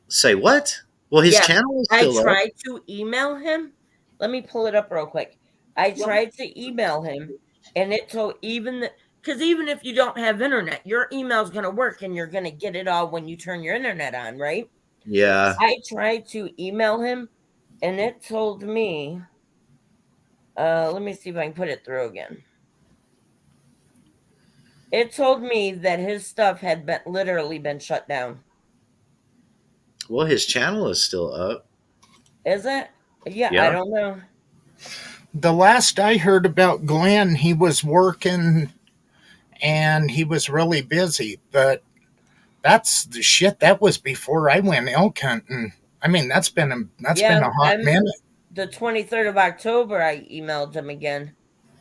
[SPEAKER 1] say what? Well, his
[SPEAKER 4] Yeah,
[SPEAKER 1] channel is
[SPEAKER 4] I
[SPEAKER 1] still up.
[SPEAKER 4] tried to email him. Let me pull it up real quick. I tried to email him, and it told because even if you don't have internet, your email's going to work and you're going to get it all when you turn your internet on, right?
[SPEAKER 1] Yeah.
[SPEAKER 4] I tried to email him, and it told me. Let me see if I can put it through again. It told me that his stuff had literally been shut down.
[SPEAKER 1] Well, his channel is still up.
[SPEAKER 4] Is it? Yeah,
[SPEAKER 1] Yeah.
[SPEAKER 4] I don't know.
[SPEAKER 6] The last I heard about Glenn, he was working and he was really busy, but that's the shit. That was before I went elk hunting. I mean, that's been a hot minute.
[SPEAKER 4] The 23rd of October, I emailed him again.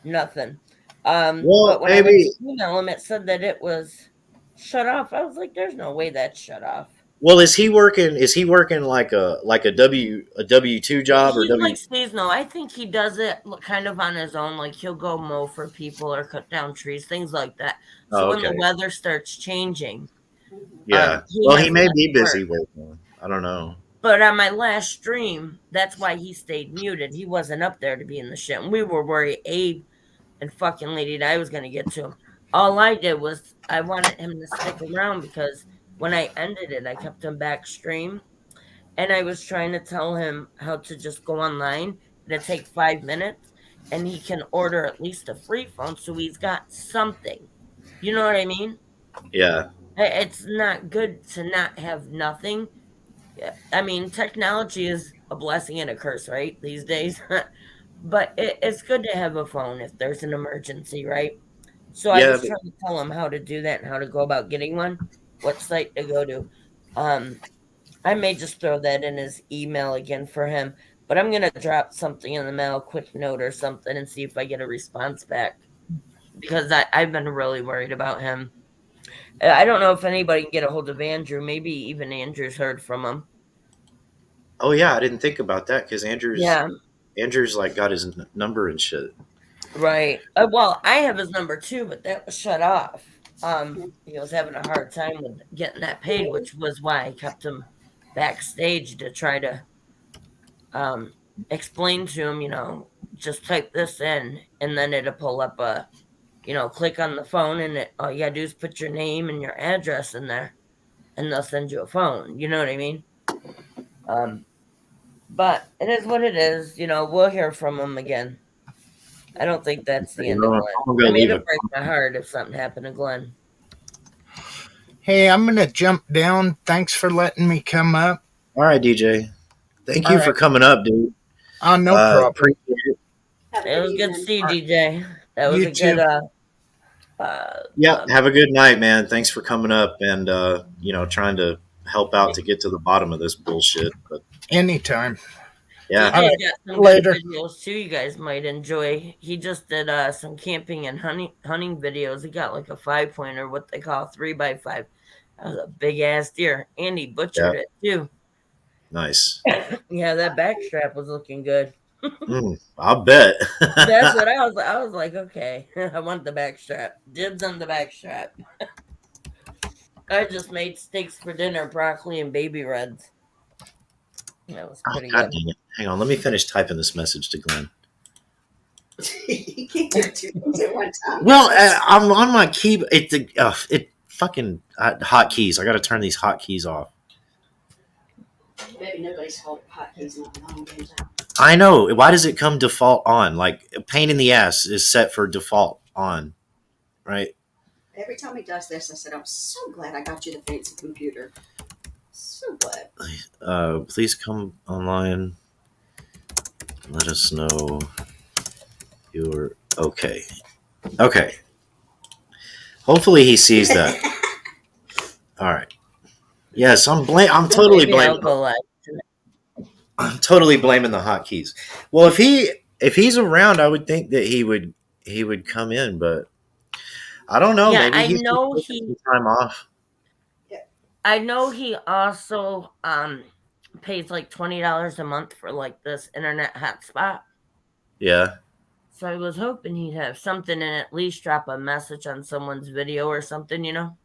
[SPEAKER 4] Nothing.
[SPEAKER 1] Well,
[SPEAKER 4] but when I went
[SPEAKER 1] maybe.
[SPEAKER 4] to email him, it said that it was shut off. I was like, "There's no way that's shut off."
[SPEAKER 1] Well, is he working? Is he working like a W-2 job or
[SPEAKER 4] He's
[SPEAKER 1] W?
[SPEAKER 4] like seasonal. I think he does it kind of on his own. Like he'll go mow for people or cut down trees, things like that. So
[SPEAKER 1] Oh,
[SPEAKER 4] when the
[SPEAKER 1] okay.
[SPEAKER 4] weather starts changing,
[SPEAKER 1] Yeah.
[SPEAKER 4] he
[SPEAKER 1] Well,
[SPEAKER 4] has
[SPEAKER 1] he may
[SPEAKER 4] less
[SPEAKER 1] be busy
[SPEAKER 4] work.
[SPEAKER 1] working. I don't know.
[SPEAKER 4] But on my last stream, that's why he stayed muted. He wasn't up there to be in the shit. And we were worried Abe and fucking Lady Di was going to get to him. All I did was I wanted him to stick around because when I ended it, I kept him back stream. And I was trying to tell him how to just go online. It'll take 5 minutes. And he can order at least a free phone so he's got something. You know what I mean?
[SPEAKER 1] Yeah.
[SPEAKER 4] It's not good to not have nothing. I mean, technology is a blessing and a curse, right? These days. But it's good to have a phone if there's an emergency, right? So I
[SPEAKER 1] Yeah.
[SPEAKER 4] was trying to tell him how to do that and how to go about getting one, what site to go to. I may just throw that in his email again for him, but I'm going to drop something in the mail, a quick note or something, and see if I get a response back because I've been really worried about him. I don't know if anybody can get a hold of Andrew. Maybe even Andrew's heard from him.
[SPEAKER 1] Oh yeah, I didn't think about that because Andrew's like got his number and shit.
[SPEAKER 4] Right. Well, I have his number too, but that was shut off. He was having a hard time with getting that paid, which was why I kept him backstage to try to explain to him, just type this in and then it'll pull up click on the phone and all you gotta do is put your name and your address in there and they'll send you a phone. You know what I mean? But it is what it is. We'll hear from him again. I don't think that's the end of Glenn. I mean, it'll break my heart if something happened to Glenn.
[SPEAKER 6] Hey, I'm going to jump down. Thanks for letting me come up.
[SPEAKER 1] All right, DJ. Thank you for coming up, dude.
[SPEAKER 6] Oh, no problem.
[SPEAKER 1] Appreciate it.
[SPEAKER 4] It was good to see you, DJ. That was
[SPEAKER 6] You
[SPEAKER 4] a
[SPEAKER 6] too.
[SPEAKER 4] good.
[SPEAKER 1] Yeah, have a good night, man. Thanks for coming up and trying to help out to get to the bottom of this bullshit. But
[SPEAKER 6] Anytime.
[SPEAKER 1] yeah,
[SPEAKER 4] DJ's got some
[SPEAKER 6] Later.
[SPEAKER 4] good videos too. You guys might enjoy. He just did some camping and hunting videos. He got like a 5-pointer, what they call 3x5. That was a big ass deer, and he butchered it too.
[SPEAKER 1] nice.
[SPEAKER 4] Yeah, that backstrap was looking good.
[SPEAKER 1] I'll bet.
[SPEAKER 4] That's what I was like, okay, I want the backstrap. Dibs on the backstrap. I just made steaks for dinner, broccoli and baby reds. That was
[SPEAKER 1] Oh,
[SPEAKER 4] pretty
[SPEAKER 1] God
[SPEAKER 4] good.
[SPEAKER 1] dang it. Hang on. Let me finish typing this message to Glenn.
[SPEAKER 2] You can't do two things at one time.
[SPEAKER 1] Well, I'm on my key. It fucking hotkeys. I got to turn these hotkeys off.
[SPEAKER 2] Maybe nobody's hotkeys not on.
[SPEAKER 1] I know. Why does it come default on? Like, a pain in the ass is set for default on, right?
[SPEAKER 2] Every time he does this, I said, I'm so glad I got you the fancy computer. So glad.
[SPEAKER 1] Please come online. Let us know you're okay. Okay. Hopefully he sees that. All right. Yes, I'm totally
[SPEAKER 4] Maybe I'll
[SPEAKER 1] blaming.
[SPEAKER 4] go live.
[SPEAKER 1] I'm totally blaming the hotkeys. Well, if he's around, I would think that he would come in, but I don't know.
[SPEAKER 4] Yeah,
[SPEAKER 1] Maybe
[SPEAKER 4] I
[SPEAKER 1] he's
[SPEAKER 4] know
[SPEAKER 1] taking some time off.
[SPEAKER 4] I know he also pays like $20 a month for like this internet hotspot.
[SPEAKER 1] Yeah.
[SPEAKER 4] So I was hoping he'd have something and at least drop a message on someone's video or something, you know?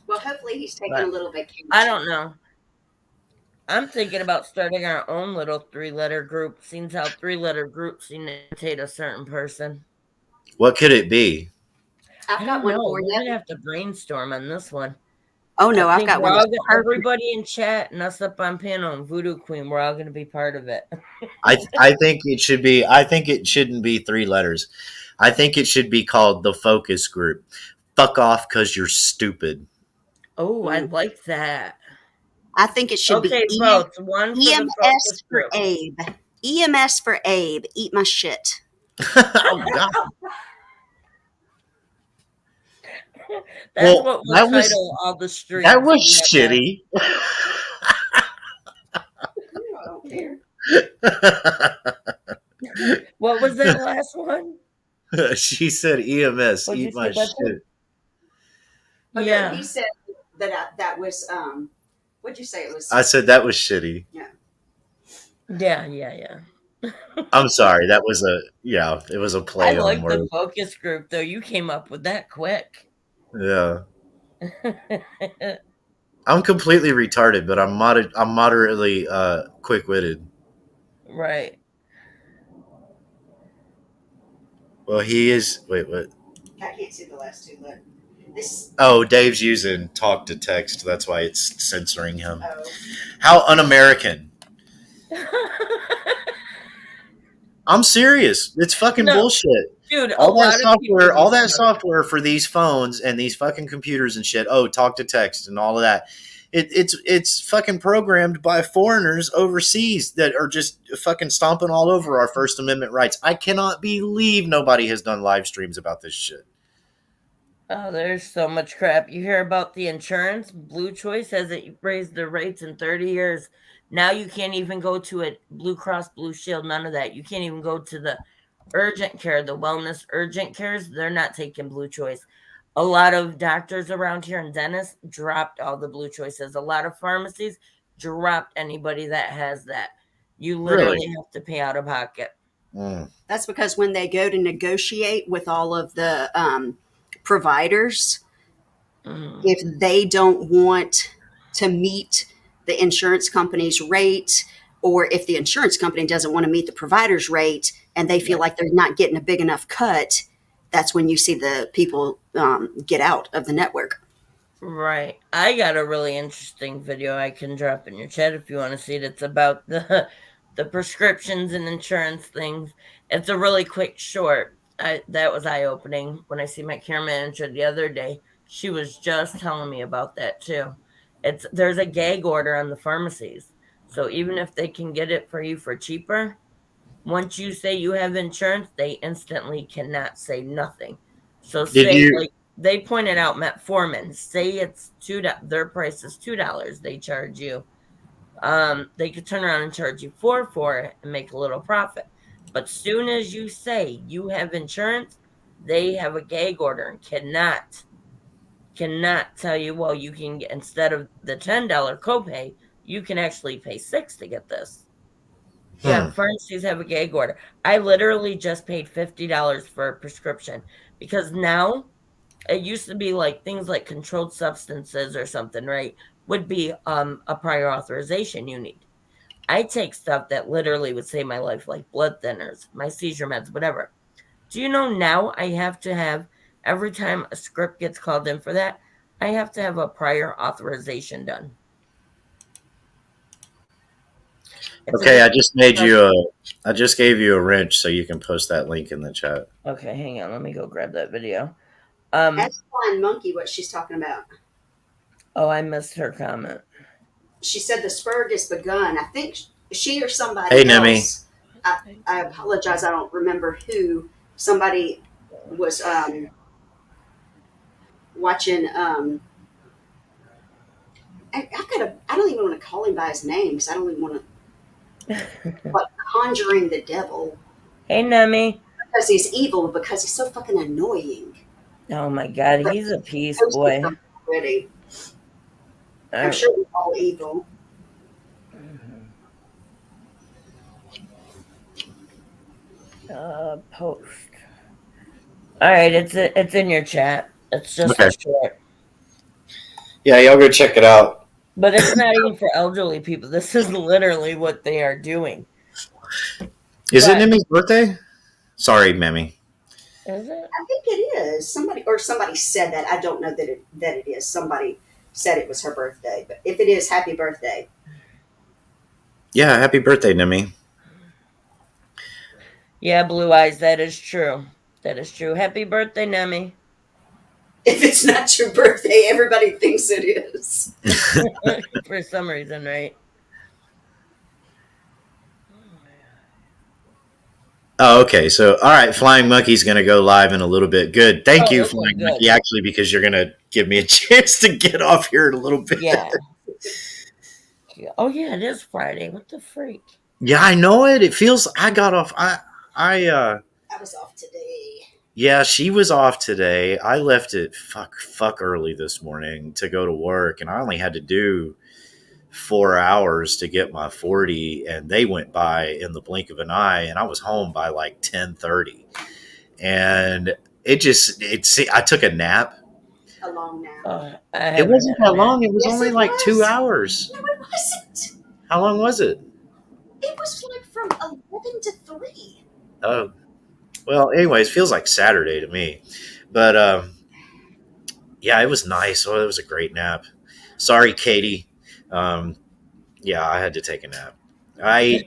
[SPEAKER 2] Well, hopefully he's taking
[SPEAKER 4] But
[SPEAKER 2] a little vacation.
[SPEAKER 4] I don't know. I'm thinking about starting our own little 3-letter group, seeing how 3-letter groups seem to imitate a certain person.
[SPEAKER 1] What could it be?
[SPEAKER 2] I've
[SPEAKER 4] I
[SPEAKER 2] got
[SPEAKER 4] don't
[SPEAKER 2] one
[SPEAKER 4] know.
[SPEAKER 2] for
[SPEAKER 4] We're
[SPEAKER 2] you.
[SPEAKER 4] gonna have to brainstorm on this one.
[SPEAKER 2] Oh no,
[SPEAKER 4] I
[SPEAKER 2] I've
[SPEAKER 4] think
[SPEAKER 2] got
[SPEAKER 4] we're
[SPEAKER 2] one.
[SPEAKER 4] all
[SPEAKER 2] That's
[SPEAKER 4] gonna,
[SPEAKER 2] perfect.
[SPEAKER 4] everybody in chat and us up on panel and Voodoo Queen, we're all gonna be part of it.
[SPEAKER 1] I think it should be. I think it shouldn't be 3 letters. I think it should be called the focus group. Fuck off, cause you're stupid.
[SPEAKER 4] Oh, I like that.
[SPEAKER 2] I think it should
[SPEAKER 4] Okay,
[SPEAKER 2] be
[SPEAKER 4] both. One for the
[SPEAKER 2] EMS
[SPEAKER 4] focus
[SPEAKER 2] for
[SPEAKER 4] group.
[SPEAKER 2] Abe. EMS for Abe. Eat my shit.
[SPEAKER 1] Oh God.
[SPEAKER 4] That's
[SPEAKER 1] Well,
[SPEAKER 4] what we'll
[SPEAKER 1] that was-
[SPEAKER 4] title all the streams.
[SPEAKER 1] That was
[SPEAKER 4] We have
[SPEAKER 1] shitty.
[SPEAKER 2] I don't care.
[SPEAKER 4] What was that last one?
[SPEAKER 1] She said EMS.
[SPEAKER 4] What'd you
[SPEAKER 1] Eat my
[SPEAKER 4] say, Betsy?
[SPEAKER 1] shit.
[SPEAKER 2] Okay,
[SPEAKER 4] Yeah.
[SPEAKER 2] he said that that was what'd you say it was?
[SPEAKER 1] I said that was shitty.
[SPEAKER 4] Yeah.
[SPEAKER 1] I'm sorry. That was it was a
[SPEAKER 4] I
[SPEAKER 1] play on
[SPEAKER 4] like the
[SPEAKER 1] words.
[SPEAKER 4] focus group though. You came up with that quick.
[SPEAKER 1] Yeah. I'm completely retarded, but I'm moderately quick-witted.
[SPEAKER 4] Right.
[SPEAKER 1] Well, he is. Wait, what?
[SPEAKER 2] I can't see the last two. Look. This
[SPEAKER 1] Oh, Dave's using talk to text. That's why it's censoring him.
[SPEAKER 2] oh
[SPEAKER 1] How un-American. I'm serious. It's fucking
[SPEAKER 4] No.
[SPEAKER 1] bullshit.
[SPEAKER 4] Dude,
[SPEAKER 1] All
[SPEAKER 4] a
[SPEAKER 1] that
[SPEAKER 4] lot of people
[SPEAKER 1] software, all that
[SPEAKER 4] use it.
[SPEAKER 1] software for these phones and these fucking computers and shit. Oh, talk to text and all of that. It's fucking programmed by foreigners overseas that are just fucking stomping all over our First Amendment rights. I cannot believe nobody has done live streams about this shit.
[SPEAKER 4] Oh, there's so much crap. You hear about the insurance? Blue Choice hasn't raised their rates in 30 years. Now you can't even go to a Blue Cross Blue Shield, none of that. You can't even go to the urgent care, the wellness urgent cares. They're not taking Blue Choice. A lot of doctors around here and dentists dropped all the Blue Choices. A lot of pharmacies dropped anybody that has that. You literally have to pay out of pocket.
[SPEAKER 2] that's because when they go to negotiate with all of the providers, if they don't want to meet the insurance company's rate, or if the insurance company doesn't want to meet the provider's rate and they feel like they're not getting a big enough cut, that's when you see the people get out of the network.
[SPEAKER 4] Right. I got a really interesting video I can drop in your chat if you want to see it. It's about the prescriptions and insurance things. It's a really quick short. That was eye-opening when I see my care manager the other day. She was just telling me about that too. There's a gag order on the pharmacies. So even if they can get it for you for cheaper, once you say you have insurance, they instantly cannot say nothing. So like they pointed out metformin, say it's $2, their price is $2, they charge you. They could turn around and charge you $4 for it and make a little profit. But soon as you say you have insurance, they have a gag order and cannot tell you, well, you can get, instead of the $10 copay, you can actually pay $6 to get this. Yeah, pharmacies have a gag order. I literally just paid $50 for a prescription because now It used to be like things like controlled substances or something, right? Would be a prior authorization you need. I take stuff that literally would save my life, like blood thinners, my seizure meds, whatever. Do you know now I have to have, every time a script gets called in for that, I have to have a prior authorization done. It's
[SPEAKER 1] Okay,
[SPEAKER 4] a-
[SPEAKER 1] I just made you a. I just gave you a wrench so you can post that link in the chat.
[SPEAKER 4] Okay, hang on. Let me go grab that video.
[SPEAKER 2] Ask Flying Monkey what she's talking about.
[SPEAKER 4] Oh, I missed her comment.
[SPEAKER 2] She said the spurge has begun. I think she or somebody
[SPEAKER 1] Hey, Nemi.
[SPEAKER 2] else. I apologize. I don't remember who. Somebody was watching. I don't even want to call him by his name because I don't even want to. But conjuring the devil
[SPEAKER 4] Hey, Nemi.
[SPEAKER 2] because he's evil, because he's so fucking annoying.
[SPEAKER 4] Oh my God, he's a peace
[SPEAKER 2] Those
[SPEAKER 4] boy.
[SPEAKER 2] people are already. I'm
[SPEAKER 4] Alright.
[SPEAKER 2] sure we're all evil.
[SPEAKER 4] Post. All right, it's in your chat. It's just
[SPEAKER 1] Okay.
[SPEAKER 4] a short,
[SPEAKER 1] Yeah, y'all go check it out.
[SPEAKER 4] but it's not even for elderly people. This is literally what they are doing.
[SPEAKER 1] Is
[SPEAKER 4] But-
[SPEAKER 1] it Nemi's birthday? Sorry, Memmy.
[SPEAKER 4] Is it?
[SPEAKER 2] I think it is. Somebody said that. I don't know that it is. Somebody said it was her birthday, but if it is, happy birthday.
[SPEAKER 1] Yeah, happy birthday, Nemi.
[SPEAKER 4] Yeah, Blue Eyes. That is true. That is true. Happy birthday, Nemi.
[SPEAKER 2] If it's not your birthday, everybody thinks it is.
[SPEAKER 4] For some reason, right?
[SPEAKER 1] Oh, okay. So, all right, Flying Monkey's going to go live in a little bit. Good. Thank
[SPEAKER 4] Oh,
[SPEAKER 1] you,
[SPEAKER 4] okay,
[SPEAKER 1] Flying
[SPEAKER 4] good.
[SPEAKER 1] Monkey, actually, because you're going to give me a chance to get off here in a little bit.
[SPEAKER 4] Yeah. Oh yeah, it is Friday. What the freak?
[SPEAKER 1] Yeah, I know it. It feels I got off. I
[SPEAKER 2] was off today.
[SPEAKER 1] Yeah, she was off today. I left it fuck early this morning to go to work, and I only had to do 4 hours to get my 40, and they went by in the blink of an eye, and I was home by like 10:30. And I took a nap.
[SPEAKER 2] A long nap.
[SPEAKER 1] It wasn't that long. It was
[SPEAKER 2] Yes,
[SPEAKER 1] only
[SPEAKER 2] it
[SPEAKER 1] like
[SPEAKER 2] was.
[SPEAKER 1] 2 hours.
[SPEAKER 2] No, it wasn't.
[SPEAKER 1] How long was it?
[SPEAKER 2] It was like from 11 to 3.
[SPEAKER 1] Oh, well, anyways, feels like Saturday to me. But yeah, it was nice. Oh, it was a great nap. Sorry, Katie. Yeah, I had to take a nap. I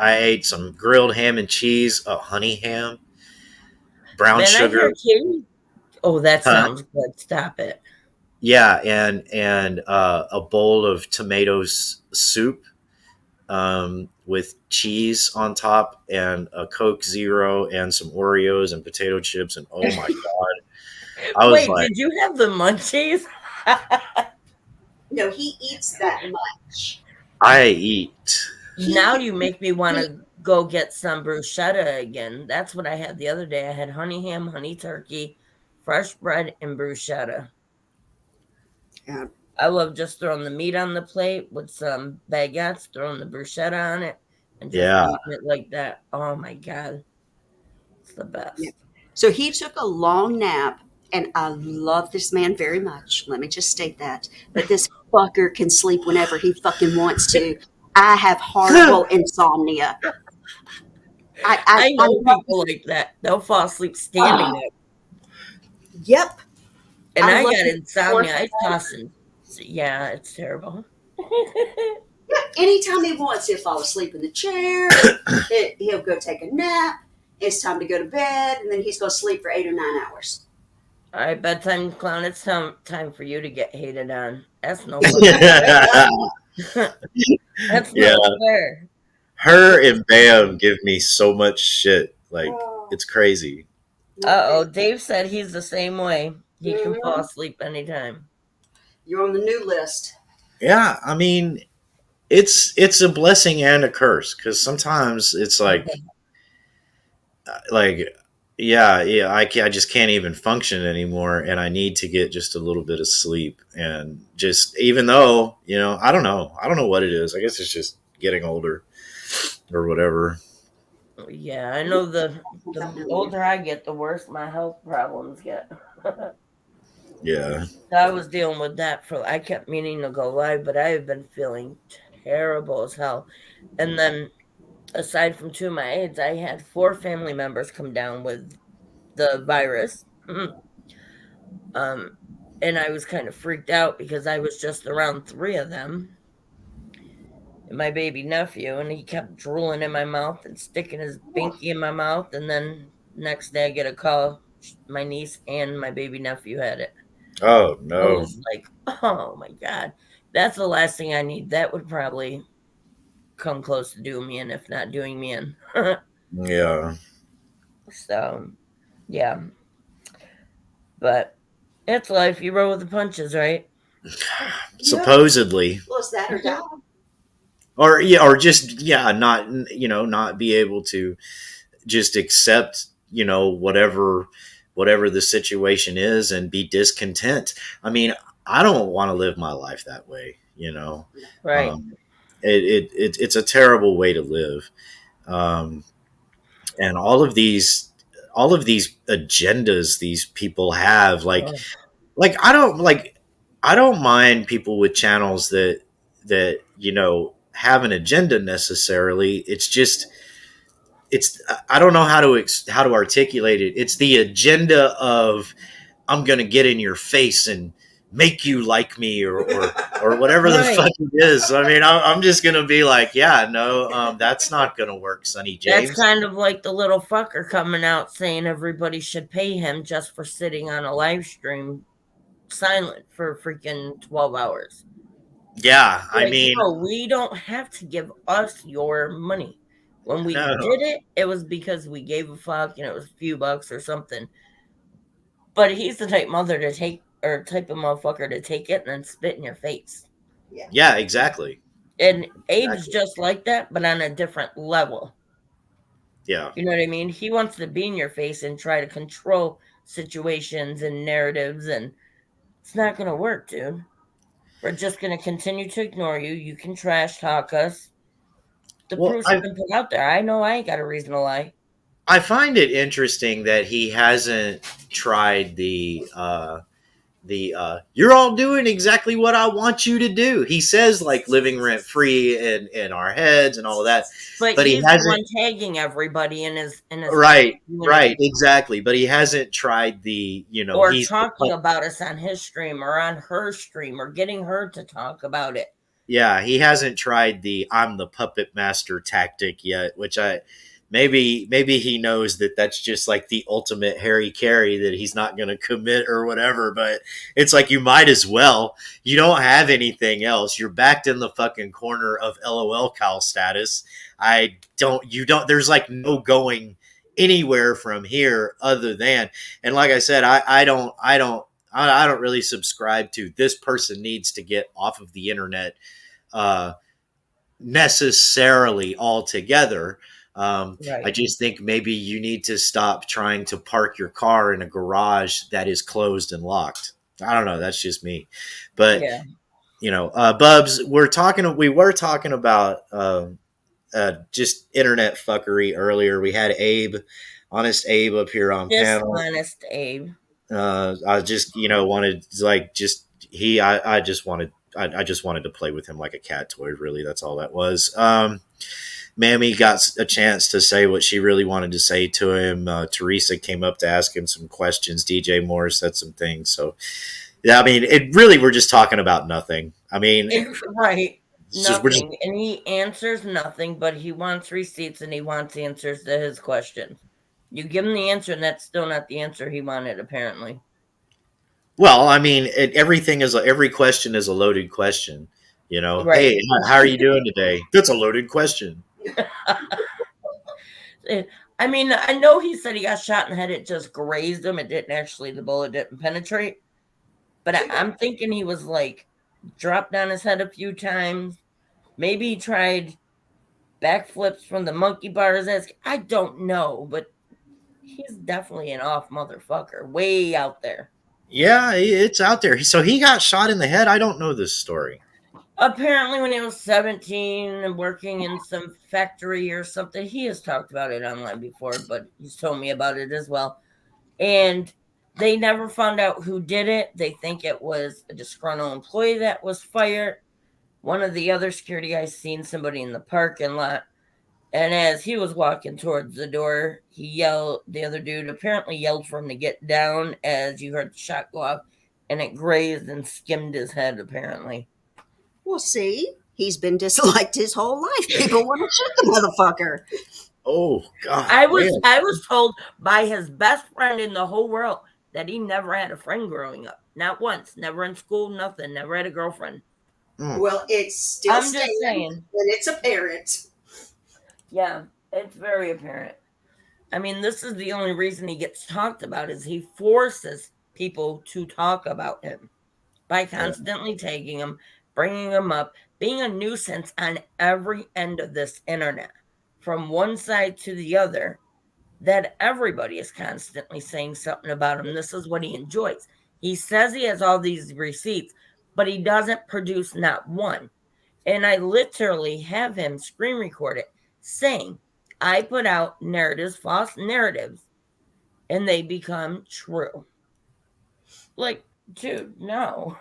[SPEAKER 1] ate some grilled ham and cheese, honey ham, brown
[SPEAKER 4] Man,
[SPEAKER 1] sugar.
[SPEAKER 4] I hear Katie. Oh, that
[SPEAKER 1] Huh?
[SPEAKER 4] sounds good. Stop it.
[SPEAKER 1] Yeah, and a bowl of tomatoes soup with cheese on top, and a Coke Zero, and some Oreos and potato chips. And oh my god, I was
[SPEAKER 4] Wait,
[SPEAKER 1] like,
[SPEAKER 4] did you have the munchies?
[SPEAKER 2] No, he eats that much.
[SPEAKER 1] I eat.
[SPEAKER 4] Now you make me want to go get some bruschetta again. That's what I had the other day. I had honey ham, honey turkey, fresh bread, and bruschetta.
[SPEAKER 2] Yeah.
[SPEAKER 4] I love just throwing the meat on the plate with some baguettes, throwing the bruschetta on it, and just
[SPEAKER 1] Yeah.
[SPEAKER 4] eating it like that. Oh my god, it's the best.
[SPEAKER 2] Yeah. So he took a long nap, and I love this man very much. Let me just state that. But this fucker can sleep whenever he fucking wants to. I have horrible insomnia.
[SPEAKER 4] I know people like that. They'll fall asleep standing up.
[SPEAKER 2] Yep.
[SPEAKER 4] And
[SPEAKER 2] I
[SPEAKER 4] I
[SPEAKER 2] love
[SPEAKER 4] got
[SPEAKER 2] it.
[SPEAKER 4] insomnia. I toss and yeah, it's terrible.
[SPEAKER 2] Yeah, anytime he wants, he'll fall asleep in the chair. He'll go take a nap. It's time to go to bed, and then he's going to sleep for 8 or 9 hours.
[SPEAKER 4] All right, bedtime clown. It's time for you to get hated on. That's no fair. That's
[SPEAKER 1] Yeah.
[SPEAKER 4] no fair.
[SPEAKER 1] Her and Bam give me so much shit. Like, it's crazy.
[SPEAKER 4] Oh, Dave said he's the same way. He can fall asleep anytime.
[SPEAKER 2] You're on the new list.
[SPEAKER 1] Yeah, I mean, it's a blessing and a curse, because sometimes it's like yeah, I just can't even function anymore, and I need to get just a little bit of sleep. And just, even though, I don't know what it is. I guess it's just getting older or whatever.
[SPEAKER 4] Yeah, I know the older I get, the worse my health problems get.
[SPEAKER 1] Yeah.
[SPEAKER 4] So I was dealing with that I kept meaning to go live, but I have been feeling terrible as hell. And then aside from 2 of my aides, I had 4 family members come down with the virus. um, and I was kind of freaked out because I was just around 3 of them. And my baby nephew, and he kept drooling in my mouth and sticking his binky in my mouth. And then next day I get a call, my niece and my baby nephew had it.
[SPEAKER 1] Oh
[SPEAKER 4] I
[SPEAKER 1] no.
[SPEAKER 4] was like, oh my God, that's the last thing I need. That would probably come close to doing me in, if not doing me in.
[SPEAKER 1] Yeah.
[SPEAKER 4] So, yeah. But it's life. You roll with the punches, right?
[SPEAKER 1] Supposedly.
[SPEAKER 2] Well, it's that or die.
[SPEAKER 1] Or yeah, or just not not be able to just accept whatever the situation is and be discontent. I mean, I don't want to live my life that way.
[SPEAKER 4] Right.
[SPEAKER 1] It's a terrible way to live, and all of these agendas these people have, like I don't mind people with channels that have an agenda necessarily. It's just I don't know how to articulate it. It's the agenda of I'm gonna get in your face and make you like me or whatever the
[SPEAKER 4] Right.
[SPEAKER 1] fuck it is. I mean, I'm just gonna be like, yeah, no, that's not gonna work, Sonny James.
[SPEAKER 4] That's kind of like the little fucker coming out saying everybody should pay him just for sitting on a live stream silent for freaking 12 hours.
[SPEAKER 1] Yeah, I
[SPEAKER 4] Like,
[SPEAKER 1] mean,
[SPEAKER 4] no, we don't have to give us your money. When we
[SPEAKER 1] No.
[SPEAKER 4] did it, it was because we gave a fuck, it was a few bucks or something. But he's the type type of motherfucker to take it and then spit in your face.
[SPEAKER 1] yeah, exactly.
[SPEAKER 4] And Abe's just like that, but on a different level.
[SPEAKER 1] Yeah.
[SPEAKER 4] You know what I mean? He wants to be in your face and try to control situations and narratives, and it's not going to work, dude. We're just going to continue to ignore you. You can trash talk us. The proof's been put out there. I know I ain't got a reason to lie.
[SPEAKER 1] I find it interesting that he hasn't tried the you're all doing exactly what I want you to do. He says like living rent free in our heads and all of that.
[SPEAKER 4] But
[SPEAKER 1] he
[SPEAKER 4] he's
[SPEAKER 1] hasn't
[SPEAKER 4] the one tagging everybody in his
[SPEAKER 1] right,
[SPEAKER 4] community.
[SPEAKER 1] exactly. But he hasn't tried the
[SPEAKER 4] or
[SPEAKER 1] he's
[SPEAKER 4] talking about us on his stream or on her stream or getting her to talk about it.
[SPEAKER 1] Yeah, he hasn't tried the I'm the puppet master tactic yet, which maybe he knows that that's just like the ultimate Harry Carey, that he's not going to commit or whatever. But it's like, you might as well. You don't have anything else. You're backed in the fucking corner of LOL Kyle status. There's like no going anywhere from here other than, and like I said, I don't really subscribe to this person needs to get off of the internet necessarily altogether.
[SPEAKER 4] Right.
[SPEAKER 1] I just think maybe you need to stop trying to park your car in a garage that is closed and locked. I don't know. That's just me. But, Bubs, we were talking about just internet fuckery earlier. We had Honest Abe up here on panel.
[SPEAKER 4] Honest Abe.
[SPEAKER 1] I just, wanted I just wanted to play with him like a cat toy. Really, that's all that was. Mammy got a chance to say what she really wanted to say to him. Teresa came up to ask him some questions. DJ Moore said some things. So, yeah, I mean, we're just talking about nothing. I mean,
[SPEAKER 4] right. Nothing. And he answers nothing, but he wants receipts and he wants answers to his questions. You give him the answer, and that's still not the answer he wanted, apparently.
[SPEAKER 1] Well, I mean, every question is a loaded question.
[SPEAKER 4] Right.
[SPEAKER 1] Hey, how are you doing today? That's a loaded question.
[SPEAKER 4] I mean, I know he said he got shot in the head. It just grazed him. The bullet didn't penetrate. But I'm thinking he was like dropped on his head a few times. Maybe he tried backflips from the monkey bars. I don't know, but he's definitely an off motherfucker. Way out there.
[SPEAKER 1] Yeah, it's out there. So he got shot in the head. I don't know this story.
[SPEAKER 4] Apparently, when he was 17 and working in some factory or something, he has talked about it online before, but he's told me about it as well. And They never found out who did it. They think it was a disgruntled employee that was fired. One of the other security guys seen somebody in the parking lot. And as he was walking towards the door, he yelled, the other dude apparently yelled for him to get down as you heard the shot go off, and it grazed and skimmed his head, apparently.
[SPEAKER 2] Well, see, he's been disliked his whole life. People want to shoot the motherfucker.
[SPEAKER 1] Oh God!
[SPEAKER 4] I was
[SPEAKER 1] man.
[SPEAKER 4] I was told by his best friend in the whole world that he never had a friend growing up. Not once. Never in school, nothing. Never had a girlfriend.
[SPEAKER 2] Well, it's still
[SPEAKER 4] I'm just saying.
[SPEAKER 2] and it's apparent.
[SPEAKER 4] Yeah, it's very apparent. I mean, this is the only reason he gets talked about is he forces people to talk about him by constantly taking him, bringing him up, being a nuisance on every end of this internet, from one side to the other, that everybody is constantly saying something about him. This is what he enjoys. He says he has all these receipts, but he doesn't produce not one. And I literally have him screen record it saying, I put out narratives, false narratives, and they become true. Like, dude, no.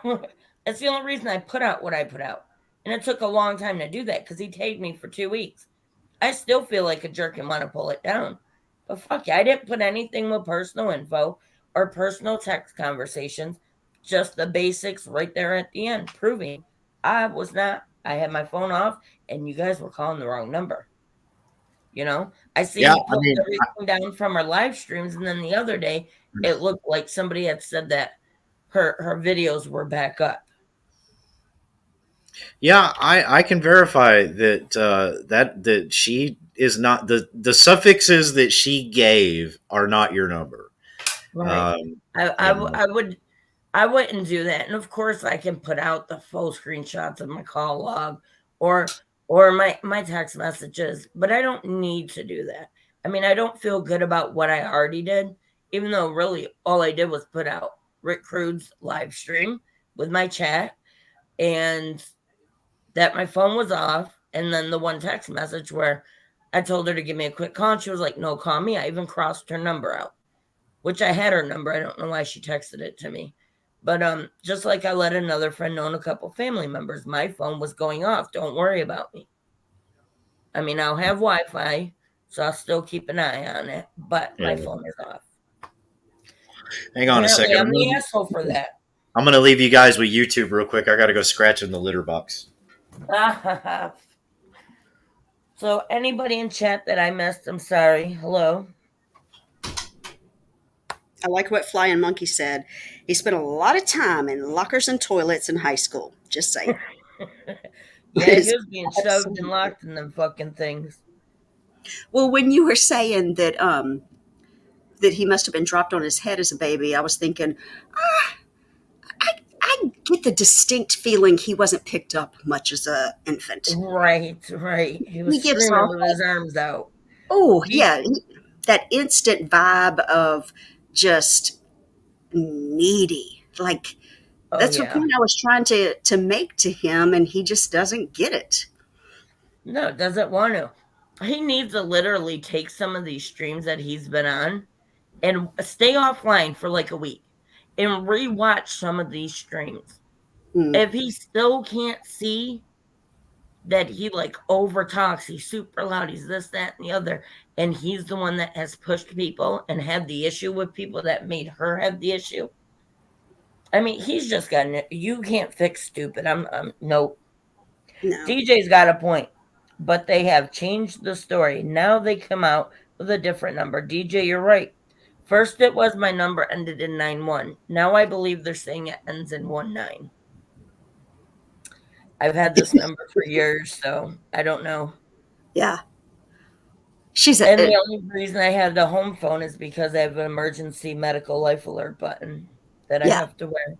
[SPEAKER 4] That's the only reason I put out what I put out. And it took a long time to do that because he tagged me for 2 weeks. I still feel like a jerk and want to pull it down. But fuck yeah, I didn't put anything with personal info or personal text conversations. Just the basics right there at the end, proving I was not. I had my phone off and you guys were calling the wrong number. You know, I see
[SPEAKER 1] Yeah,
[SPEAKER 4] you put everything down from our live streams, and then the other day it looked like somebody had said that her videos were back up.
[SPEAKER 1] Yeah, I can verify that that she is not the suffixes that she gave are not your number.
[SPEAKER 4] Right. I wouldn't do that. And of course I can put out the full screenshots of my call log or my text messages, but I don't need to do that. I mean, I don't feel good about what I already did, even though really all I did was put out Rick Crude's live stream with my chat and that my phone was off, and then the one text message where I told her to give me a quick call, and she was like, no, call me. I even crossed her number out, which I had her number. I don't know why she texted it to me. But just like I let another friend know and a couple family members, my phone was going off. Don't worry about me. I mean, I'll have Wi-Fi, so I'll still keep an eye on it, but my phone is off.
[SPEAKER 1] Hang on a second.
[SPEAKER 4] I'm the asshole for that.
[SPEAKER 1] I'm going to leave you guys with YouTube real quick. I got to go scratch in the litter box.
[SPEAKER 4] So anybody in chat that I missed, I'm sorry. Hello.
[SPEAKER 2] I like what Flying Monkey said. He spent a lot of time in lockers and toilets in high school. Just saying.
[SPEAKER 4] Yeah, he was being shoved and locked in them fucking things.
[SPEAKER 2] Well, when you were saying that that he must have been dropped on his head as a baby, I was thinking, I get the distinct feeling he wasn't picked up much as an infant.
[SPEAKER 4] Right. He was screaming with his arms out.
[SPEAKER 2] Oh, yeah. That instant vibe of just needy. Like, that's the point I was trying to make to him, and he just doesn't get it.
[SPEAKER 4] No, doesn't want to. He needs to literally take some of these streams that he's been on and stay offline for like a week and rewatch some of these streams. If he still can't see that he like over talks, he's super loud, he's this, that, and the other, and he's the one that has pushed people and had the issue with people that made her have the issue. I mean, he's just got you can't fix stupid. Nope.
[SPEAKER 2] No.
[SPEAKER 4] DJ's got a point, but they have changed the story. Now they come out with a different number. DJ, you're right. First, it was my number ended in 91. Now I believe they're saying it ends in 19. I've had this number for years, so I don't know.
[SPEAKER 2] Yeah.
[SPEAKER 4] And the only reason I have the home phone is because I have an emergency medical life alert button that I have to wear.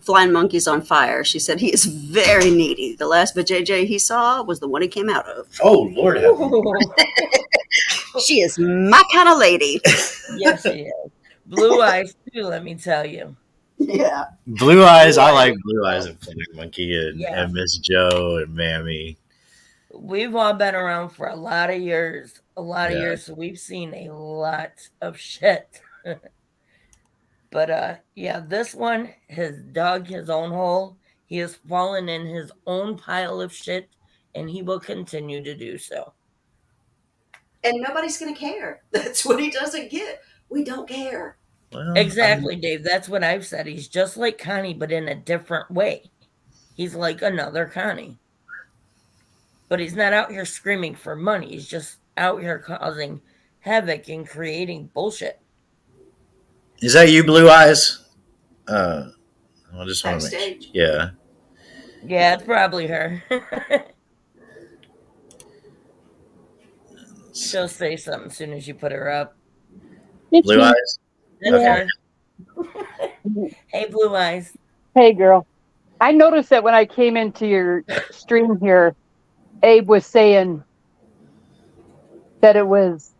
[SPEAKER 2] Flying Monkey's on fire. She said he is very needy. The last JJ he saw was the one he came out of.
[SPEAKER 1] Oh, Lord have
[SPEAKER 2] She is my kind of lady.
[SPEAKER 4] Yes, she is. Blue eyes, too, let me tell you.
[SPEAKER 2] Yeah.
[SPEAKER 1] Blue eyes. I like Blue Eyes and Flying Monkey and Miss Joe and Mammy.
[SPEAKER 4] We've all been around for a lot of years. So we've seen a lot of shit. But yeah, this one has dug his own hole. He has fallen in his own pile of shit, and he will continue to do so.
[SPEAKER 2] And nobody's going to care. That's what he doesn't get. We don't care.
[SPEAKER 1] Well,
[SPEAKER 4] Exactly, Dave. That's what I've said. He's just like Connie, but in a different way. He's like another Connie. But he's not out here screaming for money. He's just out here causing havoc and creating bullshit.
[SPEAKER 1] is that you, Blue Eyes? I just want to make sure.
[SPEAKER 2] Backstage.
[SPEAKER 1] Yeah.
[SPEAKER 4] Yeah, it's probably her. She'll say something as soon as you put her up.
[SPEAKER 7] It's
[SPEAKER 1] Blue
[SPEAKER 7] me.
[SPEAKER 1] Eyes.
[SPEAKER 4] That's
[SPEAKER 1] Okay.
[SPEAKER 4] her. Hey, Blue Eyes.
[SPEAKER 7] Hey, girl. I noticed that when I came into your stream here, Abe was saying that it was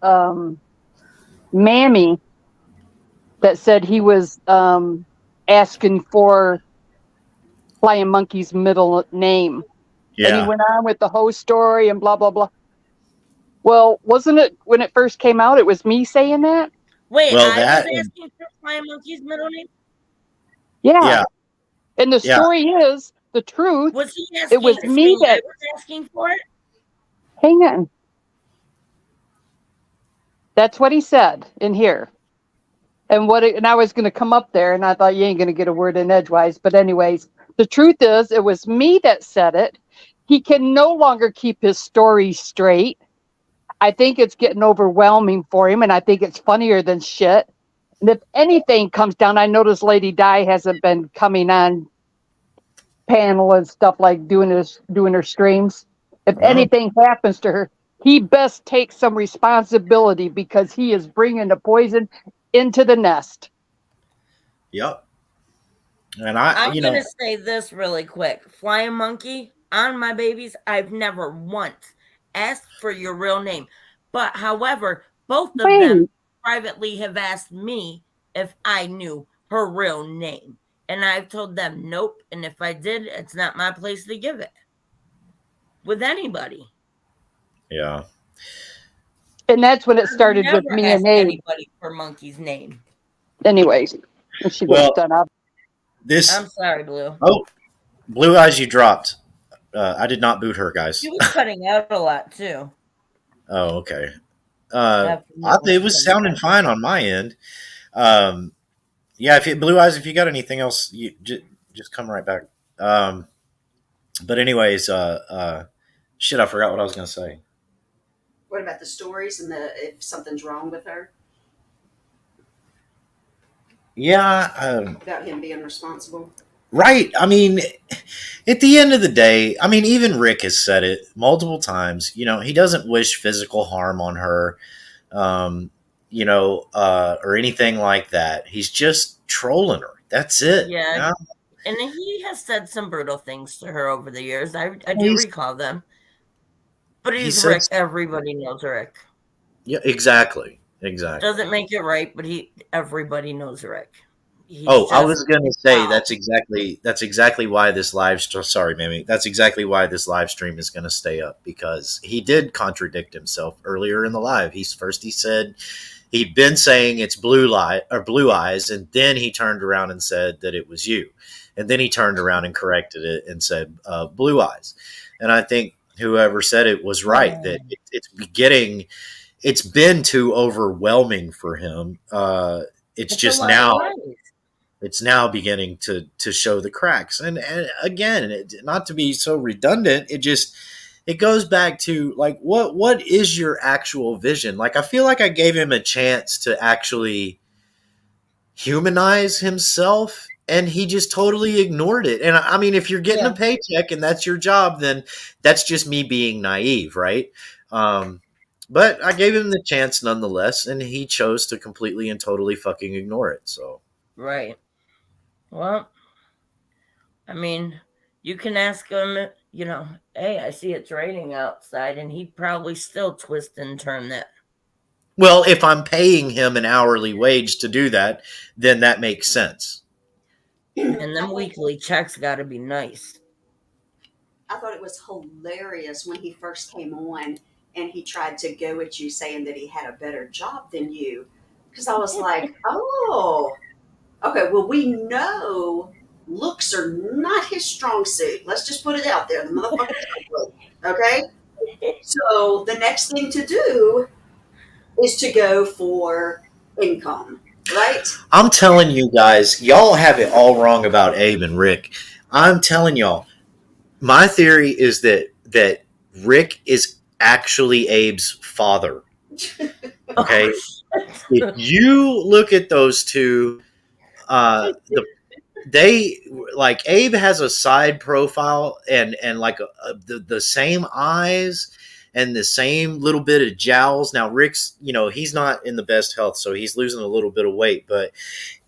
[SPEAKER 7] Mammy that said he was asking for Flying Monkey's middle name. And he
[SPEAKER 1] Yeah.
[SPEAKER 7] went on with the whole story and blah, blah, blah. Well, wasn't it when it first came out, it was me saying that?
[SPEAKER 4] Wait,
[SPEAKER 1] Well,
[SPEAKER 4] I
[SPEAKER 1] that
[SPEAKER 4] was
[SPEAKER 1] and-
[SPEAKER 4] asking for Flying Monkey's middle name?
[SPEAKER 7] Yeah.
[SPEAKER 1] Yeah.
[SPEAKER 7] And the
[SPEAKER 1] Yeah.
[SPEAKER 7] story is, the truth,
[SPEAKER 4] Was he asking?
[SPEAKER 7] was me
[SPEAKER 4] I
[SPEAKER 7] that-
[SPEAKER 4] was asking for it?
[SPEAKER 7] hang on. That's what he said in here. And and I was going to come up there and I thought you ain't going to get a word in edgewise. But anyways, the truth is it was me that said it. He can no longer keep his story straight. I think it's getting overwhelming for him. And I think it's funnier than shit. And if anything comes down, I notice Lady Di hasn't been coming on panel and stuff like doing her streams. If
[SPEAKER 1] Oh.
[SPEAKER 7] anything happens to her, he best take some responsibility because he is bringing the poison into the nest.
[SPEAKER 1] Yep. And I,
[SPEAKER 4] I'm going to say this really quick. Flying Monkey, on my babies, I've never once asked for your real name. But however, both of them privately have asked me if I knew her real name. And I've told them nope. And if I did, it's not my place to give it. With anybody.
[SPEAKER 1] yeah.
[SPEAKER 7] And that's when it started with
[SPEAKER 4] Never
[SPEAKER 7] me
[SPEAKER 4] asked
[SPEAKER 7] and Abe.
[SPEAKER 4] anybody for Monkey's name.
[SPEAKER 7] Anyways, when she was
[SPEAKER 1] Well,
[SPEAKER 7] done up.
[SPEAKER 1] This
[SPEAKER 4] I'm sorry, Blue.
[SPEAKER 1] Blue Eyes, you dropped. I did not boot her, guys.
[SPEAKER 4] She was cutting out a lot too.
[SPEAKER 1] Oh, okay.
[SPEAKER 4] After
[SPEAKER 1] It was sounding fine on my end. Yeah, Blue Eyes, if you got anything else, you just come right back. But anyways, shit, I forgot what I was gonna say.
[SPEAKER 2] What about the stories and if something's wrong with her?
[SPEAKER 1] Yeah,
[SPEAKER 2] About him being responsible?
[SPEAKER 1] right. I mean, at the end of the day, I mean, even Rick has said it multiple times. You know, he doesn't wish physical harm on her, or anything like that. He's just trolling her. That's it.
[SPEAKER 4] Yeah.
[SPEAKER 1] You know?
[SPEAKER 4] And he has said some brutal things to her over the years. I do
[SPEAKER 1] He's-
[SPEAKER 4] recall them. But
[SPEAKER 1] He
[SPEAKER 4] he's
[SPEAKER 1] said-
[SPEAKER 4] Rick. Everybody knows Rick.
[SPEAKER 1] Yeah, exactly. Exactly.
[SPEAKER 4] Doesn't make it right, but everybody knows Rick. He's
[SPEAKER 1] I
[SPEAKER 4] just-
[SPEAKER 1] was going to say
[SPEAKER 4] wow.
[SPEAKER 1] that's exactly why this live sorry, Mammy. That's exactly why this live stream is going to stay up, because he did contradict himself earlier in the live. He said he'd been saying it's Blue Eyes, and then he turned around and said that it was you, and then he turned around and corrected it and said Blue Eyes. And I think whoever said it was right, that it's been too overwhelming for him. It's
[SPEAKER 4] a
[SPEAKER 1] just
[SPEAKER 4] lot
[SPEAKER 1] now.
[SPEAKER 4] of lies.
[SPEAKER 1] It's now beginning to show the cracks. And again, not to be so redundant, it goes back to like, what is your actual vision? Like, I feel like I gave him a chance to actually humanize himself, and he just totally ignored it. And I mean, if you're getting a paycheck and that's your job, then that's just me being naive, right? But I gave him the chance nonetheless, and he chose to completely and totally fucking ignore it. So
[SPEAKER 4] Right. Well, I mean, you can ask him, hey, I see it's raining outside, and he'd probably still twist and turn that.
[SPEAKER 1] well, if I'm paying him an hourly wage to do that, then that makes sense.
[SPEAKER 4] And them weekly checks got to be nice.
[SPEAKER 2] I thought it was hilarious when he first came on and he tried to go at you saying that he had a better job than you. Because I was like, oh, Okay, well, we know looks are not his strong suit. Let's just put it out there. The motherfucker's ugly. Okay? So the next thing to do is to go for income, right?
[SPEAKER 1] I'm telling you guys, y'all have it all wrong about Abe and Rick. I'm telling y'all, my theory is that Rick is actually Abe's father. Okay, if you look at those two, they like Abe has a side profile and like the same eyes and the same little bit of jowls. Now Rick's, he's not in the best health, so he's losing a little bit of weight. But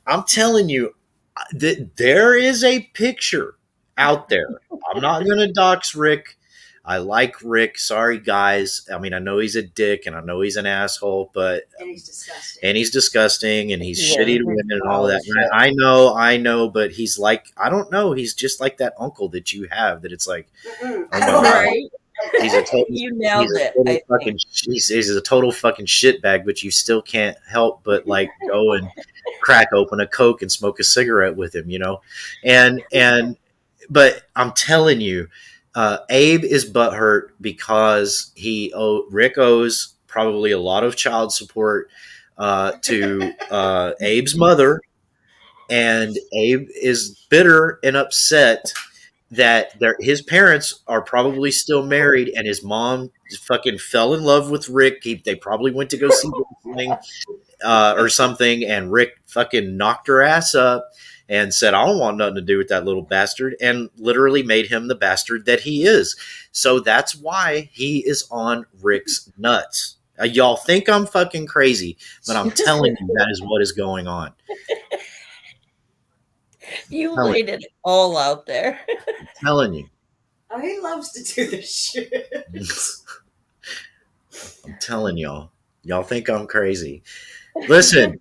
[SPEAKER 1] I'm telling you that there is a picture out there. I'm not going to dox Rick. I like Rick. Sorry, guys. I mean, I know he's a dick and I know he's an asshole, but
[SPEAKER 2] And he's disgusting.
[SPEAKER 1] and he's disgusting and he's
[SPEAKER 4] Yeah,
[SPEAKER 1] shitty to
[SPEAKER 4] he's
[SPEAKER 1] women and all that.
[SPEAKER 4] shit.
[SPEAKER 1] I know, but he's like, I don't know. He's just like that uncle that you have that it's like,
[SPEAKER 2] Mm-mm.
[SPEAKER 1] oh my God.
[SPEAKER 4] Right?
[SPEAKER 1] He's a total,
[SPEAKER 4] You nailed
[SPEAKER 1] he's a
[SPEAKER 4] it.
[SPEAKER 1] total
[SPEAKER 4] I
[SPEAKER 1] fucking, he's a total fucking shitbag, but you still can't help but like go and crack open a Coke and smoke a cigarette with him, but I'm telling you, Abe is butthurt because Rick owes probably a lot of child support to Abe's mother, and Abe is bitter and upset that his parents are probably still married, and his mom fucking fell in love with Rick. They probably went to go see wrestling or something, and Rick fucking knocked her ass up and said, I don't want nothing to do with that little bastard, and literally made him the bastard that he is. So that's why he is on Rick's nuts. Y'all think I'm fucking crazy, but I'm telling you that is what is going on.
[SPEAKER 4] You
[SPEAKER 1] Telling
[SPEAKER 4] laid it all out there.
[SPEAKER 1] telling you.
[SPEAKER 2] Oh, he loves to do this shit.
[SPEAKER 1] I'm telling y'all. Y'all think I'm crazy. Listen,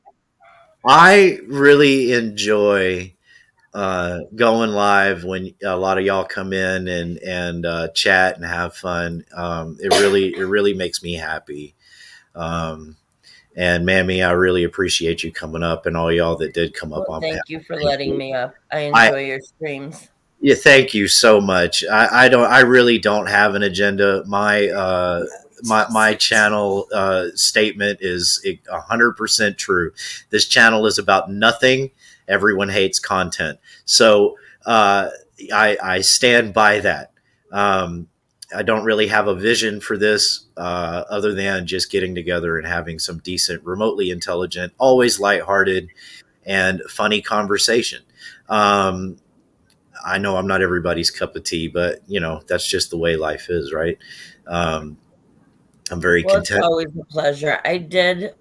[SPEAKER 1] I really enjoy going live when a lot of y'all come in and chat and have fun. It really makes me happy. And Mammy, I really appreciate you coming up, and all y'all that did come up
[SPEAKER 4] Well,
[SPEAKER 1] on
[SPEAKER 4] thank
[SPEAKER 1] panel.
[SPEAKER 4] you for
[SPEAKER 1] Thank
[SPEAKER 4] letting
[SPEAKER 1] you.
[SPEAKER 4] me up. I enjoy your streams.
[SPEAKER 1] Yeah, thank you so much. I really don't have an agenda. My channel statement is 100% true. This channel is about nothing. Everyone hates content, so I stand by that. I don't really have a vision for this other than just getting together and having some decent, remotely intelligent, always lighthearted, and funny conversation. I know I'm not everybody's cup of tea, but that's just the way life is, right? I'm very
[SPEAKER 4] Well, it's
[SPEAKER 1] content.
[SPEAKER 4] always a pleasure. I did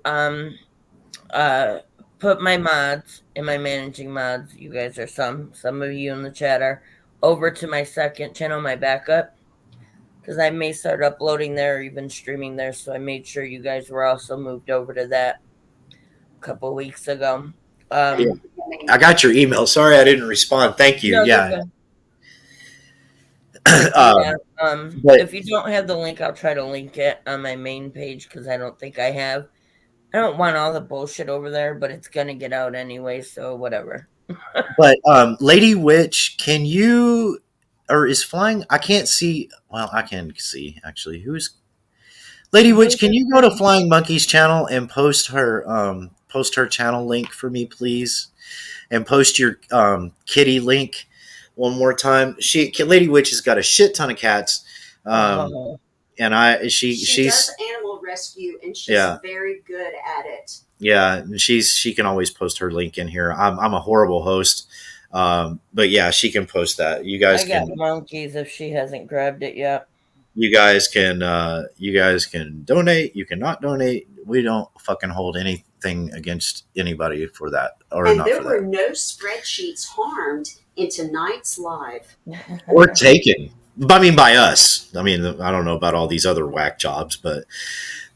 [SPEAKER 4] put my mods and my managing mods. You guys are some of you in the chat are over to my second channel, my backup, because I may start uploading there or even streaming there. So I made sure you guys were also moved over to that a couple weeks ago.
[SPEAKER 1] Yeah. I got your email. Sorry I didn't respond. Thank you.
[SPEAKER 4] No, you're
[SPEAKER 1] Yeah.
[SPEAKER 4] good.
[SPEAKER 1] But
[SPEAKER 4] if you don't have the link, I'll try to link it on my main page because I don't think I have. I don't want all the bullshit over there, but it's gonna get out anyway, so whatever.
[SPEAKER 1] Lady Witch, can you or is flying? I can't see. Well, I can see actually. Who's Lady Witch? Can you go to Flying Monkey's channel and post her channel link for me, please? And post your kitty link one more time. Lady Witch has got a shit ton of cats, and
[SPEAKER 2] She
[SPEAKER 1] she's
[SPEAKER 2] does animal rescue, and she's very good at it.
[SPEAKER 1] Yeah, and she can always post her link in here. I'm a horrible host, but yeah, she can post that. You guys
[SPEAKER 4] I got
[SPEAKER 1] can
[SPEAKER 4] monkeys if she hasn't grabbed it yet.
[SPEAKER 1] you guys can donate. You cannot donate. We don't fucking hold anything against anybody for that or
[SPEAKER 2] And
[SPEAKER 1] not
[SPEAKER 2] there
[SPEAKER 1] for
[SPEAKER 2] were
[SPEAKER 1] that.
[SPEAKER 2] no spreadsheets harmed in tonight's live.
[SPEAKER 1] Or taken. I mean, by us. I mean, I don't know about all these other whack jobs, but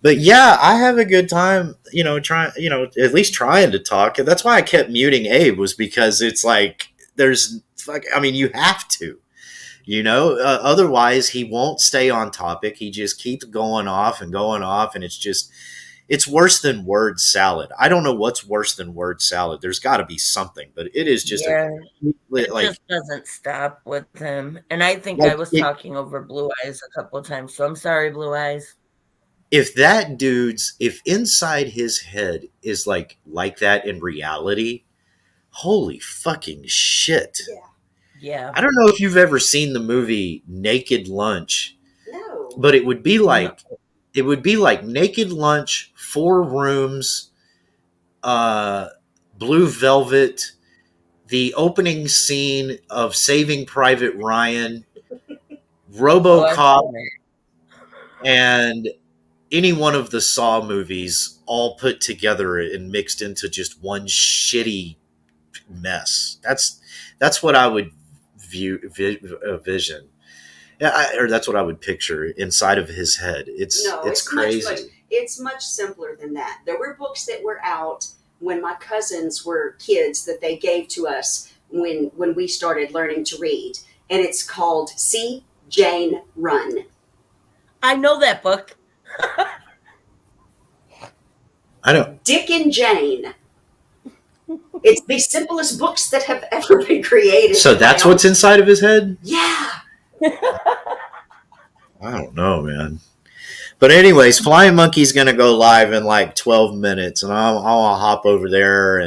[SPEAKER 1] yeah, I have a good time. Trying, at least trying to talk. And that's why I kept muting Abe, was because it's like you have to. Otherwise he won't stay on topic. He just keeps going off, and it's just It's worse than word salad. I don't know what's worse than word salad. There's got to be something, but it is just
[SPEAKER 4] Yeah,
[SPEAKER 1] a
[SPEAKER 4] it
[SPEAKER 1] like
[SPEAKER 4] just doesn't stop with him. And I think I
[SPEAKER 1] like
[SPEAKER 4] was
[SPEAKER 1] it,
[SPEAKER 4] talking over Blue Eyes a couple of times, so I'm sorry, Blue Eyes.
[SPEAKER 1] if inside his head is like that in reality, holy fucking shit.
[SPEAKER 2] Yeah.
[SPEAKER 4] Yeah.
[SPEAKER 1] I don't know if you've ever seen the movie Naked Lunch,
[SPEAKER 2] No.
[SPEAKER 1] but it would be
[SPEAKER 4] No.
[SPEAKER 1] like Naked Lunch, 4 rooms, uh, Blue Velvet, the opening scene of Saving Private Ryan,
[SPEAKER 4] Oh, I've
[SPEAKER 1] RoboCop,
[SPEAKER 4] seen it.
[SPEAKER 1] and any one of the Saw movies all put together and mixed into just one shitty mess. That's what I would vision. Yeah, or that's what I would picture inside of his head. It's
[SPEAKER 2] No,
[SPEAKER 1] it's crazy.
[SPEAKER 2] it's much simpler than that. There were books that were out when my cousins were kids that they gave to us when we started learning to read, and it's called See Jane Run.
[SPEAKER 4] I know that book.
[SPEAKER 1] I don't.
[SPEAKER 2] Dick and Jane. It's the simplest books that have ever been created.
[SPEAKER 1] So that's what's inside of his head.
[SPEAKER 2] Yeah.
[SPEAKER 1] I don't know, man. But anyways, Flying Monkey's gonna go live in like 12 minutes, and I'll hop over there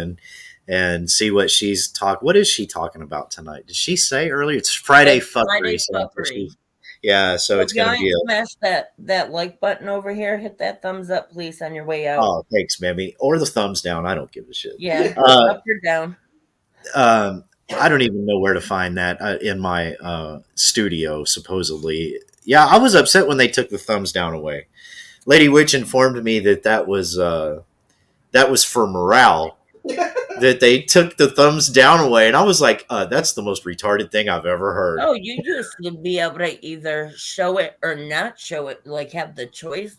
[SPEAKER 1] and see what she's talking. What is she talking about tonight? Did she say earlier? It's Friday
[SPEAKER 4] It's
[SPEAKER 1] fuckery.
[SPEAKER 4] Friday
[SPEAKER 1] So
[SPEAKER 4] fuckery.
[SPEAKER 1] yeah, so
[SPEAKER 4] So
[SPEAKER 1] it's
[SPEAKER 4] if y'all
[SPEAKER 1] gonna be
[SPEAKER 4] ain't smash that like button over here, hit that thumbs up, please, on your way out.
[SPEAKER 1] oh, thanks, Mammy, or the thumbs down. I don't give a shit.
[SPEAKER 4] Yeah,
[SPEAKER 1] Uh,
[SPEAKER 4] up or down.
[SPEAKER 1] I don't even know where to find that in my studio. Supposedly, yeah, I was upset when they took the thumbs down away. Lady Witch informed me that was for morale. That they took the thumbs down away, and I was like, "That's the most retarded thing I've ever heard."
[SPEAKER 4] Oh, you used to be able to either show it or not show it, like have the choice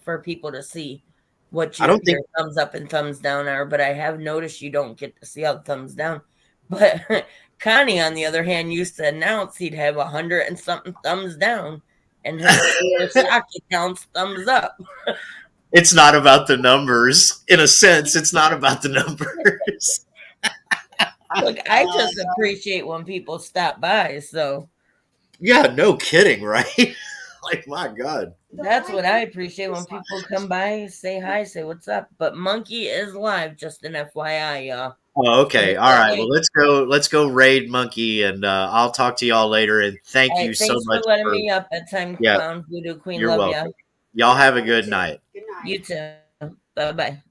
[SPEAKER 4] for people to see what
[SPEAKER 1] I don't
[SPEAKER 4] your
[SPEAKER 1] think
[SPEAKER 4] thumbs up and thumbs down are. But I have noticed you don't get to see all the thumbs down. But Connie, on the other hand, used to announce he'd have 100 and something thumbs down, and his stock accounts thumbs up.
[SPEAKER 1] it's not about the numbers. In a sense, it's not about the numbers.
[SPEAKER 4] Look, I just appreciate when people stop by. So
[SPEAKER 1] Yeah, no kidding, right? Like, my God.
[SPEAKER 4] that's what I appreciate when people come by, say hi, say what's up. But Monkey is live, just an FYI, y'all.
[SPEAKER 1] Oh, okay. All right. Well, let's go raid Monkey, and I'll talk to y'all later. And thank
[SPEAKER 4] Hey,
[SPEAKER 1] you so
[SPEAKER 4] thanks
[SPEAKER 1] much
[SPEAKER 4] for letting me up at Time
[SPEAKER 1] Yeah.
[SPEAKER 4] Clown Voodoo Queen.
[SPEAKER 1] You're
[SPEAKER 4] Love
[SPEAKER 1] welcome.
[SPEAKER 4] ya.
[SPEAKER 1] Y'all have a good night.
[SPEAKER 2] Good night.
[SPEAKER 4] You too. Bye bye.